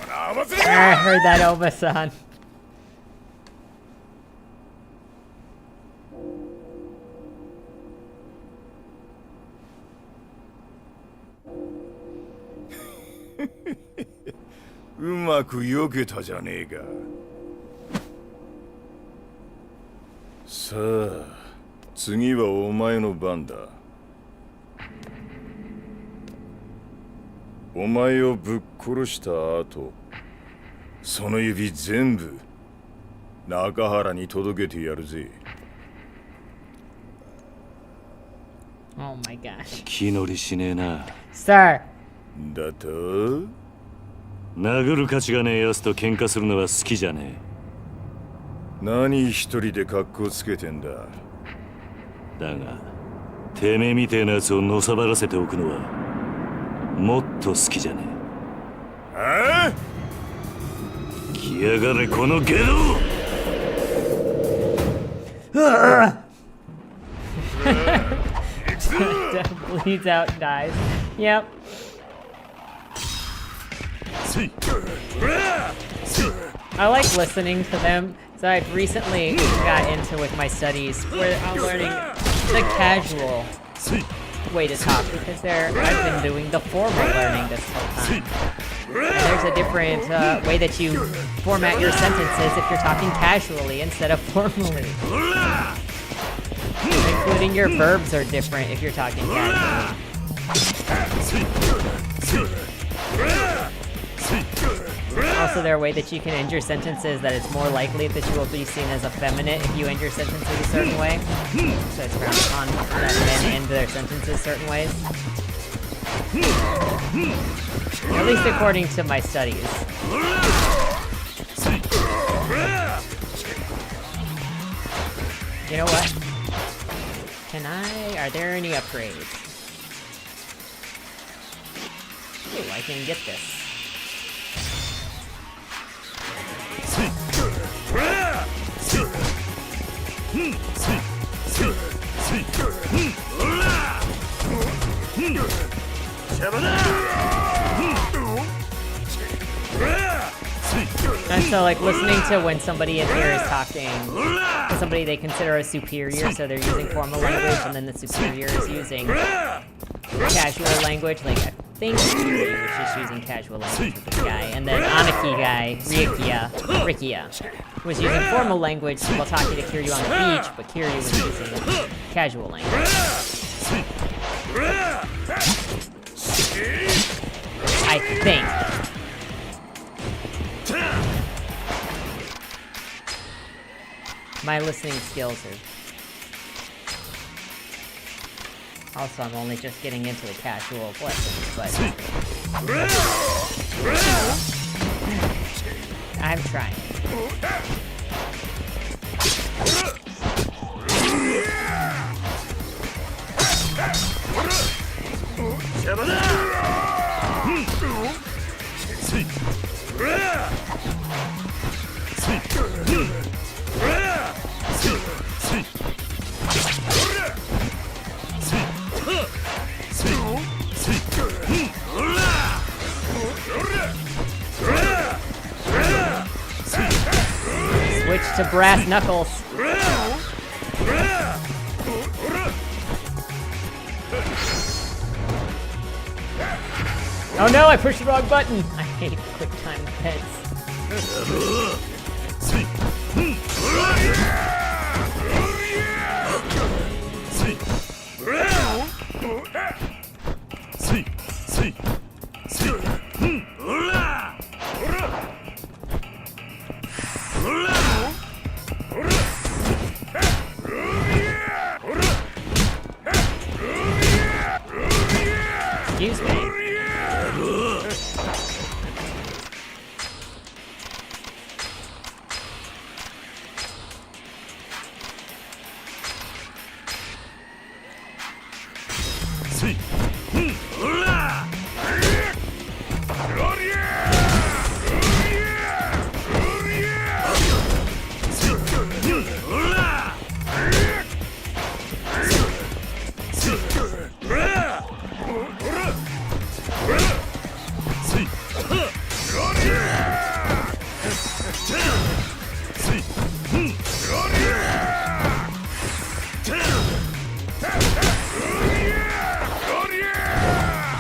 の合わせ。 I heard that, Oba-san. うまく避けたじゃねえか。さあ、次はお前の番だ。お前をぶっ殺した後、その指全部中原に届けてやるぜ。 Oh my gosh. 気乗りしねえな。 Sir. だと殴る価値がねえやつと喧嘩するのは好きじゃね何一人で格好つけてんだ。え。だがてめえみてえなやつをのさばらせておくのはもっと好きじゃねえ。ああ、来やがれこのゲド。Bleeds out and dies. Yep. I like listening to them. So I've recently got into with my studies where I'm learning the casual way to talk because I've been doing the formal learning this whole time. And there's a different way that you format your sentences if you're talking casually instead of formally. Including your verbs are different if you're talking casually. Also, there are a way that you can end your sentences that it's more likely that you will be seen as effeminate if you end your sentences a certain way. So it's frowned upon that men end their sentences certain ways. At least according to my studies. You know what? Are there any upgrades? Ooh, I can get this. And so, like, listening to when somebody in here is talking to somebody they consider a superior, so they're using formal language, and then the superior is using casual language. Like, I think Kiryu was just using casual language with this guy, and then Anaki guy, Rikia, was using formal language while talking to Kiryu on the beach, but Kiryu was using casual language. I think. My listening skills are... Also, I'm only just getting into the casual blessings, but... I'm trying. Switch to brass knuckles. Oh no, I pushed the wrong button! I hate quick time events. Excuse me.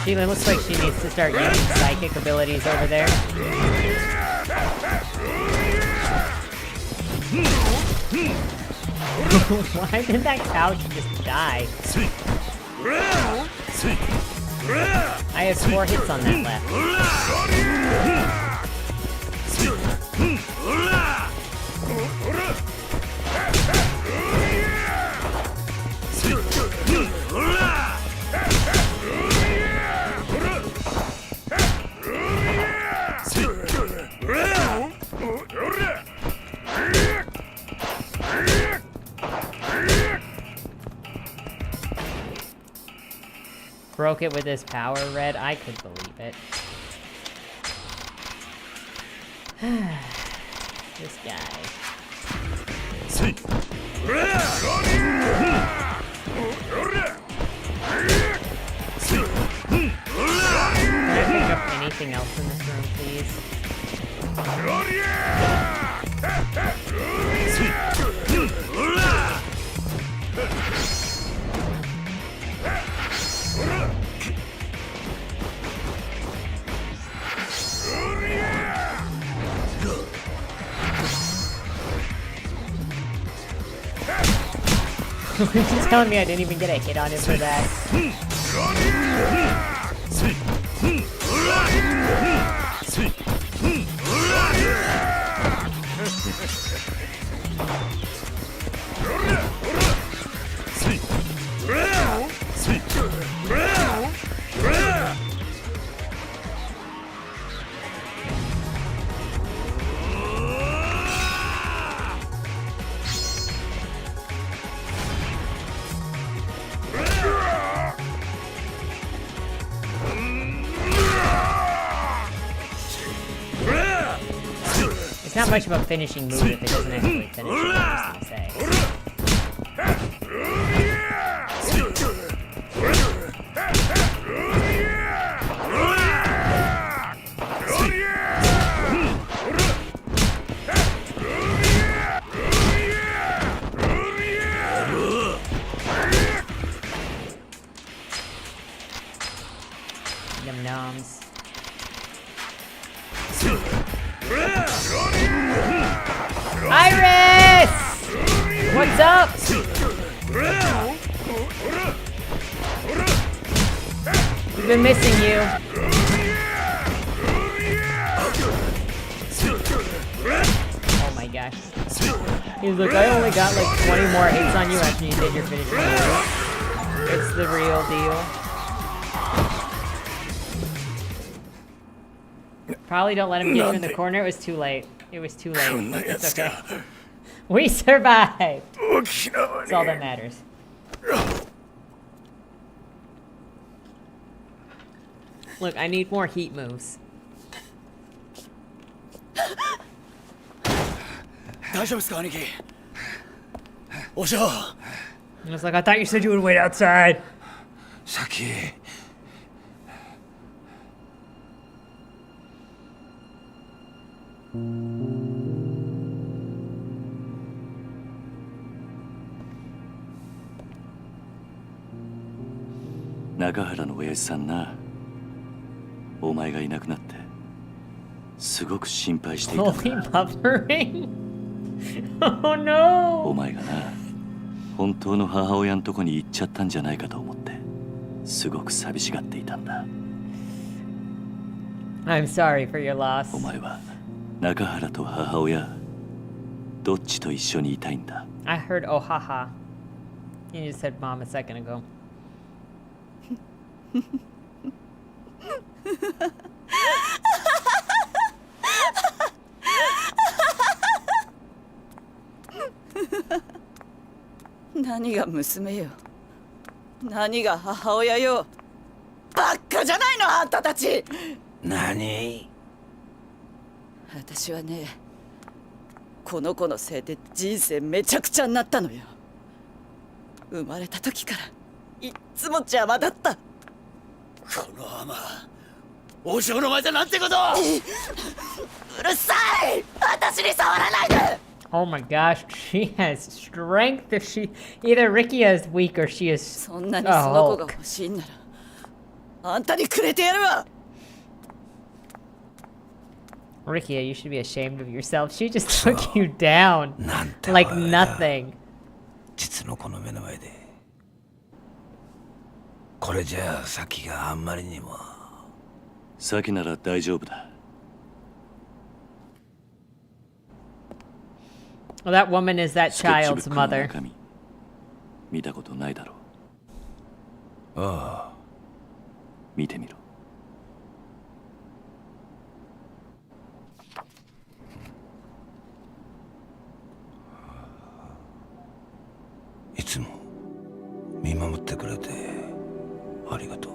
Sheila looks like she needs to start using psychic abilities over there. Why did that couch just die? I have 4 hits on that left. Broke it with his power, Red. I could believe it. This guy. Can I pick up anything else in this room, please? He's telling me I didn't even get a hit on him for that. It's not much of a finishing move if it doesn't actually finish what I was gonna say. Yum noms. Iris! What's up? We've been missing you. Oh my gosh. He's like, I only got like 20 more hits on you after you did your finishing move. It's the real deal. Probably don't let him get you in the corner. It was too late. It was too late. It's okay. We survived. That's all that matters. Look, I need more heat moves. 大丈夫ですか兄貴お嬢 I was like, I thought you said you would wait outside. 先中原の親父さんな、お前がいなくなってすごく心配していたん Holy だ。 buffering? Oh no! お前がな、本当の母親のとこに行っちゃったんじゃないかと思ってすごく寂しがっていたんだ。 I'm sorry for your loss. お前は中原と母親どっちと一緒にいたいんだ。 I heard oh haha. You just said mom a second ago. 何が娘よ、何が母親よ。バッカじゃないのあんたたち。何私はね、この子のせいで人生めちゃくちゃになったのよ。生まれた時からいっつも邪魔だった。この甘王将の前でなんてことうるさい、私に触らないで。 Oh my gosh, she has strength. If she either Rikia is weak or she is そんなに a その子が Hulk. 欲しいんならあんたにくれてやるわ。 Rikia, you should be ashamed of yourself. She just took you down なんて like nothing. 実の子の目の前でこれじゃあ先があんまりにも。先なら大丈夫だ。 Well, that woman is that スケッチブ child's ックの mother. 中身見たことないだろう。ああ見てみろ。いつも見守ってくれてありがとう。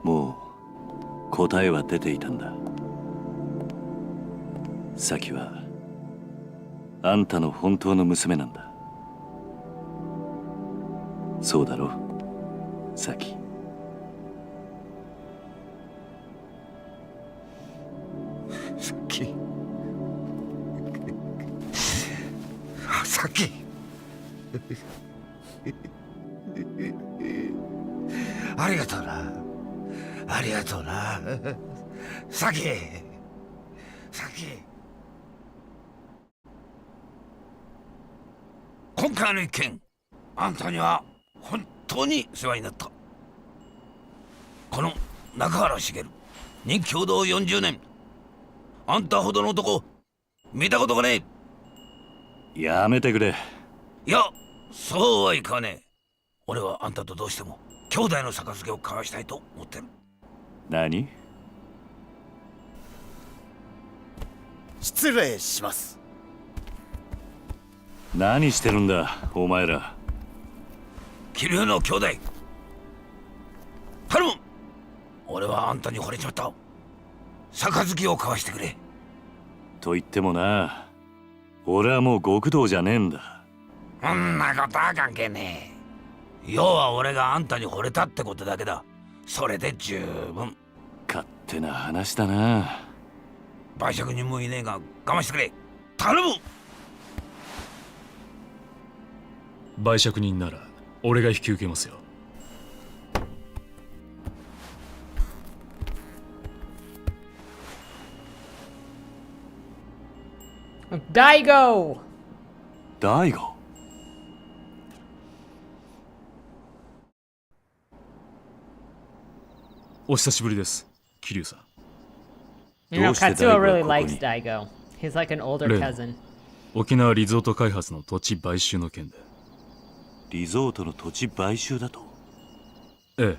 もう答えは出ていたんだ。サキはあんたの本当の娘なんだ。そうだろ、サキ。さっきさっきありがとうな、ありがとうな、さきさき。今回の一件、あんたには本当に世話になった。この中原茂、任共同40年、あんたほどの男見たことがねえ。やめてくれ。いや、そうはいかねえ。俺はあんたとどうしても兄弟の杯を交わしたいと思ってる。何？失礼します。何してるんだお前ら。桐生の兄弟頼む。俺はあんたに惚れちまった。杯を交わしてくれ。と言ってもな、俺はもう極道じゃねえんだ。そんなことは関係ねえ。要は俺があんたに惚れたってことだけだ。それで十分。勝手な話だな。売借人もいねえが我慢してくれ。頼む。売借人なら俺が引き受けますよ。大悟。大悟。お久しぶりです、桐生さん。You know, どうして Katsuo 大 really 悟はここ likes に Daigo. He's like an older 例の cousin. 沖縄リゾート開発の土地買収の件で。リゾートの土地買収だと？ええ、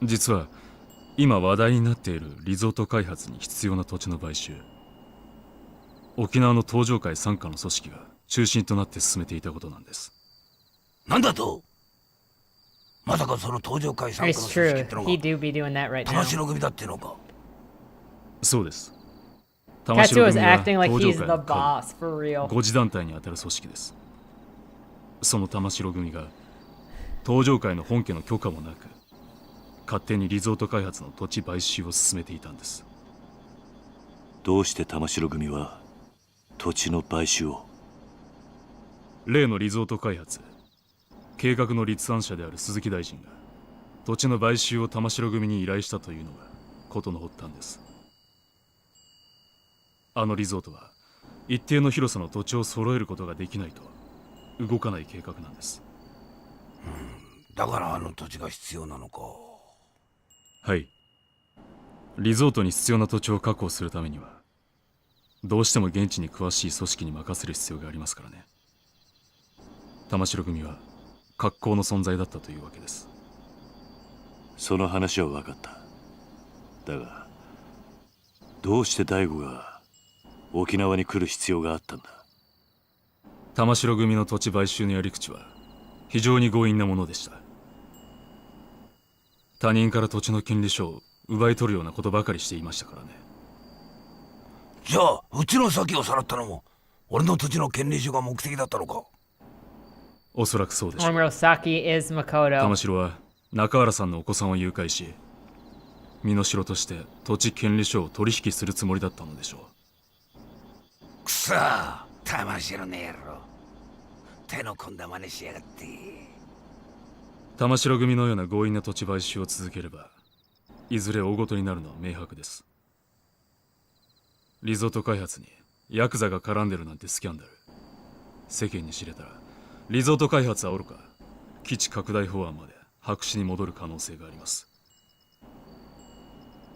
実は今話題になっているリゾート開発に必要な土地の買収、沖縄の東上会傘下の組織が中心となって進めていたことなんです。なんだと？まさかその東上会参加 It's の組織 true. っての He が do be doing that right 玉 now. 城組だってのか？そうです。玉 Katsuo 城 is 組は acting like 東 he's 上 the 会の下 boss for 部 real. 5次団体にあたる組織です。その玉城組が東上会の本家の許可もなく勝手にリゾート開発の土地買収を進めていたんです。どうして玉城組は土地の買収を？例のリゾート開発、計画の立案者である鈴木大臣が土地の買収を玉城組に依頼したというのが事の発端です。あのリゾートは一定の広さの土地を揃えることができないと動かない計画なんです。だからあの土地が必要なのか。はい。リゾートに必要な土地を確保するためにはどうしても現地に詳しい組織に任せる必要がありますからね。玉城組は格好の存在だったというわけです。その話は分かった。だがどうして大悟が沖縄に来る必要があったんだ？玉城組の土地買収のやり口は非常に強引なものでした。他人から土地の権利書を奪い取るようなことばかりしていましたからね。じゃあうちの先をさらったのも俺の土地の権利書が目的だったのか？おそらくそうでしょう。 Murasaki is Makoto. 玉城は中原さんのお子さんを誘拐し、身代として土地権利書を取引するつもりだったのでしょう。くそ、玉城の野郎、手の込んだ真似しやがって。玉城組のような強引な土地買収を続ければいずれ大ごとになるのは明白です。リゾート開発にヤクザが絡んでるなんてスキャンダル、世間に知れたらリゾート開発はおろか基地拡大法案まで白紙に戻る可能性があります。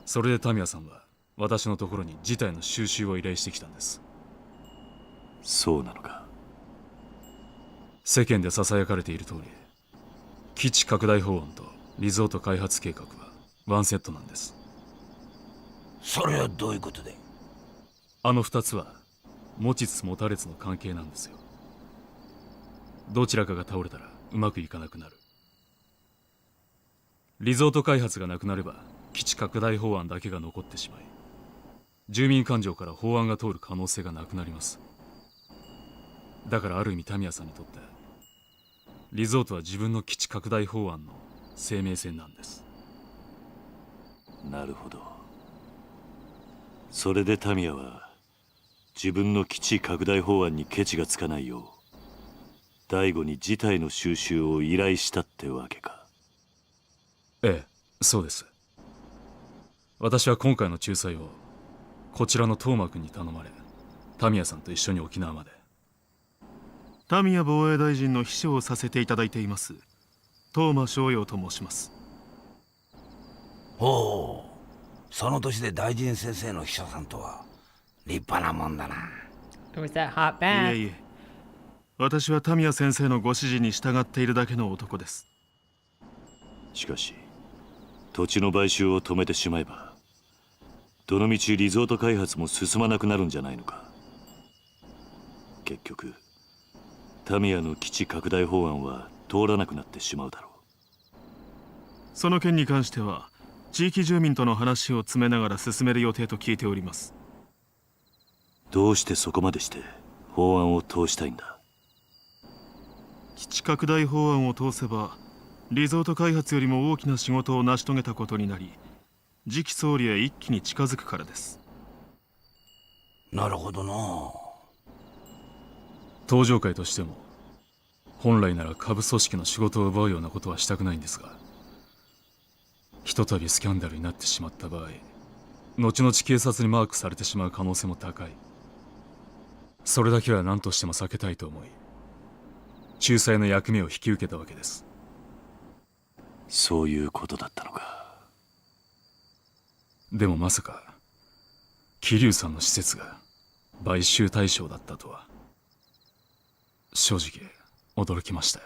それでタミヤさんは私のところに事態の収拾を依頼してきたんです。そうなのか。世間でささやかれている通り、基地拡大法案とリゾート開発計画はワンセットなんです。それはどういうことで？あの2つは持ちつ持たれつの関係なんですよ。どちらかが倒れたらうまくいかなくなる。リゾート開発がなくなれば基地拡大法案だけが残ってしまい、住民感情から法案が通る可能性がなくなります。だからある意味タミヤさんにとってリゾートは自分の基地拡大法案の生命線なんです。なるほど。それでタミヤは自分の基地拡大法案にケチがつかないよう大悟に事態の収拾を依頼したってわけか。ええ、そうです。私は今回の仲裁をこちらの東間君に頼まれ、タミヤさんと一緒に沖縄まで。タミヤ防衛大臣の秘書をさせていただいています東間翔陽と申します。おお、その年で大臣先生の秘書さんとは立派なもんだな。 It was that hot い bath. えいえ、私はタミヤ先生のご指示に従っているだけの男です。しかし土地の買収を止めてしまえばどのみちリゾート開発も進まなくなるんじゃないのか。結局タミヤの基地拡大法案は通らなくなってしまうだろう。その件に関しては地域住民との話を詰めながら進める予定と聞いております。どうしてそこまでして法案を通したいんだ？基地拡大法案を通せばリゾート開発よりも大きな仕事を成し遂げたことになり、次期総理へ一気に近づくからです。なるほどな。東上会としても本来なら下部組織の仕事を奪うようなことはしたくないんですが、ひとたびスキャンダルになってしまった場合、後々警察にマークされてしまう可能性も高い。それだけは何としても避けたいと思い、仲裁の役目を引き受けたわけです。そういうことだったのか。でもまさか桐生さんの施設が買収対象だったとは正直驚きましたよ。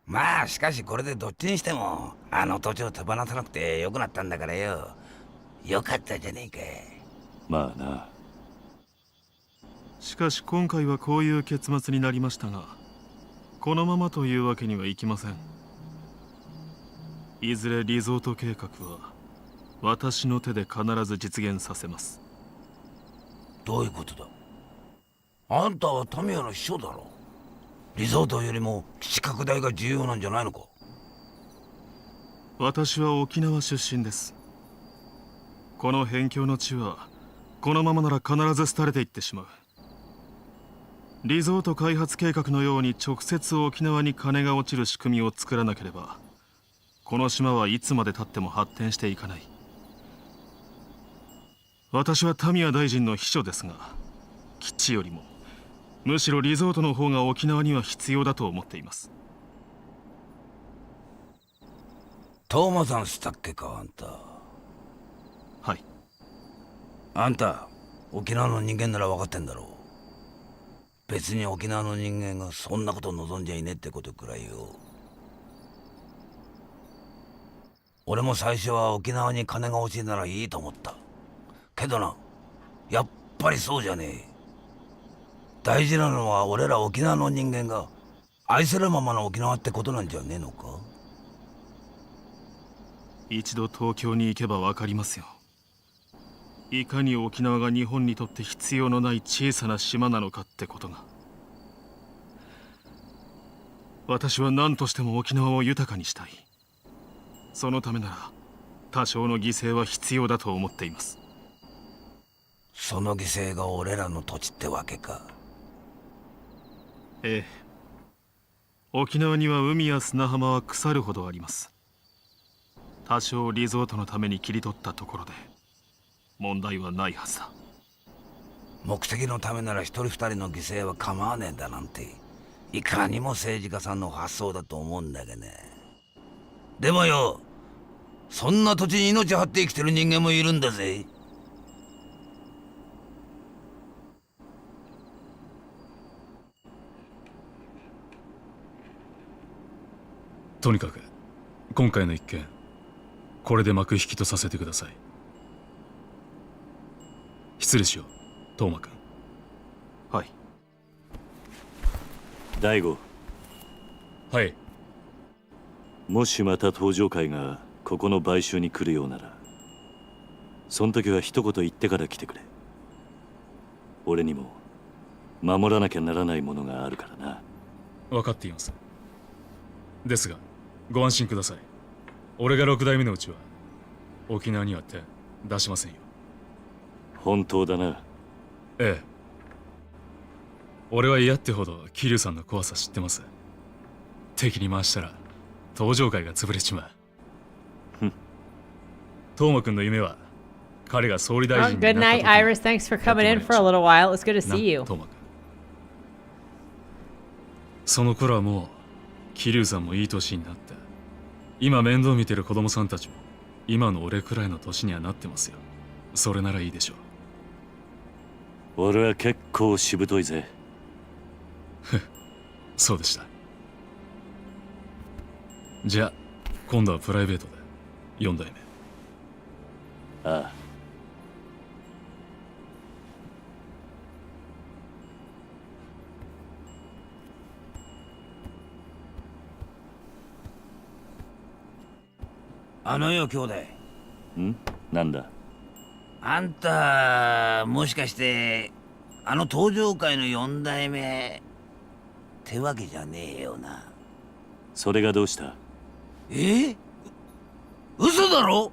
まあしかしこれでどっちにしてもあの土地を手放さなくてよくなったんだからよ。よかったじゃねえか。まあな。しかし今回はこういう結末になりましたが、このままというわけにはいきません。いずれリゾート計画は私の手で必ず実現させます。どういうことだ。あんたはタミヤの秘書だろ。リゾートよりも基地拡大が重要なんじゃないのか。私は沖縄出身です。この辺境の地はこのままなら必ず廃れていってしまう。リゾート開発計画のように直接沖縄に金が落ちる仕組みを作らなければ、この島はいつまでたっても発展していかない。私はタミヤ大臣の秘書ですが、基地よりもむしろリゾートの方が沖縄には必要だと思っています。トーマさんしたっけか、あんた。はい。あんた沖縄の人間なら分かってんだろう。別に沖縄の人間がそんなこと望んじゃいねえってことくらいよ。俺も最初は沖縄に金が欲しいならいいと思った。けどな、やっぱりそうじゃねえ。大事なのは俺ら沖縄の人間が愛せるままの沖縄ってことなんじゃねえのか。一度東京に行けば分かりますよ。いかに沖縄が日本にとって必要のない小さな島なのかってことが。私は何としても沖縄を豊かにしたい。そのためなら多少の犠牲は必要だと思っています。その犠牲が俺らの土地ってわけか。ええ。沖縄には海や砂浜は腐るほどあります。多少リゾートのために切り取ったところで問題はないはずだ。目的のためなら一人二人の犠牲は構わねえんだなんて、いかにも政治家さんの発想だと思うんだけどね。でもよ、そんな土地に命張って生きてる人間もいるんだぜ。とにかく今回の一件、これで幕引きとさせてください。失礼しよう、トーマ君。はい。大悟。はい。もしまた登場会がここの買収に来るようなら、その時は一言言ってから来てくれ。俺にも守らなきゃならないものがあるからな。分かっています。ですがご安心ください。俺が6代目のうちは沖縄には手出しませんよ。本当だな。ええ。俺は嫌ってほど桐生さんの怖さ知ってます。敵に回したら登場会が潰れちまう。トーマ君の夢は彼が総理大臣になった時に。Good night, Iris. Thanks for coming in for a little while. It's good to see you. トーマ君。その頃はもう桐生さんもいい年になって、今面倒見てる子供さんたちも今の俺くらいの年にはなってますよ。それならいいでしょう。俺は結構しぶといぜ。そうでした。じゃあ今度はプライベートで4代目。ああ。あのよ兄弟。ん？なんだ。あんたもしかしてあの登場会の4代目ってわけじゃねえよな。それがどうした？嘘だろ。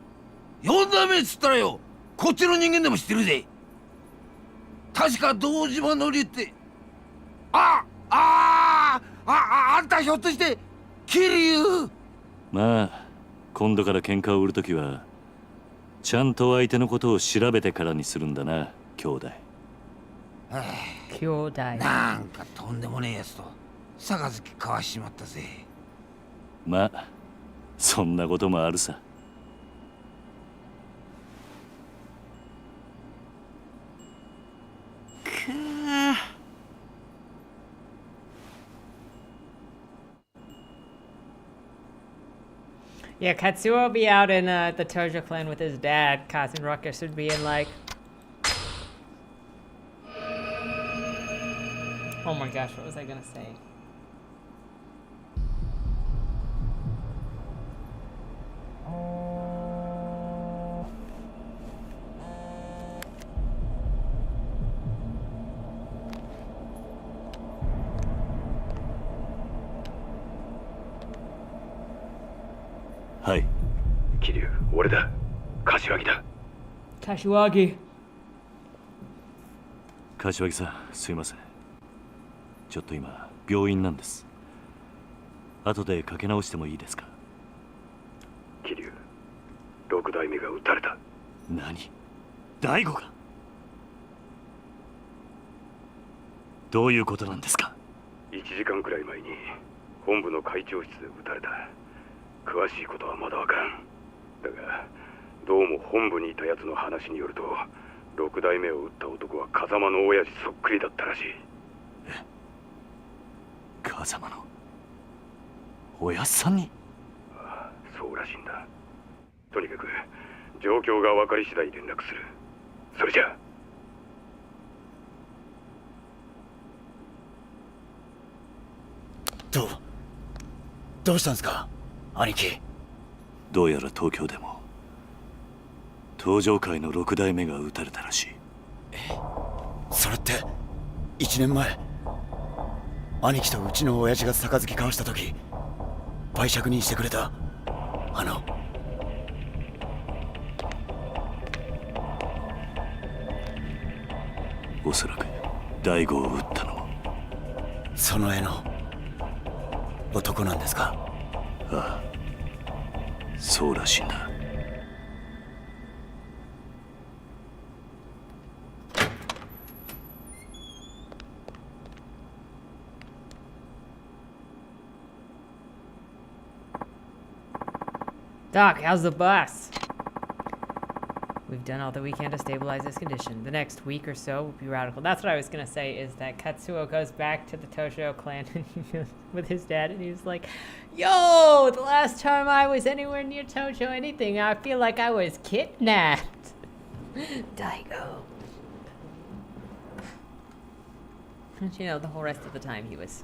4代目っつったらよ、こっちの人間でも知ってるぜ。確か堂島のりってあんたひょっとして桐生？まあ今度から喧嘩を売るときはちゃんと相手のことを調べてからにするんだな、兄弟。兄弟。なんかとんでもねえやつと杯交わしちまったぜ。まあそんなこともあるさ。Yeah, Katsuo would be out in the Tojo clan with his dad. Kaz and Ruckus would be in like... Oh my gosh, what was I gonna say? Hi. 桐生、俺だ。柏木だ。Kashiwagi. 柏木さん、すいません。ちょっと今病院なんです。後でかけ直してもいいですか？桐生、六代目が撃たれた。何？大悟が？どういうことなんですか？1時間くらい前に本部の会長室で撃たれた。詳しいことはまだわからん。だがどうも本部にいたやつの話によると、六代目を撃った男は風間の親父そっくりだったらしい。え？風間の親さんに？ああ、そうらしいんだ。とにかく状況が分かり次第連絡する。それじゃあ。どうしたんですか、兄貴。どうやら東京でも東上会の六代目が撃たれたらしい。それって1年前、兄貴とうちの親父が杯交わした時売借人してくれたおそらく大悟を撃ったのもその絵の男なんですか？ああ、そうらしいんだ。Doc, how's the bus? We've done all that we can to stabilize this condition. The next week or so will be radical. That's what I was gonna say, is that Katsuo goes back to the Tojo clan with his dad, and he's like, yo, the last time I was anywhere near Tojo anything, I feel like I was kidnapped. Daigo. But you know, the whole rest of the time he was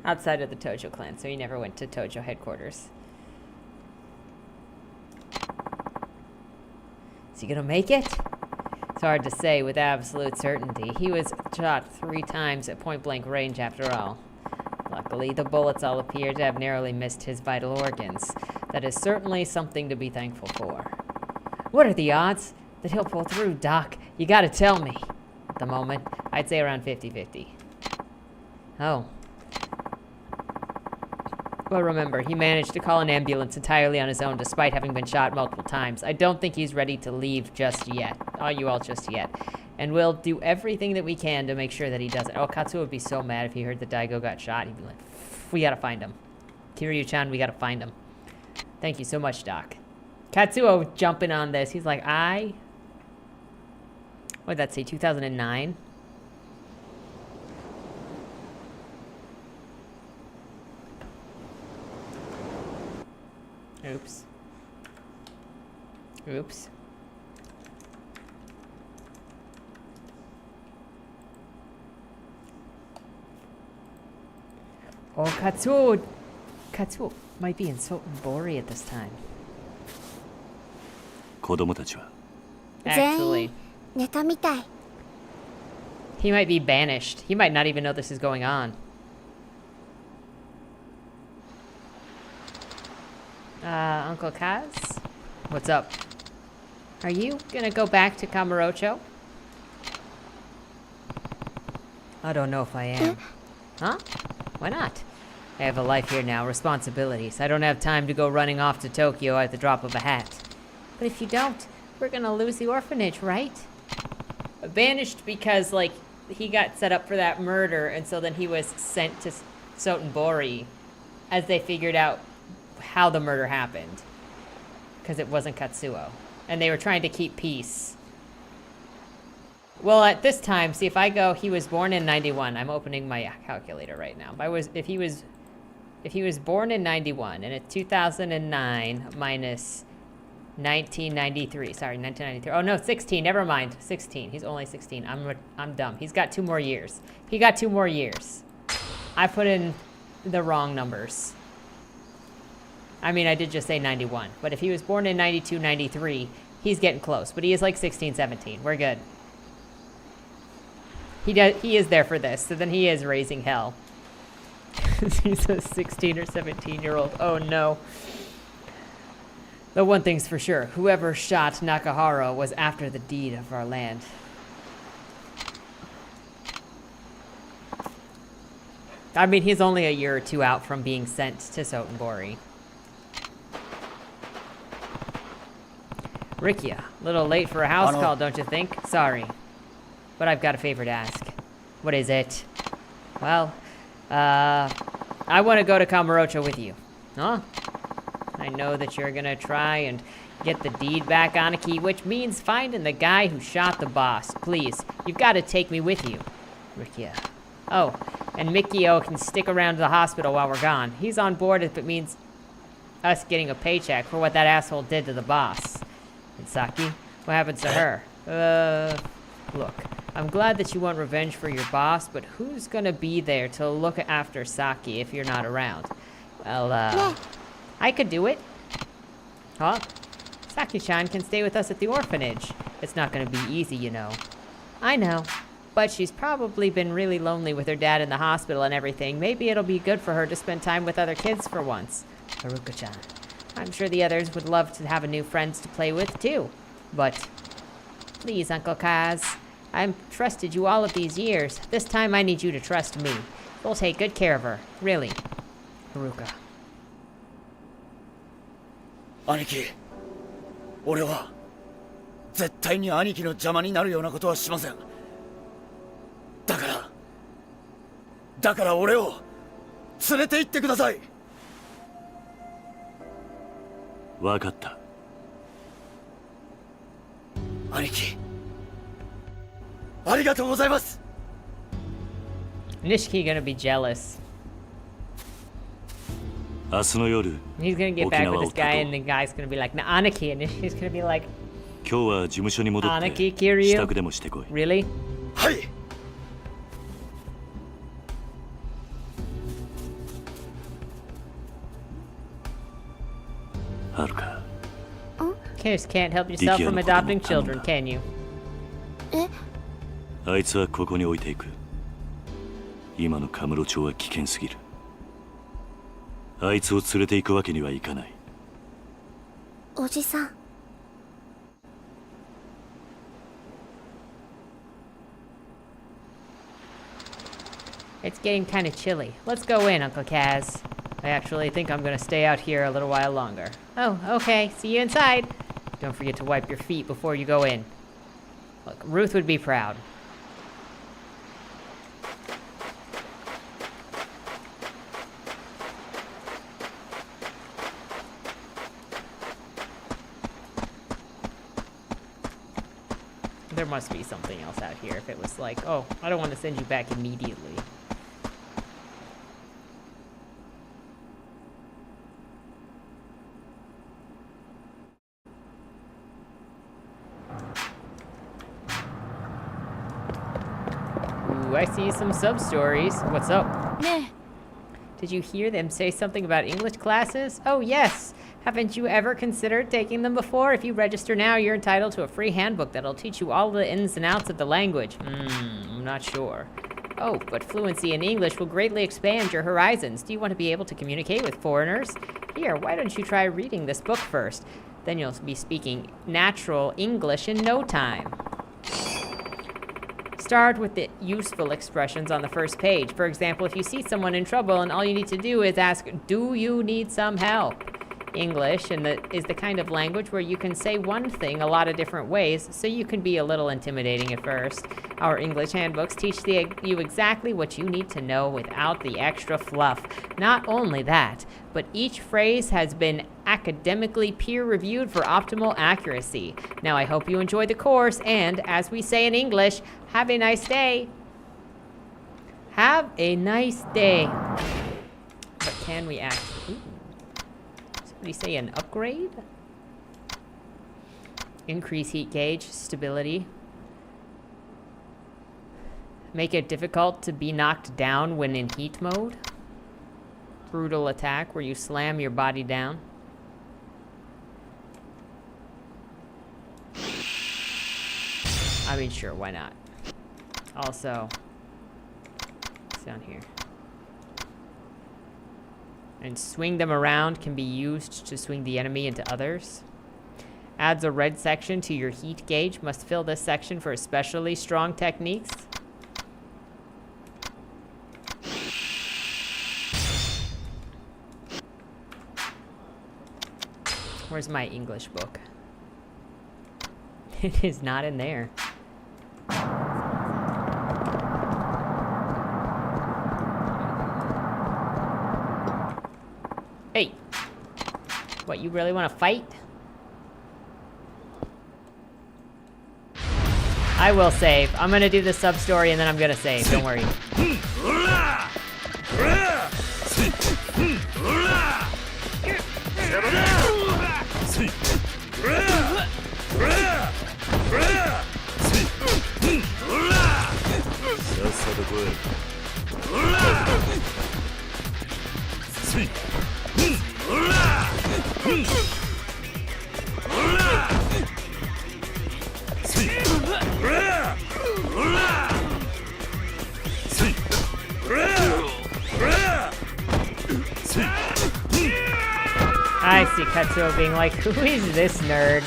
outside of the Tojo clan, so he never went to Tojo headquarters. Is he gonna make it? It's hard to say with absolute certainty. He was shot 3 times at point-blank range after all. Luckily, the bullets all appear to have narrowly missed his vital organs. That is certainly something to be thankful for. What are the odds that he'll pull through, Doc? You gotta tell me. At the moment, I'd say around 50-50. Oh. Well, remember, he managed to call an ambulance entirely on his own despite having been shot multiple times. I don't think he's ready to leave just yet. Just yet. And we'll do everything that we can to make sure that he doesn't. Oh, Katsuo would be so mad if he heard that Daigo got shot. He'd be like, we gotta find him. Kiryu-chan, we gotta find him. Thank you so much, Doc. Katsuo jumping on this. He's like, what did that say, 2009? Oops. Oops. Oh, Katsuo might be in Sotenbori at this time. 子供たちは Actually, 寝たみたい。 he might be banished. He might not even know this is going on. Uncle Kaz? What's up? Are you gonna go back to Kamurocho? I don't know if I am. Huh? Why not? I have a life here now, responsibilities. I don't have time to go running off to Tokyo at the drop of a hat. But if you don't, we're gonna lose the orphanage, right? Banished because, like, he got set up for that murder, and so then he was sent to Sotenbori as they figured out how the murder happened. Because it wasn't Katsuo. And they were trying to keep peace. Well, at this time, see, if I go, he was born in 91. I'm opening my calculator right now. If If he was born in 91 and it's 2009 minus 1993. Sorry, 1993. Oh no, 16. Never mind. 16. He's only 16. I'm dumb. He's got 2 more years. He got 2 more years. I put in the wrong numbers. I mean, I did just say 91. But if he was born in 92, 93, he's getting close. But he is like 16, 17. We're good. He is there for this. So then he is raising hell. He's a 16 or 17-year-old. Oh no. The one thing's for sure, whoever shot Nakahara was after the deed of our land. I mean, he's only a year or 2 out from being sent to Sotengori. Rikia, a little late for a house call, don't you think? Sorry. But I've got a favor to ask. What is it? Well, I want to go to Kamurocho with you. Huh? I know that you're gonna try and get the deed back, Aniki, which means finding the guy who shot the boss. Please, you've got to take me with you. Rikia. Oh, and Mikio can stick around to the hospital while we're gone. He's on board if it means us getting a paycheck for what that asshole did to the boss. And Saki, what happens to her? Look, I'm glad that you want revenge for your boss, but who's gonna be there to look after Saki if you're not around? Well, I could do it. Huh? Saki-chan can stay with us at the orphanage. It's not gonna be easy, you know. I know, but she's probably been really lonely with her dad in the hospital and everything. Maybe it'll be good for her to spend time with other kids for once. Haruka-chan. I'm sure the others would love to have a new friends to play with, too. But, please, Uncle Kaz. I've trusted you all of these years. This time I need you to trust me. We'll take good care of her. Really. Haruka. 兄貴、俺は絶対に兄貴の邪魔になるようなことはしません。だから俺を連れて行ってください。わかった。兄貴、ありがとうございます。Nishiki gonna be jealous. 明日の夜、 He's gonna get back with this guy, and the guy's gonna be like, "Nah, Aniki," and Nishiki's gonna be like, 今日は事務所に戻って Aniki, Kiryu? 支度でもしてこい。 Really? はい。はるか。 Just can't help yourself from adopting children, can you? あいつはここに置いていく。今のカムロ町は危険すぎる。あいつを連れて行くわけにはいかない。おじさん。It's getting kind of chilly. Let's go in, Uncle Kaz. I actually think I'm gonna stay out here a little while longer. Oh, okay. See you inside. Don't forget to wipe your feet before you go in. Look, Ruth would be proud. There must be something else out here if it was like, oh, I don't want to send you back immediately. Ooh, I see some sub-stories. What's up? Meh. Did you hear them say something about English classes? Oh, yes. Haven't you ever considered taking them before? If you register now, you're entitled to a free handbook that'll teach you all the ins and outs of the language. I'm not sure. Oh, but fluency in English will greatly expand your horizons. Do you want to be able to communicate with foreigners? Here, why don't you try reading this book first? Then you'll be speaking natural English in no time. Start with the useful expressions on the first page. For example, if you see someone in trouble and all you need to do is ask, "Do you need some help?" English is the kind of language where you can say one thing a lot of different ways, so you can be a little intimidating at first. Our English handbooks teach you exactly what you need to know without the extra fluff. Not only that, but each phrase has been academically peer-reviewed for optimal accuracy. Now, I hope you enjoy the course, and as we say in English, have a nice day. Have a nice day. But can we actually... Ooh. Somebody say an upgrade? Increase heat gauge, stability. Make it difficult to be knocked down when in heat mode. Brutal attack, where you slam your body down. I mean, sure, why not? Also, it's down here. And swing them around can be used to swing the enemy into others. Adds a red section to your heat gauge. Must fill this section for especially strong techniques. Where's my English book? It is not in there. Hey! What, you really want to fight? I will save. I'm gonna do the sub-story and then I'm gonna save. Don't worry. I see Katsuo being like, who is this nerd?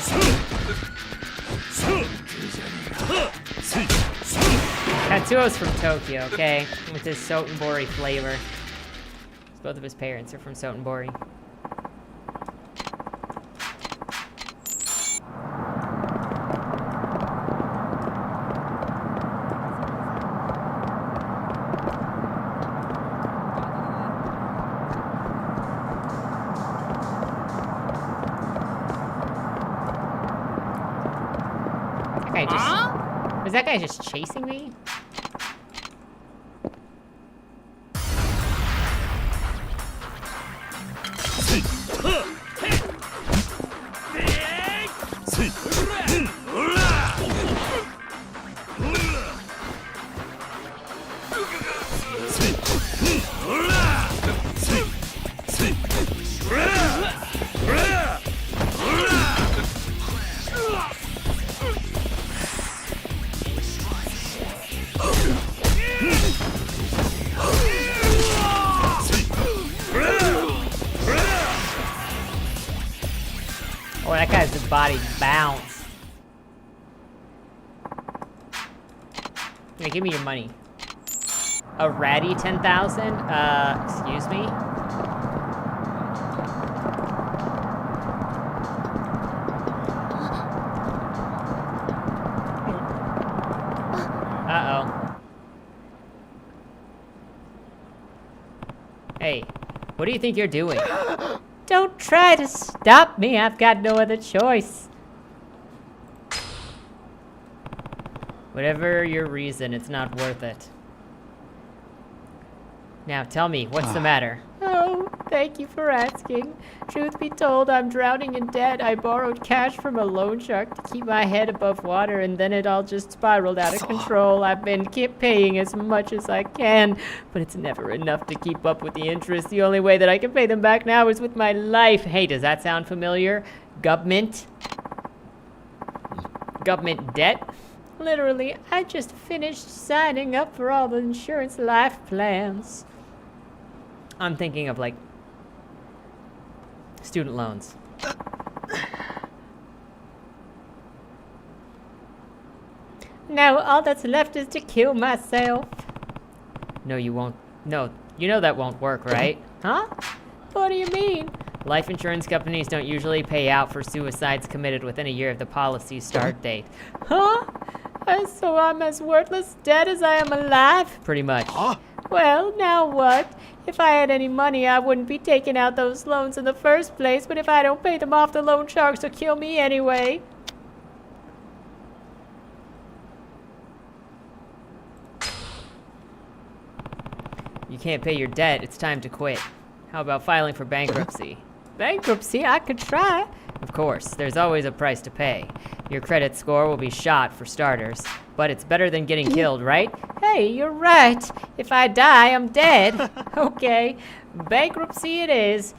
Katsuo's from Tokyo, okay? With his Sotenbori flavor. Both of his parents are from Sotenbori. Was that guy just chasing me? Oh, that guy's body bounced. Yeah, give me your money. A ratty 10,000? Excuse me? Uh-oh. Hey, what do you think you're doing? Don't try to stop me. I've got no other choice. Whatever your reason, it's not worth it. Now tell me, what's the matter? Oh, thank you for asking. Truth be told, I'm drowning in debt. I borrowed cash from a loan shark to keep my head above water, and then it all just spiraled out of control. I've been paying as much as I can, but it's never enough to keep up with the interest. The only way that I can pay them back now is with my life. Hey, does that sound familiar? Government? Government debt? Literally, I just finished signing up for all the insurance life plans. I'm thinking of, like, student loans. Now all that's left is to kill myself. No, you won't. No, you know that won't work, right? Huh? What do you mean? Life insurance companies don't usually pay out for suicides committed within a year of the policy's start date. Huh? So I'm as worthless dead as I am alive? Pretty much. Huh? Well, now what? If I had any money, I wouldn't be taking out those loans in the first place, but if I don't pay them off, the loan sharks will kill me anyway. You can't pay your debt. It's time to quit. How about filing for bankruptcy? Bankruptcy? I could try. Of course, there's always a price to pay. Your credit score will be shot for starters, but it's better than getting killed, right? Hey, you're right. If I die, I'm dead. Okay, bankruptcy it is.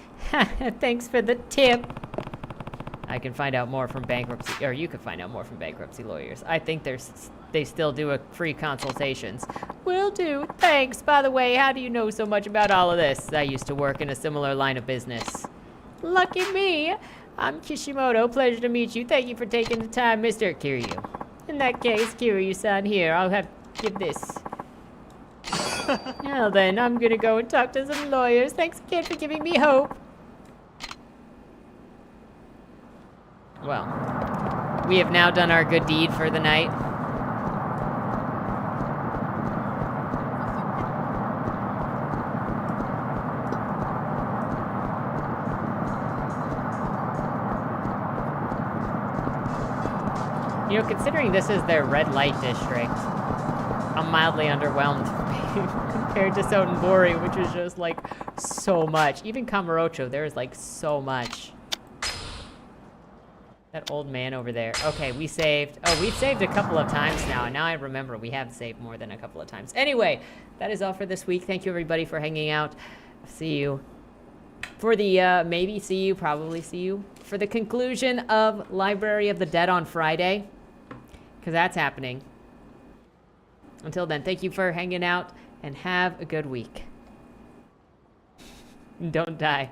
Thanks for the tip. I can find out more from bankruptcy, or you can find out more from bankruptcy lawyers. I think they still do a free consultations. Will do. Thanks. By the way, how do you know so much about all of this? I used to work in a similar line of business. Lucky me. I'm Kishimoto. Pleasure to meet you. Thank you for taking the time, Mr. Kiryu. In that case, Kiryu-san, here, give this. Now then, I'm gonna go and talk to some lawyers. Thanks again for giving me hope. Well, we have now done our good deed for the night. You know, considering this is their red light district, I'm mildly underwhelmed compared to Sotenbori, which is just like so much. Even Kamurocho, there is like so much. That old man over there. Okay, we saved. Oh, we've saved a couple of times now. And now I remember we have saved more than a couple of times. Anyway, that is all for this week. Thank you, everybody, for hanging out. See you for the, probably see you for the conclusion of Library of the Dead on Friday. Because that's happening. Until then, thank you for hanging out and have a good week. Don't die.